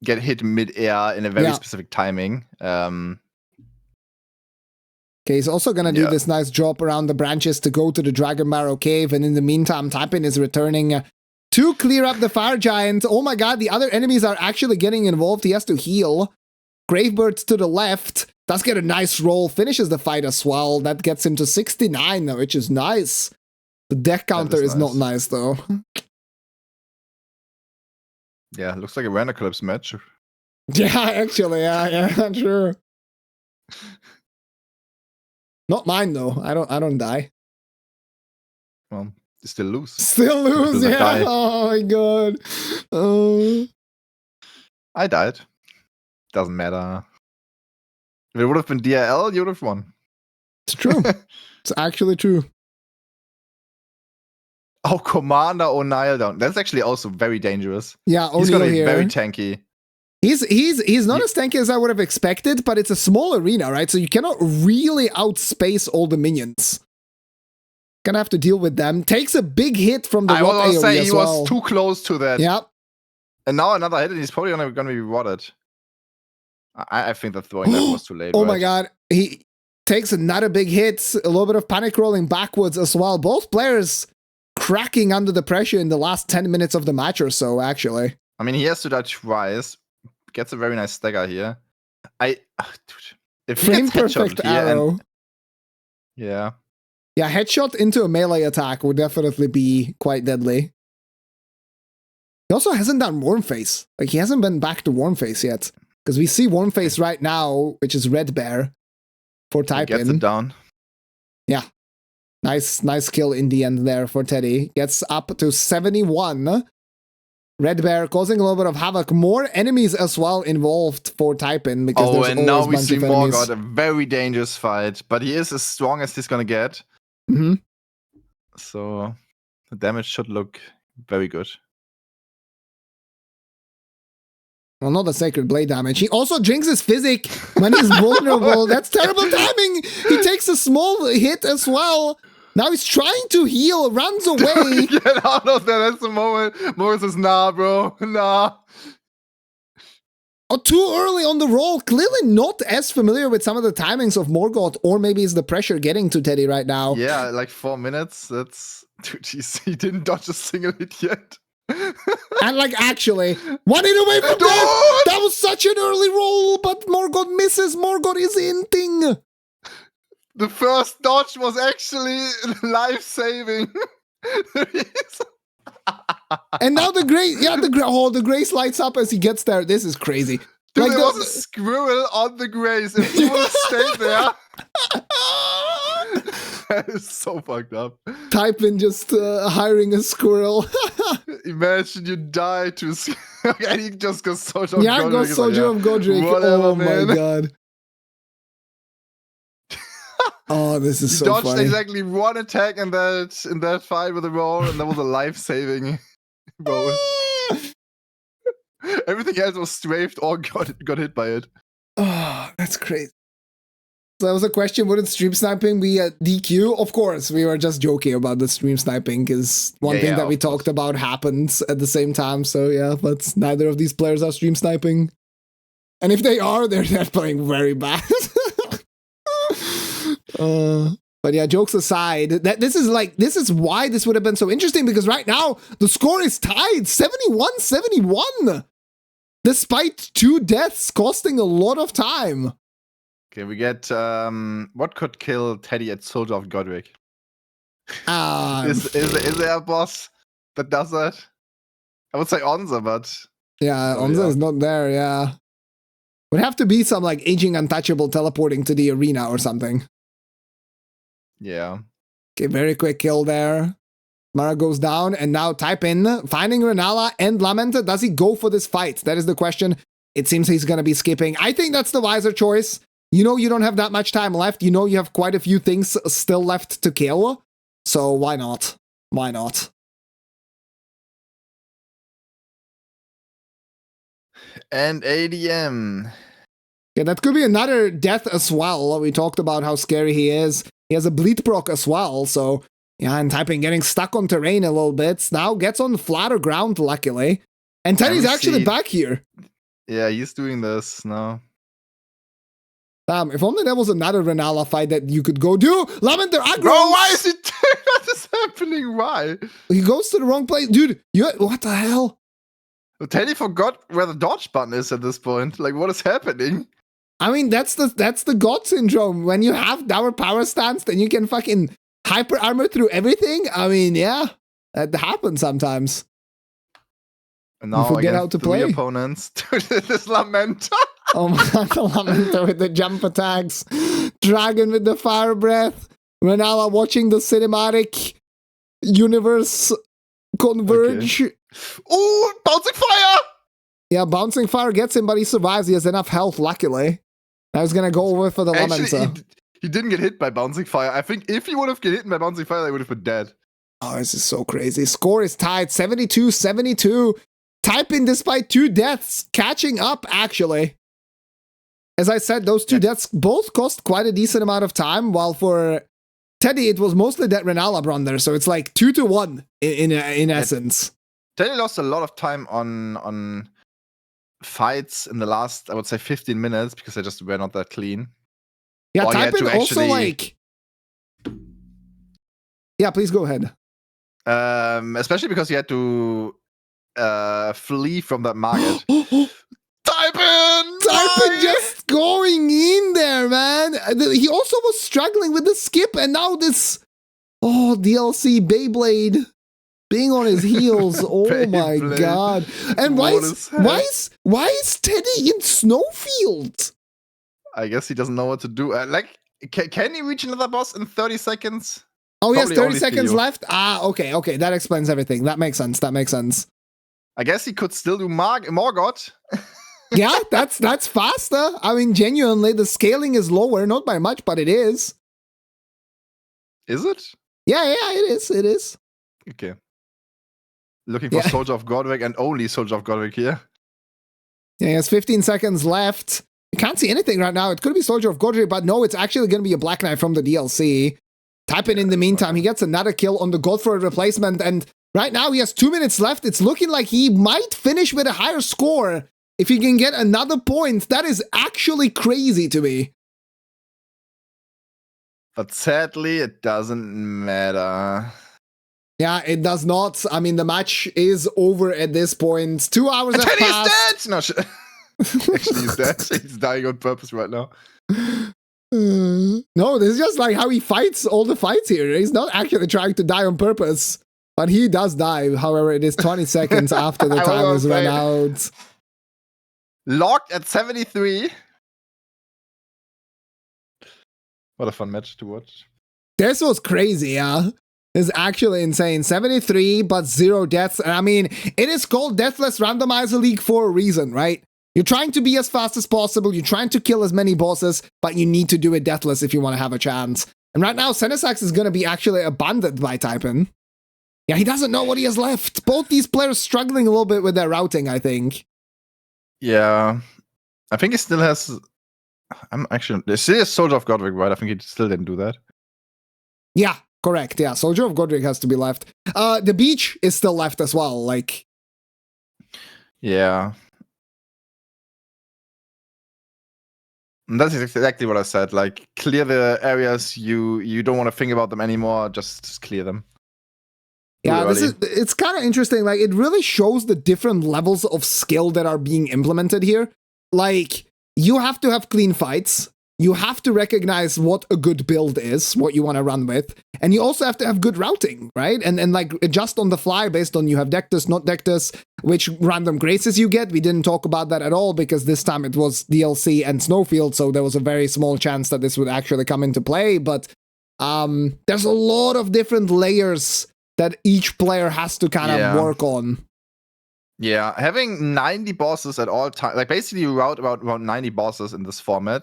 get hit mid-air in a very specific timing. Okay, he's also gonna do this nice drop around the branches to go to the Dragon Barrow cave, and in the meantime, Typin is returning to clear up the fire giant. Oh my god, the other enemies are actually getting involved. He has to heal. Gravebirds to the left. Does get a nice roll. Finishes the fight as well. That gets him to 69 now, which is nice. The death counter is not nice, though. Yeah, looks like a Randocalypse match. Yeah, actually, yeah, true. Not mine, though. I don't die. Well, you still lose. Still lose, yeah. Oh my god. I died. Doesn't matter. If it would have been DRL, you would have won. It's true. It's actually true. Oh, Commander O'Neill down. That's actually also very dangerous. Yeah, he's gonna be here. Very tanky. He's not as tanky as I would have expected, but it's a small arena, right? So you cannot really outspace all the minions. Gonna have to deal with them. Takes a big hit from the rot AoE say as he well. was too close to that. Yep. And now another hit, and he's probably gonna be rewarded. I think that throwing that was too late. Oh my god. He takes another big hit. A little bit of panic rolling backwards as well. Both players cracking under the pressure in the last 10 minutes of the match or so, actually. I mean, he has to die twice. Gets a very nice stagger here. Dude, if he gets perfect arrow. Yeah, headshot into a melee attack would definitely be quite deadly. He also hasn't done Warm Face. Like, he hasn't been back to Warm Face yet. Because we see Warm Face right now, which is Red Bear for Typin. Gets it down. Yeah. Nice kill in the end there for Teddy. Gets up to 71. Red Bear causing a little bit of havoc. More enemies as well involved for Typin. Because and now we see Morgott, a very dangerous fight. But he is as strong as he's gonna get. Mm-hmm. So the damage should look very good. Well, not the Sacred Blade damage. He also drinks his physic when he's vulnerable. That's terrible timing. He takes a small hit as well. Now he's trying to heal, runs away. Get out of there. That's the moment. Morris says, nah, bro. Nah. Oh, too early on the roll. Clearly not as familiar with some of the timings of Morgoth, or maybe it's the pressure getting to Teddy right now. Yeah, like 4 minutes. That's... Dude, he didn't dodge a single hit yet. And like, actually, 1 hit away from that! That was such an early roll, but Morgoth misses. Morgoth is hinting. The first dodge was actually life-saving. And now the grace lights up as he gets there. This is crazy. Dude, like there was a squirrel on the grace. If he would have stayed there, that is so fucked up. Typin just hiring a squirrel. Imagine you die to... and he just goes Soldier of Godric. Yeah, goes Soldier of Godric. Whatever, oh man. My god. Oh, this is he so dodged funny. exactly one attack in that fight with the roll, and that was a life-saving roll. Everything else was strafed or got hit by it. Oh, that's crazy. So that was a question, wouldn't stream sniping be a DQ? Of course, we were just joking about the stream sniping, because one thing that we talked about happens at the same time, so yeah, but neither of these players are stream sniping. And if they are, they're playing very bad. But yeah, jokes aside, this is why this would have been so interesting, because right now the score is tied 71-71, despite 2 deaths costing a lot of time. Okay, we get what could kill Teddy at Soldier of Godric? Is there a boss that does that? I would say Onza, but yeah, Onza is not there. Yeah, would have to be some like aging untouchable teleporting to the arena or something. Yeah. Okay, very quick kill there. Mara goes down, and now Typin finding Renala and Lamenta. Does he go for this fight? That is the question. It seems he's going to be skipping. I think that's the wiser choice. You know you don't have that much time left. You know you have quite a few things still left to kill. So why not? Why not? And ADM. Yeah, that could be another death as well. We talked about how scary he is. He has a bleed proc as well, so yeah, and Typin getting stuck on terrain a little bit. Now gets on flatter ground, luckily. And Teddy's actually back here. Yeah, he's doing this now. Damn, if only there was another Renala fight that you could go do. Lamenter aggro! Bro, why is he what is happening? Why? He goes to the wrong place. Dude, what the hell? Teddy forgot where the dodge button is at this point. Like, what is happening? I mean, that's the God syndrome. When you have our power stance, then you can fucking hyper armor through everything. I mean, yeah, that happens sometimes. And now forget how to play. Opponents. This Lamenta. Oh my god, the Lamenta with the jump attacks. Dragon with the fire breath. Renala watching the cinematic universe converge. Okay. Oh, bouncing fire! Yeah, bouncing fire gets him, but he survives. He has enough health, luckily. I was gonna go over for the Lamenta. He didn't get hit by bouncing fire. I think if he would have get hit by bouncing fire, they would have been dead. Oh, this is so crazy. Score is tied 72-72. Typin, despite 2 deaths, catching up, actually. As I said, those 2 deaths both cost quite a decent amount of time, while for Teddy, it was mostly that Renala blunder, so it's like 2-1 in essence. Teddy lost a lot of time on fights in the last, I would say, 15 minutes, because they just were not that clean. Yeah, Typin also like... Yeah, please go ahead. Especially because he had to flee from that market. Typin just going in there, man. He also was struggling with the skip, and now this DLC Beyblade being on his heels. Oh my god! And why is Teddy in Snowfield? I guess he doesn't know what to do. Can he reach another boss in 30 seconds? Oh, he has 30 seconds left. Ah, okay. That explains everything. That makes sense. I guess he could still do Morgoth. Yeah, that's faster. I mean, genuinely, the scaling is lower, not by much, but it is. Is it? Yeah, it is. Okay. Looking for Soldier of Godric and only Soldier of Godric here. Yeah, he has 15 seconds left. You can't see anything right now. It could be Soldier of Godric, but no, it's actually going to be a Black Knight from the DLC. Typin in the meantime, he gets another kill on the Godfrey replacement, and right now he has 2 minutes left. It's looking like he might finish with a higher score if he can get another point, that is actually crazy to me. But sadly, it doesn't matter. Yeah, it does not. I mean, the match is over at this point. 2 hours have Teddy passed. is dead! No, actually, he's dead. He's dying on purpose right now. No, this is just like how he fights all the fights here. He's not actually trying to die on purpose. But he does die. However, it is 20 seconds after the time has run out. Locked at 73. What a fun match to watch. This was crazy, yeah. It's actually insane. 73, but 0 deaths. And I mean, it is called Deathless Randomizer League for a reason, right? You're trying to be as fast as possible. You're trying to kill as many bosses, but you need to do it deathless if you want to have a chance. And right now, Senesax is going to be actually abandoned by Typin. Yeah, he doesn't know what he has left. Both these players struggling a little bit with their routing, I think. Yeah. I think he still has... There's still a Soldier of Godric, right? I think he still didn't do that. Yeah, correct. Yeah, Soldier of Godric has to be left. The beach is still left as well, like... Yeah. And that's exactly what I said. Like, clear the areas you don't want to think about them anymore. Just clear them. Yeah, it's kind of interesting. Like, it really shows the different levels of skill that are being implemented here. Like, you have to have clean fights. You have to recognize what a good build is, what you want to run with. And you also have to have good routing, right? And like, adjust on the fly based on you have Dectus, not Dectus, which random graces you get. We didn't talk about that at all because this time it was DLC and Snowfield, so there was a very small chance that this would actually come into play. But there's a lot of different layers that each player has to kind of work on. Yeah, having 90 bosses at all times, like basically you route about 90 bosses in this format,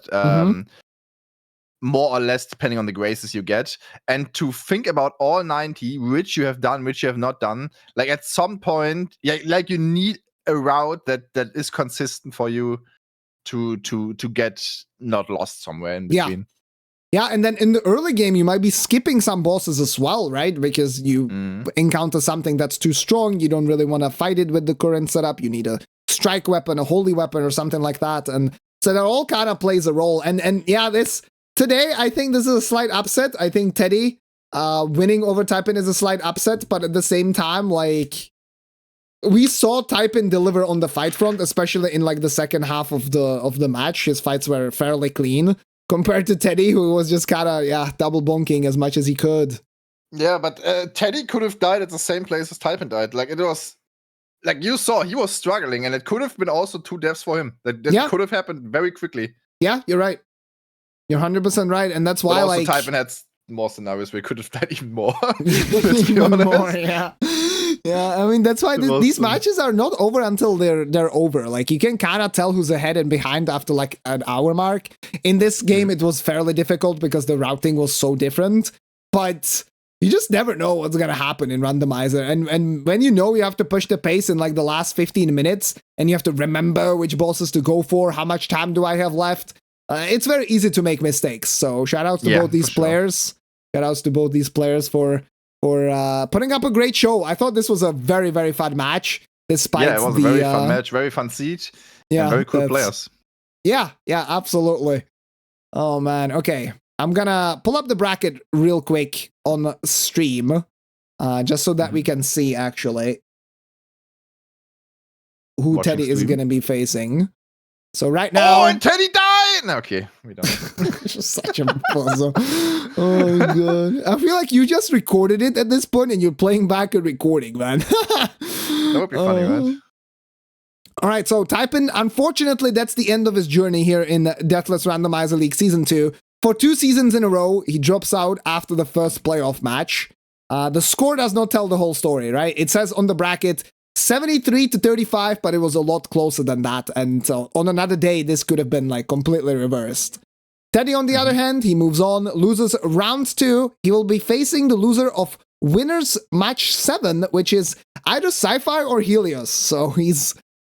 more or less depending on the graces you get, and to think about all 90, which you have done, which you have not done, like at some point, yeah, like you need a route that is consistent for you to get not lost somewhere in between. Yeah, and then in the early game, you might be skipping some bosses as well, right? Because you encounter something that's too strong. You don't really want to fight it with the current setup. You need a strike weapon, a holy weapon, or something like that. And so that all kind of plays a role. And yeah, today, I think this is a slight upset. I think Teddy winning over Typin is a slight upset. But at the same time, like, we saw Typin deliver on the fight front, especially in like the second half of the match. His fights were fairly clean. Compared to Teddy, who was just kind of, double bonking as much as he could. Yeah, but Teddy could have died at the same place as Typin died. Like, it was... Like, you saw, he was struggling, and it could have been also 2 deaths for him. That could have happened very quickly. Yeah, you're right. You're 100% right, and that's why, but also, like... Typin had more scenarios where he could have died even more. Even more, yeah. Yeah, I mean, that's why these matches are not over until they're over. Like, you can kind of tell who's ahead and behind after, like, an hour mark. In this game, it was fairly difficult because the routing was so different. But you just never know what's going to happen in Randomizer. And when you know you have to push the pace in, like, the last 15 minutes, and you have to remember which bosses to go for, how much time do I have left, it's very easy to make mistakes. So, shout-outs to both these players. Shout-outs to both these players for putting up a great show. I thought this was a very, very fun match. Despite it was a very fun match, very fun siege, and very cool players. Yeah, absolutely. Oh, man. Okay, I'm gonna pull up the bracket real quick on stream, just so that we can see, actually, who Teddy is gonna be facing. So right now... Oh, and Teddy died! Okay, we don't. Such a puzzle. Oh, God. I feel like you just recorded it at this point and you're playing back a recording, man. That would be funny, right? All right, so Typin, unfortunately, that's the end of his journey here in Deathless Randomizer League Season 2. For 2 seasons in a row, he drops out after the first playoff match. The score does not tell the whole story, right? It says on the bracket, 73-35, but it was a lot closer than that. And so on another day, this could have been like completely reversed. Teddy, on the other hand, he moves on, loses round 2. He will be facing the loser of winners match 7, which is either Sci-Fi or Helios. So he's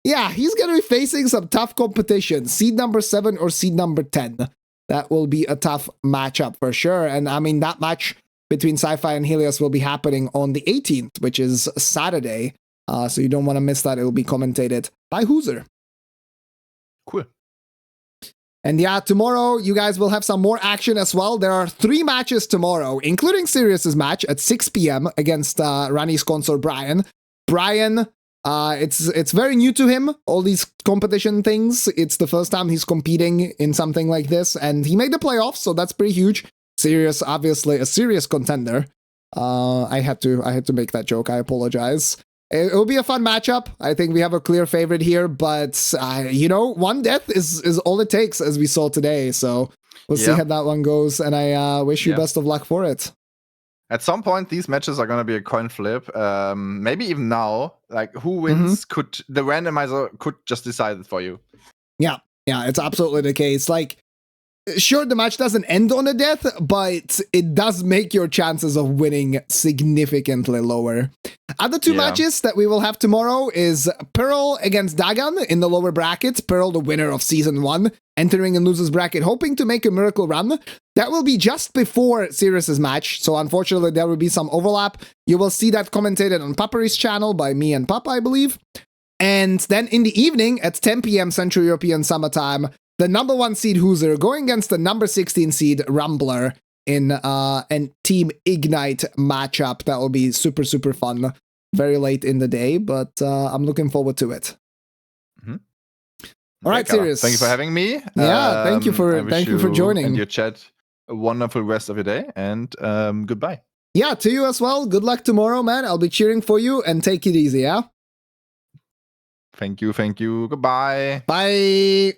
going to be facing some tough competition. Seed number 7 or seed number 10. That will be a tough matchup for sure. And I mean, that match between Sci-Fi and Helios will be happening on the 18th, which is Saturday. So you don't want to miss that. It will be commentated by Hooser. And yeah, tomorrow you guys will have some more action as well. There are 3 matches tomorrow, including Sirius's match at 6 p.m. against Rani's consort Brian. Brian, it's very new to him, all these competition things. It's the first time he's competing in something like this, and he made the playoffs, so that's pretty huge. Sirius, obviously a serious contender. I had to make that joke. I apologize. It'll be a fun matchup. I think we have a clear favorite here, but you know, 1 death is all it takes, as we saw today. So we'll see how that one goes, and I wish you best of luck for it. At some point, these matches are going to be a coin flip. Maybe even now, like who wins the randomizer could just decide it for you. Yeah, it's absolutely the case. Like, sure, the match doesn't end on a death, but it does make your chances of winning significantly lower. Other 2 matches that we will have tomorrow is Pearl against Dagan in the lower bracket. Pearl, the winner of Season 1, entering in loser's bracket, hoping to make a miracle run. That will be just before Sirius's match, so unfortunately there will be some overlap. You will see that commentated on Papary's channel by me and Papa, I believe. And then in the evening at 10 p.m. Central European Summertime, the number 1 seed Hooser going against the number 16 seed Rumbler in a Team Ignite matchup. That will be super, super fun. Very late in the day, but I'm looking forward to it. All right, Sirius. Thank you for having me. Yeah, thank you for joining. And your chat, a wonderful rest of your day, and goodbye. Yeah, to you as well. Good luck tomorrow, man. I'll be cheering for you, and take it easy, yeah? Thank you. Goodbye. Bye.